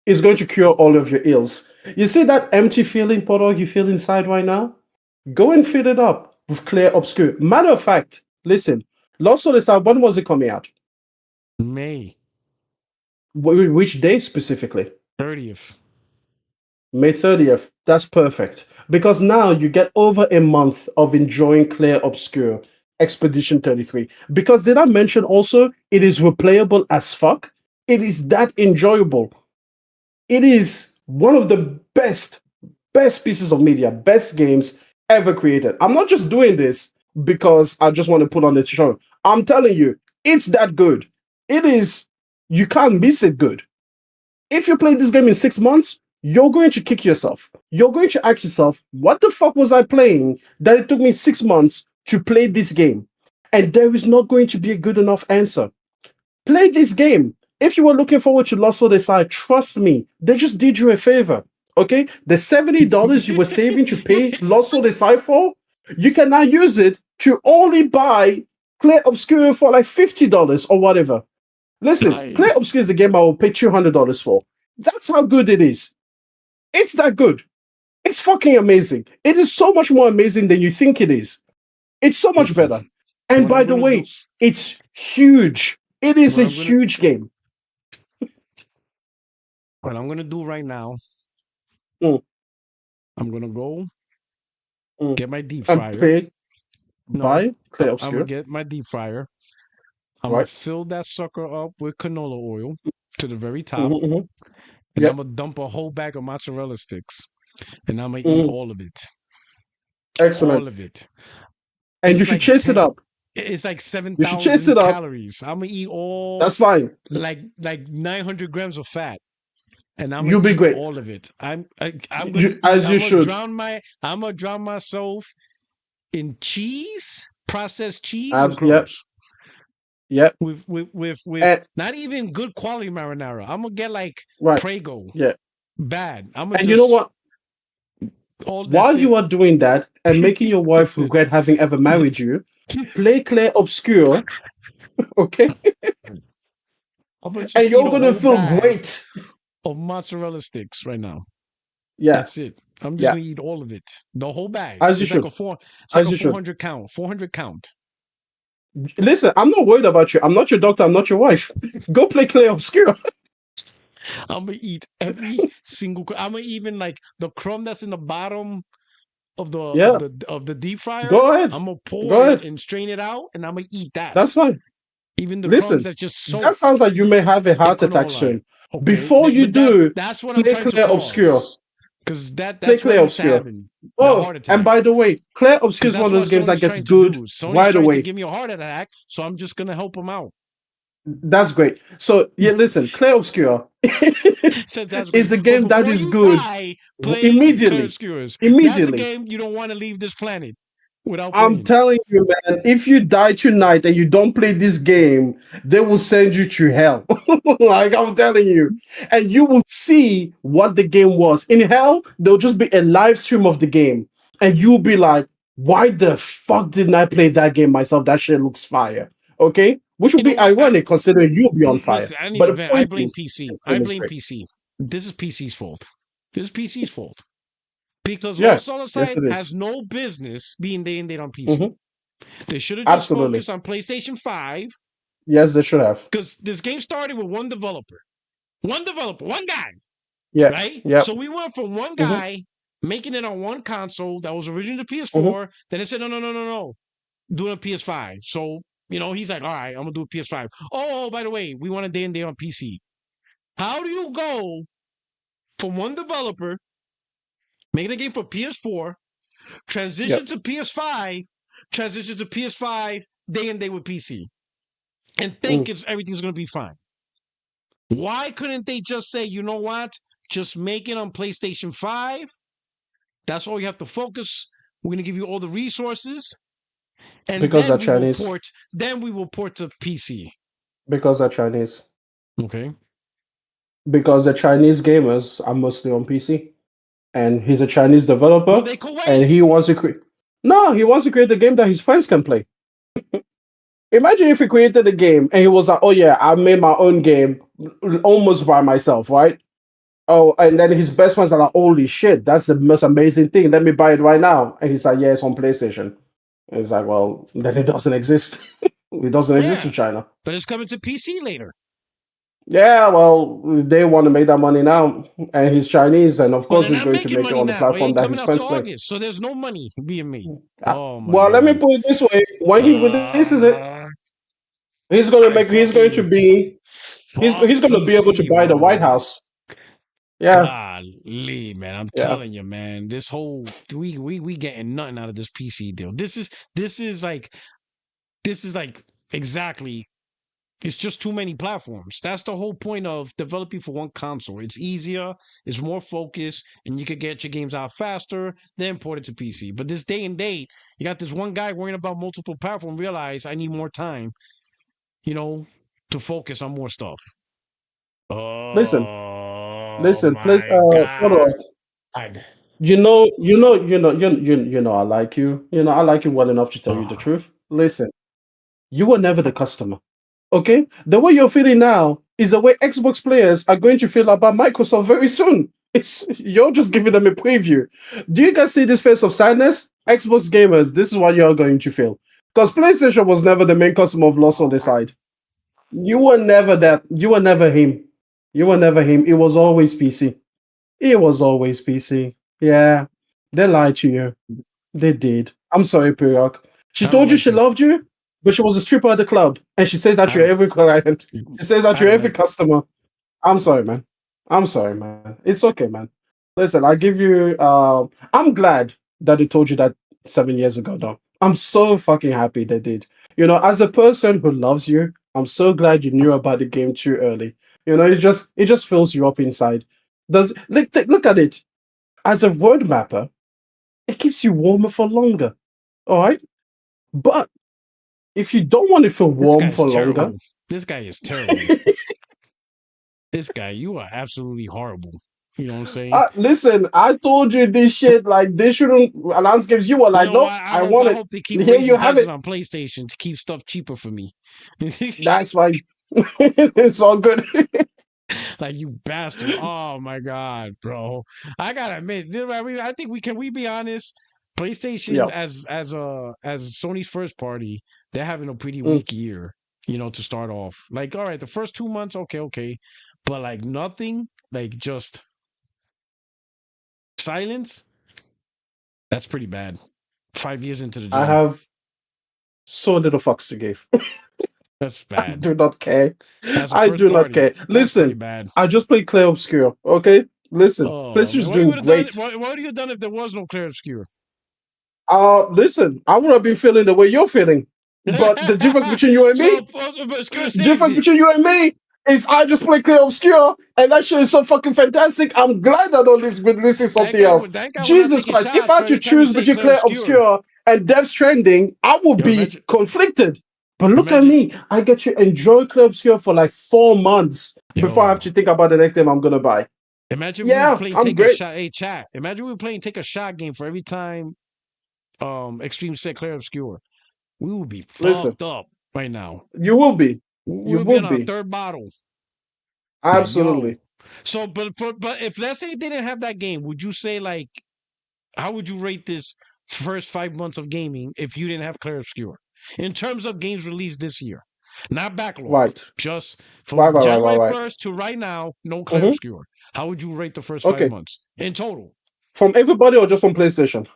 it's going to cure all of your ills. You see that empty feeling, Porto, you feel inside right now? Go and fill it up with Clair Obscur. Matter of fact, listen, Lost Soul Aside, when was it coming out? May. Which day specifically? 30th. May 30th. That's perfect. Because now you get over a month of enjoying Clair Obscur Expedition 33. Because did I mention also it is replayable as fuck? It is that enjoyable. It is one of the best pieces of media, best games ever created. I'm not just doing this because I just want to put on the show. I'm telling you, it's that good. It is, you can't miss it good. If you play this game in 6 months, you're going to kick yourself. You're going to ask yourself, what the fuck was I playing that it took me 6 months to play this game? And there is not going to be a good enough answer. Play this game. If you were looking forward to Lost Odyssey, trust me, they just did you a favor. Okay? The $70 you were saving to pay Lost Odyssey for, you can now use it to only buy Clair Obscur for like $50 or whatever. Listen, Clair Obscur is a game I will pay $200 for. That's how good it is. It's that good. It's fucking amazing. It is so much more amazing than you think it is. It's so much better. And by the way, it's huge. It is a huge game. What I'm gonna do right now, I'm gonna go get my deep fryer. I'm gonna get my deep fryer. I'm gonna fill that sucker up with canola oil to the very top, and I'm gonna dump a whole bag of mozzarella sticks, and I'm gonna eat all of it. Excellent. All of it. And you should chase it up. It's like 7,000 calories. I'm gonna eat all. That's fine. Like 900 grams of fat, and I'm You'll gonna be great. all of it. I'm gonna drown myself in cheese, processed cheese, and crumbs. Yep. With not even good quality marinara. I'm gonna get like Prego. Yeah. Bad. And you know what? While you are doing that and making your wife regret having ever married you, play Clair Obscur, okay? And you're gonna feel great. Of mozzarella sticks right now. Yeah, that's it. I'm just gonna eat all of it, the whole bag. As you it's should. Like it's like a 400 count. 400 count. Listen, I'm not worried about you. I'm not your doctor. I'm not your wife. Go play Clair Obscur. I'm gonna eat every single. I'm gonna even like the crumb that's in the bottom of the deep fryer. Go ahead. I'm gonna pour it and strain it out, and I'm gonna eat that. That's fine. Even the crumbs that's just soaked. That sounds like you may have a heart attack soon. Okay. Before you do, that's what I'm trying to Obscure. Because that's Clair Obscure. And by the way, Clair Obscure is one of those games that gets good right away. To give me a heart attack, so I'm just gonna help him out. That's great. So listen, Clair Obscure is a game that is good immediately. That's a game you don't want to leave this planet without playing. I'm telling you, man, if you die tonight and you don't play this game, they will send you to hell. Like I'm telling you. And you will see what the game was. In hell, there'll just be a live stream of the game. And you'll be like, why the fuck didn't I play that game myself? That shit looks fire. Okay? Which would be ironic considering you'll be on fire. Listen, I blame PC. I blame PC. This is PC's fault. This is PC's fault. Because Lost Odyssey has no business being day and date on PC. They should have just focused on PlayStation 5. Yes, they should have. Because this game started with one developer. One guy. Yeah. Right? Yep. So we went from one guy making it on one console that was originally the PS4. Then they said, no. Doing a PS5. So, he's like, all right, I'm going to do a PS5. Oh, by the way, we want a day and date on PC. How do you go from one developer making a game for PS4, transition to PS5, transition to PS5, day and day with PC, and think everything's going to be fine? Why couldn't they just say, you know what? Just make it on PlayStation 5. That's all you have to focus. We're going to give you all the resources. And because then they're Chinese. We will port to PC. Because they're Chinese. Okay. Because the Chinese gamers are mostly on PC. And he's a Chinese developer. Well, they could wait. And he wants to create... No, he wants to create a game that his friends can play. Imagine if he created a game and he was like, oh yeah, I made my own game almost by myself, right? Oh, and then his best friends are like, holy shit, that's the most amazing thing. Let me buy it right now. And he's like, yeah, it's on PlayStation. And it's like, well, then it doesn't exist. It doesn't exist in China. But it's coming to PC later. Yeah, well, they want to make that money now. And he's Chinese, and of course he's going to make it on the platform that his friends play. So there's no money being made. Oh my God. Let me put it this way. When he releases it, he's going to be able to buy the White House. Yeah. Golly, man, I'm telling you, man, this whole we getting nothing out of this PC deal. This is like exactly It's just too many platforms. That's the whole point of developing for one console. It's easier, it's more focused, and you could get your games out faster, then port it to PC. But this day and date, you got this one guy worrying about multiple platforms, realize I need more time, to focus on more stuff. Listen, please, My God. I like you. I like you well enough to tell you the truth. Listen, you were never the customer. Okay? The way you're feeling now is the way Xbox players are going to feel about Microsoft very soon. You're just giving them a preview. Do you guys see this face of sadness? Xbox gamers, this is what you're going to feel. Because PlayStation was never the main customer of loss on the side. You were never that. You were never him. You were never him. It was always PC. It was always PC. Yeah. They lied to you. They did. I'm sorry, Periok. She told you she loved you, but she was a stripper at the club. And she says that to every client. She says that to every customer. I'm sorry, man. It's okay, man. Listen, I give you I'm glad that they told you that 7 years ago, though. I'm so fucking happy they did. As a person who loves you, I'm so glad you knew about the game too early. It just fills you up inside. Look at it. As a road mapper, it keeps you warmer for longer. All right? But if you don't want to feel warm for longer... This guy is terrible. This guy, you are absolutely horrible. You know what I'm saying? Listen, I told you this shit, like, they shouldn't announce games. You were like, no, I want it. I hope they keep raising prices on PlayStation to keep stuff cheaper for me. That's why it's all good. Like, you bastard. Oh, my God, bro. I gotta admit, I think we be honest? PlayStation, as Sony's first party, they're having a pretty weak year, to start off. Like, all right, the first 2 months, okay. But, like, nothing, like, just silence, that's pretty bad. 5 years into the job. I have so little fucks to give. That's bad. I do not care. I do not care. Listen, I just played Clear Obscure, okay? Listen, PlayStation's doing great. What would you have done if there was no Clear Obscure? Listen, I would have been feeling the way you're feeling. But the difference between you and me, is I just play Clear Obscure, and that shit is so fucking fantastic. I'm glad I don't listen something else. Jesus Christ, if I had to choose between Clear Obscure and Death Stranding, I would be conflicted. But look at me. I get to enjoy Clear Obscure for like 4 months before I have to think about the next game I'm going to buy. Imagine we were playing Take a Shot. Hey, chat. Imagine we were playing Take a Shot game for every time Extreme said Clear Obscure. We would be fucked up right now. You will be. You will be on our third bottle. Absolutely. So, but if let's say they didn't have that game, would you say, like, how would you rate this first 5 months of gaming if you didn't have Clear Obscure? In terms of games released this year, not backlog. Right. Just from January 1st to right now, no Clear Obscure. How would you rate the first 5 months in total? From everybody or just from PlayStation?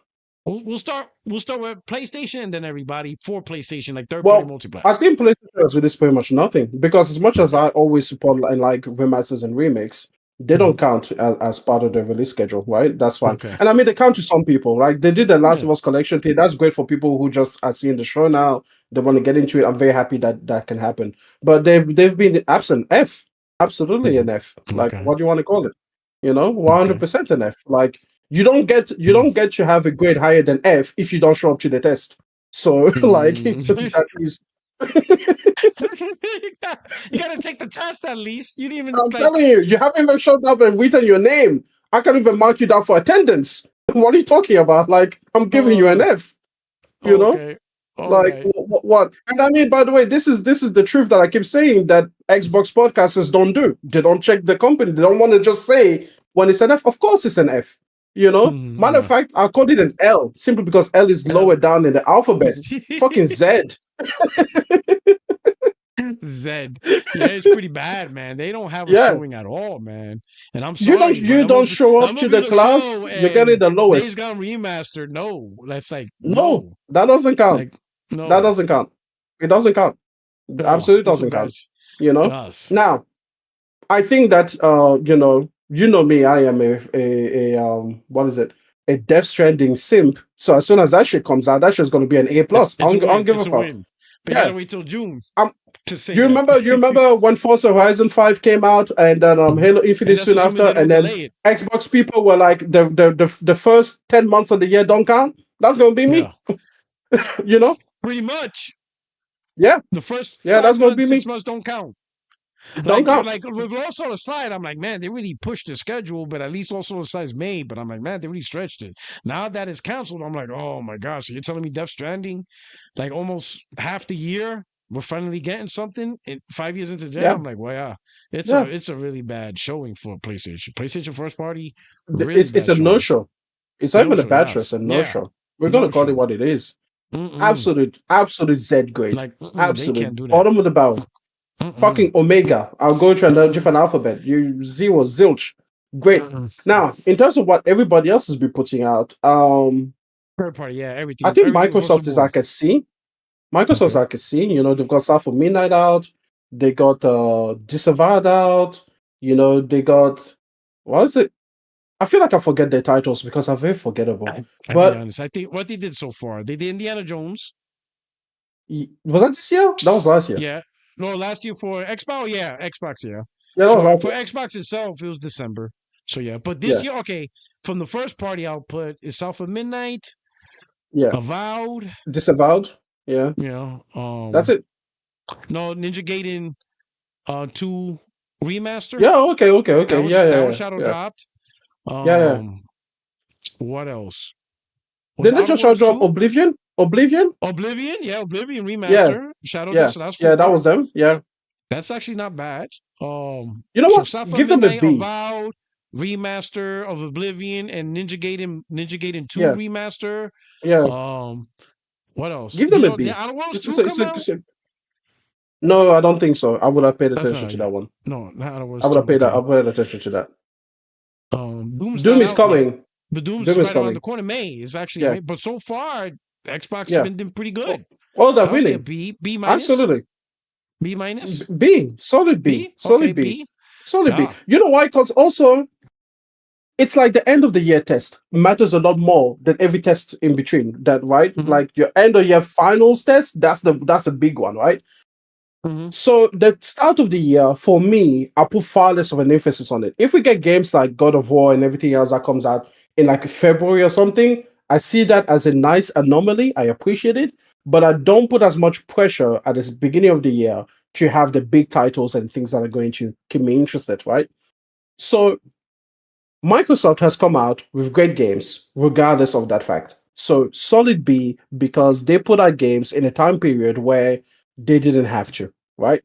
We'll start with PlayStation and then everybody for PlayStation, like third-party multiplayer. I think PlayStation has released pretty much nothing because as much as I always support and like remasters and remakes, they don't count as part of the release schedule, right? That's fine. Okay. And I mean, they count to some people, right? They did the Last of Us collection thing. That's great for people who just are seeing the show now. They want to get into it. I'm very happy that can happen. But they've been absent. F. Absolutely an F. Like, what do you want to call it? 100% an F. Like, you don't get to have a grade higher than F if you don't show up to the test. So, like, that is... you gotta take the test at least. You didn't even. I'm telling you, you haven't even showed up and written your name. I can't even mark you down for attendance. What are you talking about? Like, I'm giving you an F. You know, like what? And I mean, by the way, this is the truth that I keep saying that Xbox podcasters don't do. They don't check the company. They don't want to just say when it's an F. Of course, it's an F. Matter of fact, I called it an L simply because L is lower down in the alphabet. Fucking Z. Z. Yeah, it's pretty bad, man. They don't have a showing at all, man. And I'm sorry. You don't show up to the class, you're getting the lowest. Days Gone Remastered. No. That's like no. That doesn't count. Like, no. That doesn't count. It doesn't count. No, absolutely doesn't count. Now, I think that you know me, I am a what is it? A Death Stranding simp. So as soon as that shit comes out, that shit's gonna be an A+. I don't give a fuck. But you gotta wait till June. to say Do you remember? You remember when Forza Horizon 5 came out, and then Halo Infinite soon after, and then Xbox people were like, the first 10 months of the year don't count. That's gonna be me. Yeah. Pretty much. Yeah. The first that's gonna be 6 me. months don't count. Don't count. Like with Lost on the Side, I'm like, man, they really pushed the schedule, but at least Lost on the Side's made. But I'm like, man, they really stretched it. Now that it's canceled, I'm like, oh my gosh, so you're telling me Death Stranding, like almost half the year, we're finally getting something 5 years into the day. I'm like, well, yeah, it's a really bad showing for PlayStation. PlayStation first party, really it's a no show. It's not even a bad show. It's a no show. We're gonna call it what it is. Absolute Z grade. Like, absolute they can't do that. bottom of the barrel. Fucking Omega. I'll go to a different alphabet. You zero, zilch. Great. Now, in terms of what everybody else has been putting out, third party, everything. I think Microsoft is like a C. Microsoft's like a C. You know, they've got South of Midnight out. They got Disavowed out. You know, they got, what is it? I feel like I forget their titles because I'm very forgettable. I'll but be honest. I think what they did so far, they did Indiana Jones. Was that this year? That was last year. Yeah. No, last year for Xbox. Yeah, Xbox. Yeah. For Xbox itself, it was December. So yeah, but this year, okay, from the first party output is South of Midnight. Yeah. Disavowed. Yeah. Yeah. That's it. No, Ninja Gaiden 2 remaster. Yeah. Okay. That was Shadow dropped. What else? Did they just drop Oblivion? Yeah, Oblivion remaster. Shadow Dust. So that was them. Yeah, that's actually not bad. You know what? Give them a B. Avowed, remaster of Oblivion and Ninja Gaiden 2 remaster. Yeah. What else? Give them a B. The Outer Worlds 2 come out? No, I don't think so. I would have paid attention to that one. No, not Outer Worlds. I would have paid attention to that. Doom is coming. But Doom's right around the corner. May is actually, but so far Xbox has been doing pretty good. They're winning. B minus. Absolutely. B minus. B. Solid B. Solid B. Solid B. You know why? Because also, it's like the end of the year test matters a lot more than every test in between. That right? Like your end of year finals test. That's the big one, right? So the start of the year, for me, I put far less of an emphasis on it. If we get games like God of War and everything else that comes out in like February or something, I see that as a nice anomaly. I appreciate it, but I don't put as much pressure at the beginning of the year to have the big titles and things that are going to keep me interested, right? So Microsoft has come out with great games, regardless of that fact. So solid B, because they put out games in a time period where they didn't have to, right?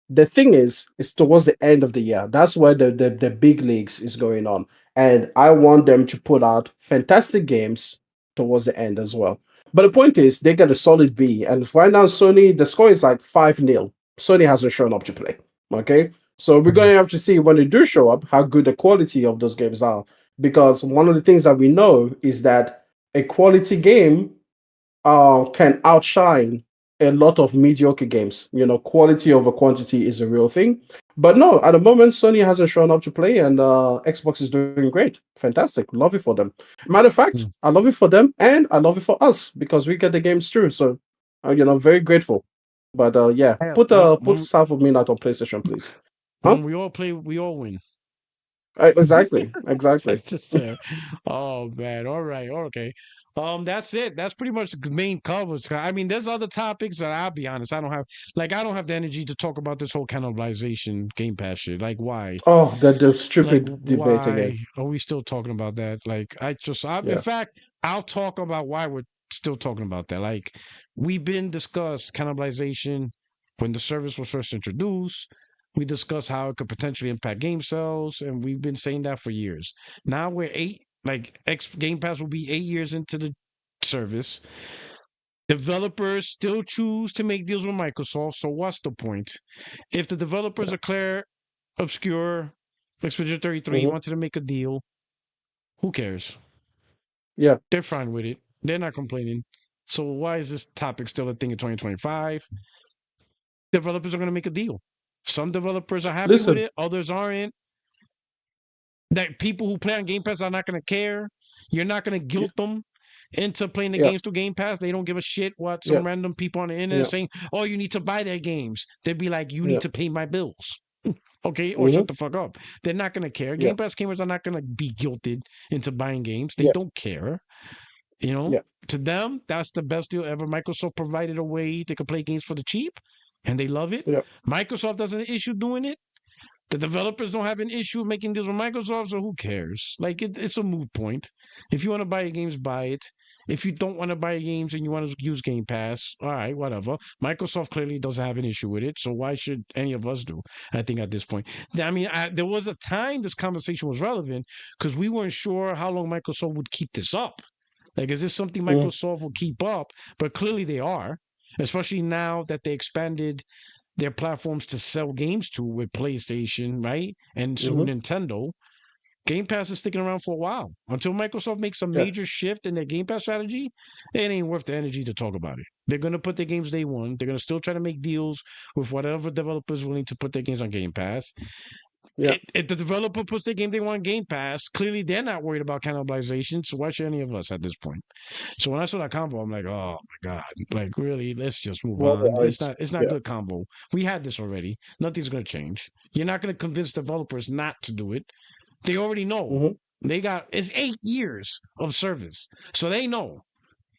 The thing is, it's towards the end of the year. That's where the big leagues is going on. And I want them to put out fantastic games towards the end as well. But the point is, they get a solid B. And right now, Sony, the score is like 5-0. Sony hasn't shown up to play. Okay? So we're going to have to see when they do show up, how good the quality of those games are. Because one of the things that we know is that a quality game can outshine a lot of mediocre games. You know, quality over quantity is a real thing. But no, at the moment, Sony hasn't shown up to play, and Xbox is doing great. Fantastic. Love it for them. Matter of fact, I love it for them, and I love it for us, because we get the games through. So, very grateful. But put South of Midnight on PlayStation, please. We all play, we all win. Exactly. That's just oh man. All right. Okay. That's it. That's pretty much the main covers. I mean, there's other topics that I'll be honest, I don't have the energy to talk about this whole cannibalization Game Pass shit. Like, why? Oh, the stupid debate again. Are we still talking about that? Like, in fact, I'll talk about why we're still talking about that. Like, we've been discussed cannibalization when the service was first introduced. We discussed how it could potentially impact game sales, and we've been saying that for years. Now we're Game Pass will be 8 years into the service. Developers still choose to make deals with Microsoft, so what's the point? If the developers are Claire, Obscure, Expedition 33 wanted to make a deal, who cares? Yeah. They're fine with it. They're not complaining. So why is this topic still a thing in 2025? Developers are going to make a deal. Some developers are happy with it, others aren't. That people who play on Game Pass are not going to care. You're not going to guilt them into playing the games through Game Pass. They don't give a shit what some random people on the internet saying, oh, you need to buy their games. They'd be like, you need to pay my bills. Okay, or shut the fuck up. They're not going to care. Game Pass gamers are not going to be guilted into buying games. They don't care. You know, to them, that's the best deal ever. Microsoft provided a way they could play games for the cheap, and they love it. Microsoft doesn't issue doing it. The developers don't have an issue making deals with Microsoft, so who cares? Like, it's a moot point. If you want to buy your games, buy it. If you don't want to buy your games and you want to use Game Pass, all right, whatever. Microsoft clearly doesn't have an issue with it, so why should any of us do? I think at this point. I mean, there was a time this conversation was relevant because we weren't sure how long Microsoft would keep this up. Like, is this something Microsoft will keep up? But clearly they are, especially now that they expanded their platforms to sell games to with PlayStation, right? And soon Nintendo. Game Pass is sticking around for a while. Until Microsoft makes a major shift in their Game Pass strategy, it ain't worth the energy to talk about it. They're going to put their games day one. They're going to still try to make deals with whatever developer is willing to put their games on Game Pass. If the developer puts their game they want on Game Pass, clearly they're not worried about cannibalization, so why should any of us at this point? So when I saw that combo, I'm like, oh my God. Like, really, let's just move on. It's not good combo. We had this already. Nothing's going to change. You're not going to convince developers not to do it. They already know. It's 8 years of service. So they know,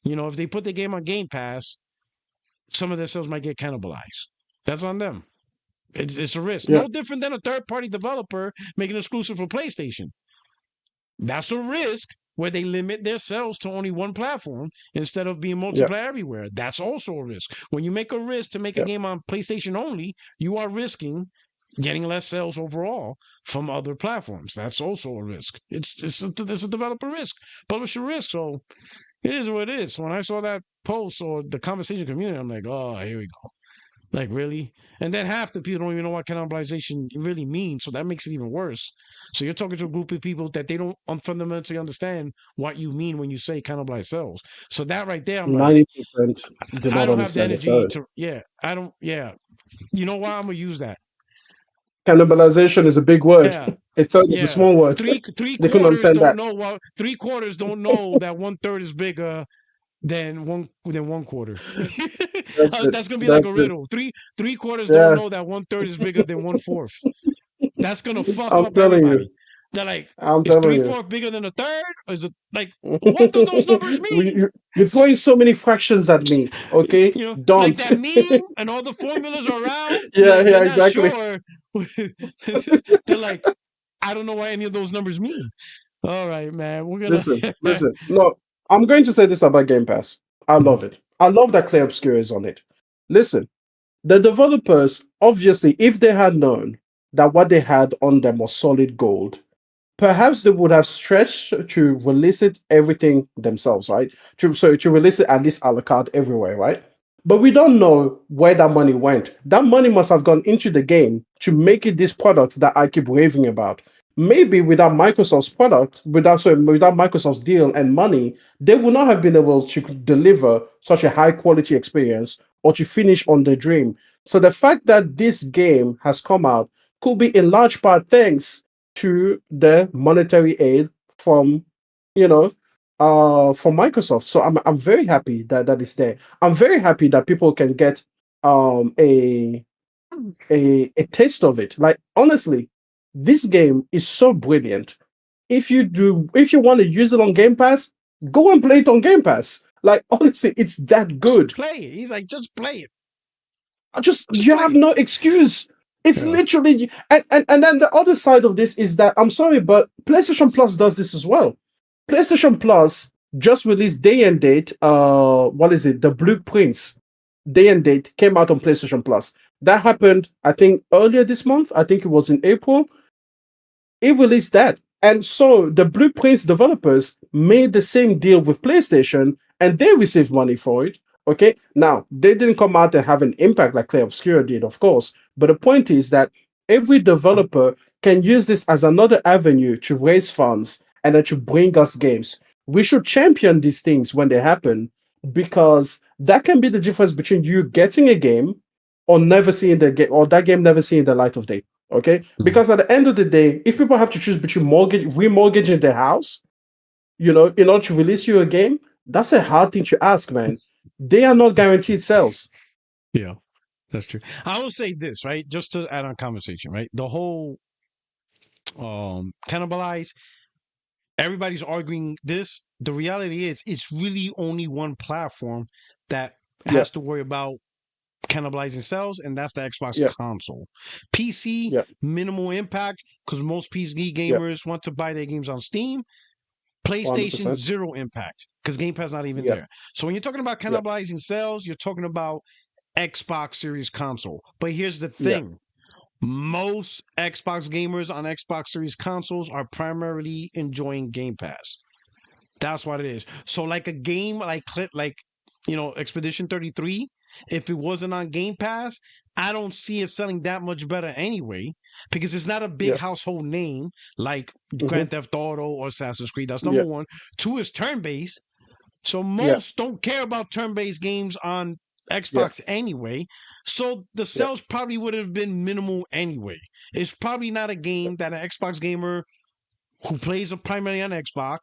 if they put the game on Game Pass, some of their sales might get cannibalized. That's on them. It's a risk. No different than a third-party developer making an exclusive for PlayStation. That's a risk where they limit their sales to only one platform instead of being multiplayer everywhere. That's also a risk. When you make a risk to make a game on PlayStation only, you are risking getting less sales overall from other platforms. That's also a risk. It's a developer risk, publisher risk. So it is what it is. When I saw that post or the conversation community, I'm like, oh, here we go. Like, really? And then half the people don't even know what cannibalization really means, so that makes it even worse. So you're talking to a group of people that they don't fundamentally understand what you mean when you say cannibalize sales. So that right there, I'm 90% like, do I not don't have the understand the energy term. You know what? I'm going to use that. Cannibalization is a big word. A third is a small word. Three They couldn't quarters understand don't that. know what 3/4 don't know that 1/3 is bigger than one quarter. That's gonna be like a riddle. Three quarters don't know that 1/3 is bigger than 1/4. That's gonna fuck I'm up telling everybody. you. They're like, I'm is telling you. 3/4 bigger than a third? Or is it like, what do those numbers mean? You're throwing so many fractions at me. Okay, don't. Like that meme and all the formulas around. Yeah, not exactly. sure. They're like, I don't know what any of those numbers mean. All right, man. We're gonna listen. No, I'm going to say this about Game Pass. I love it. I love that Clear Obscure is on it. Listen, the developers, obviously, if they had known that what they had on them was solid gold, perhaps they would have stretched to release it everything themselves, right? To release it at least a la carte everywhere, right? But we don't know where that money went. That money must have gone into the game to make it this product that I keep raving about. Maybe without Microsoft's product, without Microsoft's deal and money, they would not have been able to deliver such a high quality experience or to finish on the dream. So the fact that this game has come out could be in large part thanks to the monetary aid from from Microsoft. So I'm very happy that it's there. I'm very happy that people can get a taste of it. Like, honestly, this game is so brilliant. If you want to use it on Game Pass, go and play it on Game Pass. Like, honestly, it's that good. Just play it. He's like, just play it. You have no excuse. It's literally, and then the other side of this is that, I'm sorry, but PlayStation Plus does this as well. PlayStation Plus just released day and date. What is it? The Blueprints day and date came out on PlayStation Plus. That happened, I think, earlier this month. I think it was in April. It released that, and so the Blueprints developers made the same deal with PlayStation, and they received money for it. Okay, now they didn't come out and have an impact like Clay Obscura did, of course. But the point is that every developer can use this as another avenue to raise funds and then to bring us games. We should champion these things when they happen, because that can be the difference between you getting a game or never seeing the game, or that game never seeing the light of day. Okay, because at the end of the day, if people have to choose between remortgaging their house, in order to release you a game, That's a hard thing to ask, man. They are not guaranteed sales. Yeah, that's true. I will say this, right? Just to add on conversation, right? The whole cannibalize, everybody's arguing this. The reality is it's really only one platform that Yeah. has to worry about cannibalizing sales, and that's the Xbox Yeah. console. PC, Yeah. minimal impact because most PC gamers want to buy their games on Steam. PlayStation, 100%. zero impact because Game Pass not even Yeah. there. So when you're talking about cannibalizing sales, you're talking about Xbox Series console. But here's the thing. Most Xbox gamers on Xbox Series consoles are primarily enjoying Game Pass. That's what it is. So like a game like Expedition 33, if it wasn't on Game Pass, I don't see it selling that much better anyway because it's not a big household name like Grand Theft Auto or Assassin's Creed. That's number one. Two is turn-based. So most don't care about turn-based games on Xbox anyway. So the sales probably would have been minimal anyway. It's probably not a game that an Xbox gamer who plays primarily on Xbox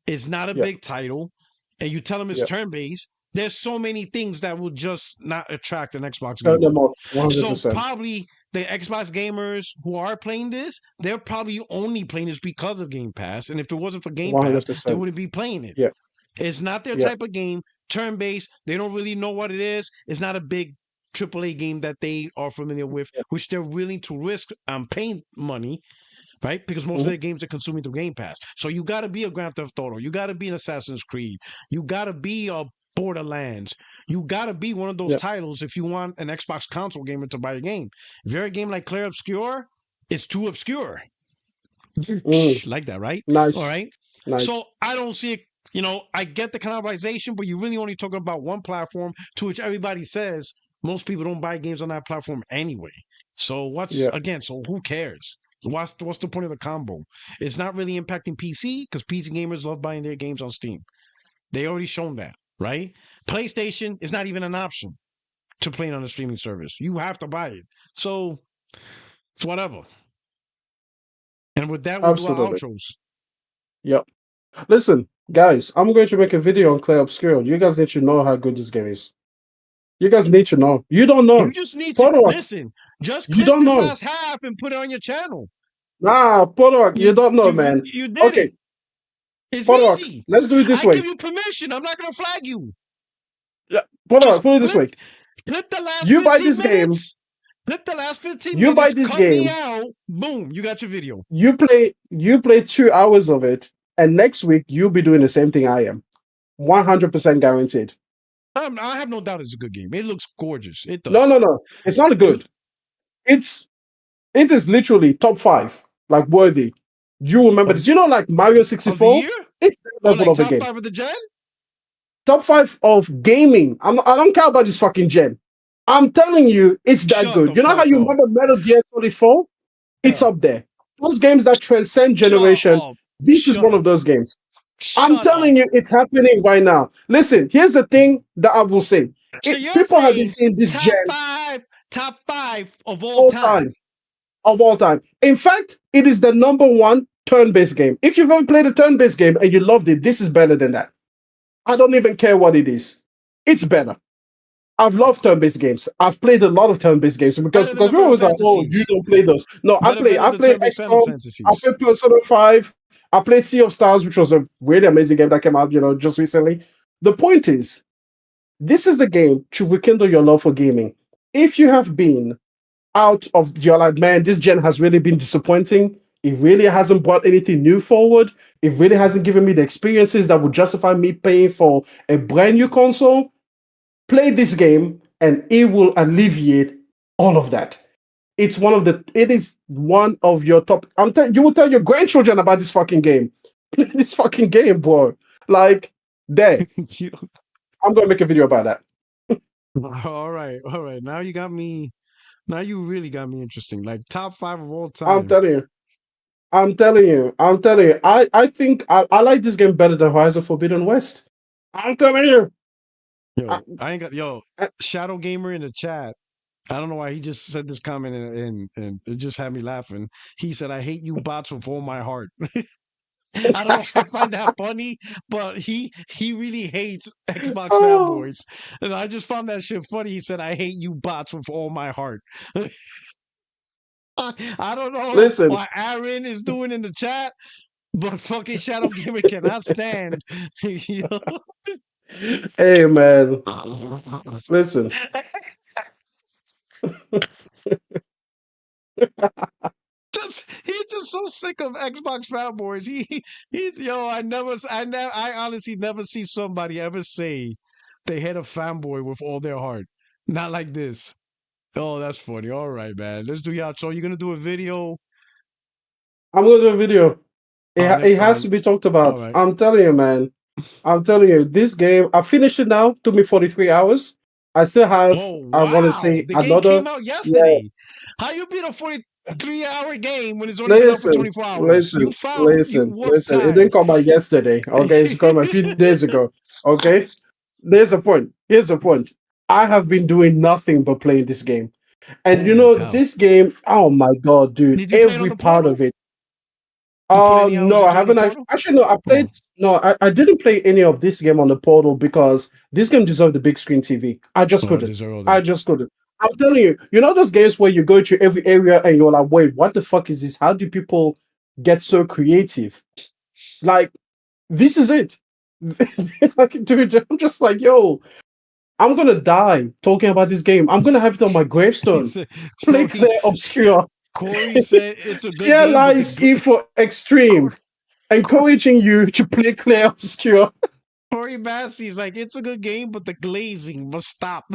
is not a big title, and you tell them it's turn-based. There's so many things that will just not attract an Xbox gamer. So probably the Xbox gamers who are playing this, they're probably only playing this because of Game Pass. And if it wasn't for Game 100%. Pass, they wouldn't be playing it. It's not their type of game. Turn-based, they don't really know what it is. It's not a big AAA game that they are familiar with, which they're willing to risk paying money, right? Because most of their games are consuming through Game Pass. So you got to be a Grand Theft Auto. You got to be an Assassin's Creed. You got to be a Borderlands. You got to be one of those titles if you want an Xbox console gamer to buy a game. If you're a game like Clair Obscur, it's too obscure. Like that, right? Nice. All right. Nice. So I don't see it. I get the cannibalization, but you're really only talking about one platform to which everybody says most people don't buy games on that platform anyway. So so who cares? What's the point of the combo? It's not really impacting PC because PC gamers love buying their games on Steam. They already shown that, right? PlayStation is not even an option to play on a streaming service. You have to buy it. So it's whatever. And with that, we'll do our outros. Yep. Listen, guys, I'm going to make a video on Clair Obscur. You guys need to know how good this game is. You guys need to know. You don't know. You just need to listen. Just clip this last half and put it on your channel. Nah, Podork, you don't know, man. You did it. It's Podork, easy. Let's do it this way. I give you permission. I'm not going to flag you. Yeah, Podork, put it this way. Clip the last you 15 buy this minutes. game. Clip the last 15 you minutes. Buy this cut game. Me out. Boom. You got your video. You play 2 hours of it, and next week you'll be doing the same thing I am. 100% guaranteed. I have no doubt it's a good game. It looks gorgeous. It does. No. It's not good. It is literally top 5, like worthy. You remember this? You know, like Mario 64. It's the level of a game. Top 5 of the gen. Top 5 of gaming. I don't care about this fucking gen. I'm telling you, it's that good. You know how you remember Metal Gear Solid 4? It's up there. Those games that transcend generation. This is one of those games. I'm telling you, it's happening right now. Listen, here's the thing that I will say. People have been saying this gen. Top 5 of all time. Of all time. In fact, it is the number 1 turn-based game. If you've ever played a turn-based game and you loved it, this is better than that. I don't even care what it is. It's better. I've loved turn-based games. I've played a lot of turn-based games because we always like, oh, you don't play those. No, I played XCOM, I played Persona 5, I played Sea of Stars, which was a really amazing game that came out, just recently. The point is, this is the game to rekindle your love for gaming. If you have been out of, you're like, man, this gen has really been disappointing. It really hasn't brought anything new forward. It really hasn't given me the experiences that would justify me paying for a brand new console. Play this game and it will alleviate all of that. It is one of your top. You will tell your grandchildren about this fucking game. Play this fucking game, bro. Like, there. I'm gonna make a video about that. All right. Now you got me. Now you really got me interesting. Like top 5 of all time. I'm telling you. I think I like this game better than Horizon Forbidden West. I'm telling you. Shadow Gamer in the chat. I don't know why he just said this comment and it just had me laughing. He said, "I hate you bots with all my heart." I don't know if I find that funny, but he really hates Xbox Oh, fanboys, and I just found that shit funny. He said, "I hate you bots with all my heart." I don't know listen, what Aaron is doing in the chat, but fucking Shadow Gamer cannot stand. You know? hey man, listen. He's just so sick of Xbox fanboys. I honestly never see somebody ever say they hate a fanboy with all their heart. Not like this. Oh, that's funny. All right, man. Let's do y'all. So you're gonna do a video I'm gonna do a video. on it It has on. to be talked All about. right. I'm telling you, man. I'm telling you, this game. I finished it now. Took me 43 hours. I still have. Oh I want to wow! say The game another. came out Yeah. yesterday. How you beat a 43-hour game when it's only been out for Listen, 24 hours? listen, You listen, work listen. It didn't time. come out yesterday. Okay, it's come a few days ago. Okay. There's a point. Here's the point. I have been doing nothing but playing this game. And you Holy know, cow! this game, oh my god, dude, Did you play it on every the part portal? of it. You put any hours No, I into it on the haven't portal? actually no, I Oh, played no, I didn't play any of this game on the portal because this game deserved the big screen TV. I just oh, couldn't. these are all I that. just couldn't. I'm telling you, you know those games where you go to every area and you're like, wait, what the fuck is this? How do people get so creative? Like, this is it. Like, dude, I'm just like, yo, I'm gonna die talking about this game. I'm gonna have it on my He gravestone. said, Play Corey, Clear Obscure. Corey said it's a good Here game, but lies E for Extreme, encouraging you to play Clear Obscure. Corey Massey's like, it's a good game, but the glazing must stop.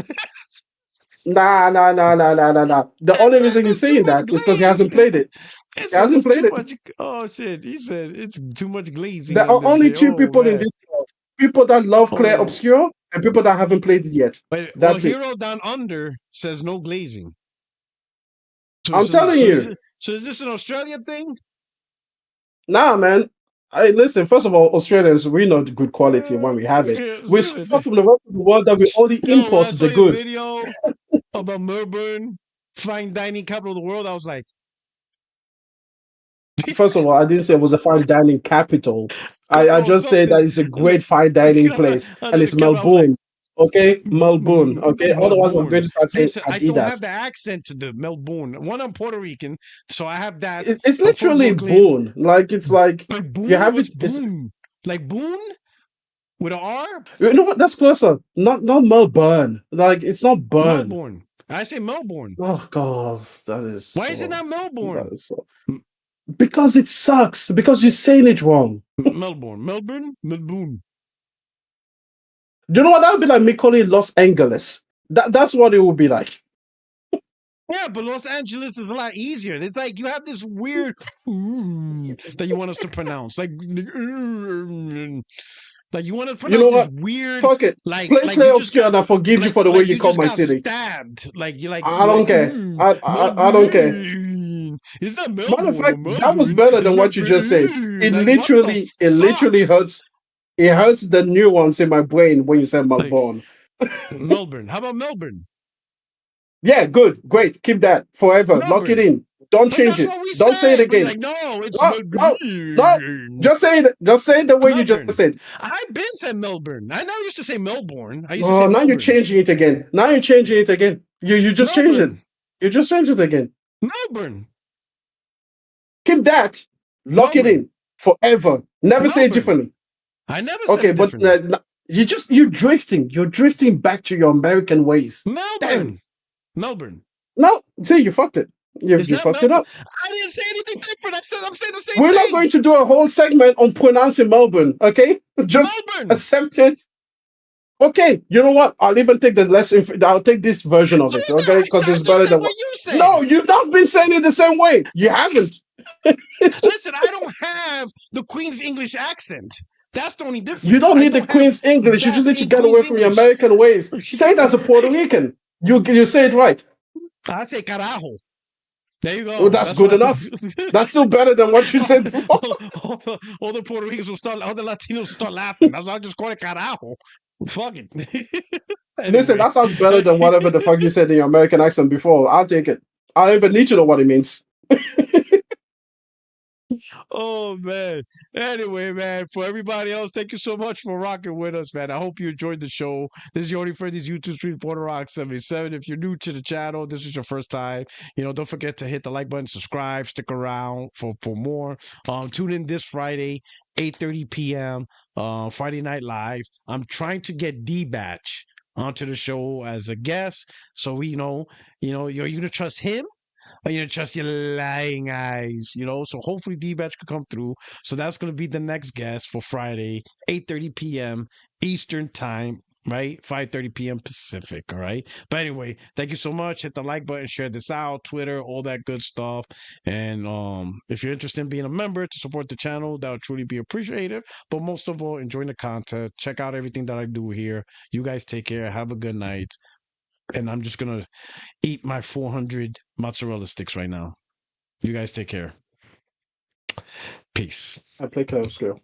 Nah. The I only said reason he's there's too saying much that is because he hasn't glaze. played it. He He said hasn't there's played too it. much. Oh shit! He said it's too much glazing There in are this only game. two Oh people in man. this world. People that love Clear Oh, Obscure and people that haven't played it yet. well, That's it. Hero Down Under says no glazing. So, I'm so, telling so is you. it, so is this an Australia thing? Nah, man. I listen. First of all, Australians, we know the good quality when we have it. Yeah, it's We're so far good. from the rest of the world that we only Yo, when import I saw the your good. video about Melbourne, fine dining capital of the world, I was like, First of all, I didn't say it was a fine dining capital. I capital of just said that something. it's a great fine dining place, I and did the it's capital. I was like, Melbourne. Okay, Melbourne. Okay, otherwise I'm Melbourne. going to start saying Listen, I don't have Adidas. the accent to the Melbourne. One, I'm Puerto Rican, so I have that. It's I'm from literally Brooklyn. boon. Like it's like Like you Boone? have What's it. It's Boone? Like Boone with an R? you know what? That's closer. Not Melbourne. Like it's not burn. Melbourne. I say Melbourne. Oh god, that is Why is it so. not Melbourne? That is so. Because it sucks. Because you're saying it wrong. Melbourne. Melbourne. Do you know what that would be like? Me calling Los Angeles. That's what it would be like. Yeah, but Los Angeles is a lot easier. It's like you have this weird that you want us to pronounce. Like you want to You pronounce know this what? weird, Fuck it. like Play you just obscure, got, and I forgive you like for the way you you call just my got city. stabbed. Like I don't care. I don't care. Melbourne. It's not Matter of Melbourne or fact, that was Melbourne. better It's than what you just said. Melbourne. Like what the It fuck? literally hurts. It hurts the nuance in my brain when you said Like Melbourne. Melbourne. How about Melbourne? Yeah, good, great. Keep that forever. Lock it Melbourne. in. Don't But change that's it. what we Don't say it said. But you're again. like, no, it's No, Melbourne. Just say it. Just say it the way you Melbourne. just said. I've been said Melbourne. I never used to say Melbourne. I used to say Oh, now you're Melbourne. changing it again. Now you're changing it again. You just changed it. You just changed it again. Melbourne. Keep that. Lock it in forever. Never say it differently. I never said it but differently. you're drifting. You're drifting back to your American ways. Melbourne. Damn. Melbourne. No, see, you fucked it. You fucked it up. I didn't say anything different. I'm saying the same We're thing. not going to do a whole segment on pronouncing Melbourne, okay? Just Melbourne. accept it. Okay, you know what? I'll even take the lesson. I'll take this version of it, okay? Because it's better than what you said. No, you've not been saying it the same way. You haven't. Listen, I don't have the Queen's English accent. That's the only difference. You don't need the Queen's English. You just need to get away from your American ways. Say it as a Puerto Rican. You say it right. I say carajo. There you go. Well, that's good enough. That's still better than what you said before. all the Puerto Ricans will start, all the Latinos will start laughing. That's why I just call it carajo. Fuck it. Anyway. Listen, that sounds better than whatever the fuck you said in your American accent before. I'll take it. I don't even need to know what it means. Oh man. Anyway, man, for everybody else, thank you so much for rocking with us, man. I hope you enjoyed the show. This is your only friend, is YouTube Street Border Rock 77. If you're new to the channel, this is your first time. Don't forget to hit the like button, subscribe, stick around for more. Tune in this Friday, 8:30 p.m. Friday Night Live. I'm trying to get D-Batch onto the show as a guest, so we you're gonna trust him. Or you trust your lying eyes, So hopefully D-Batch could come through. So that's going to be the next guest for Friday, 8:30 p.m. Eastern Time, right? 5:30 p.m. Pacific, all right? But anyway, thank you so much. Hit the like button, share this out, Twitter, all that good stuff. And if you're interested in being a member to support the channel, that would truly be appreciated. But most of all, enjoying the content. Check out everything that I do here. You guys take care. Have a good night. And I'm just going to eat my 400 mozzarella sticks right now. You guys take care. Peace. I play Cloud Scale.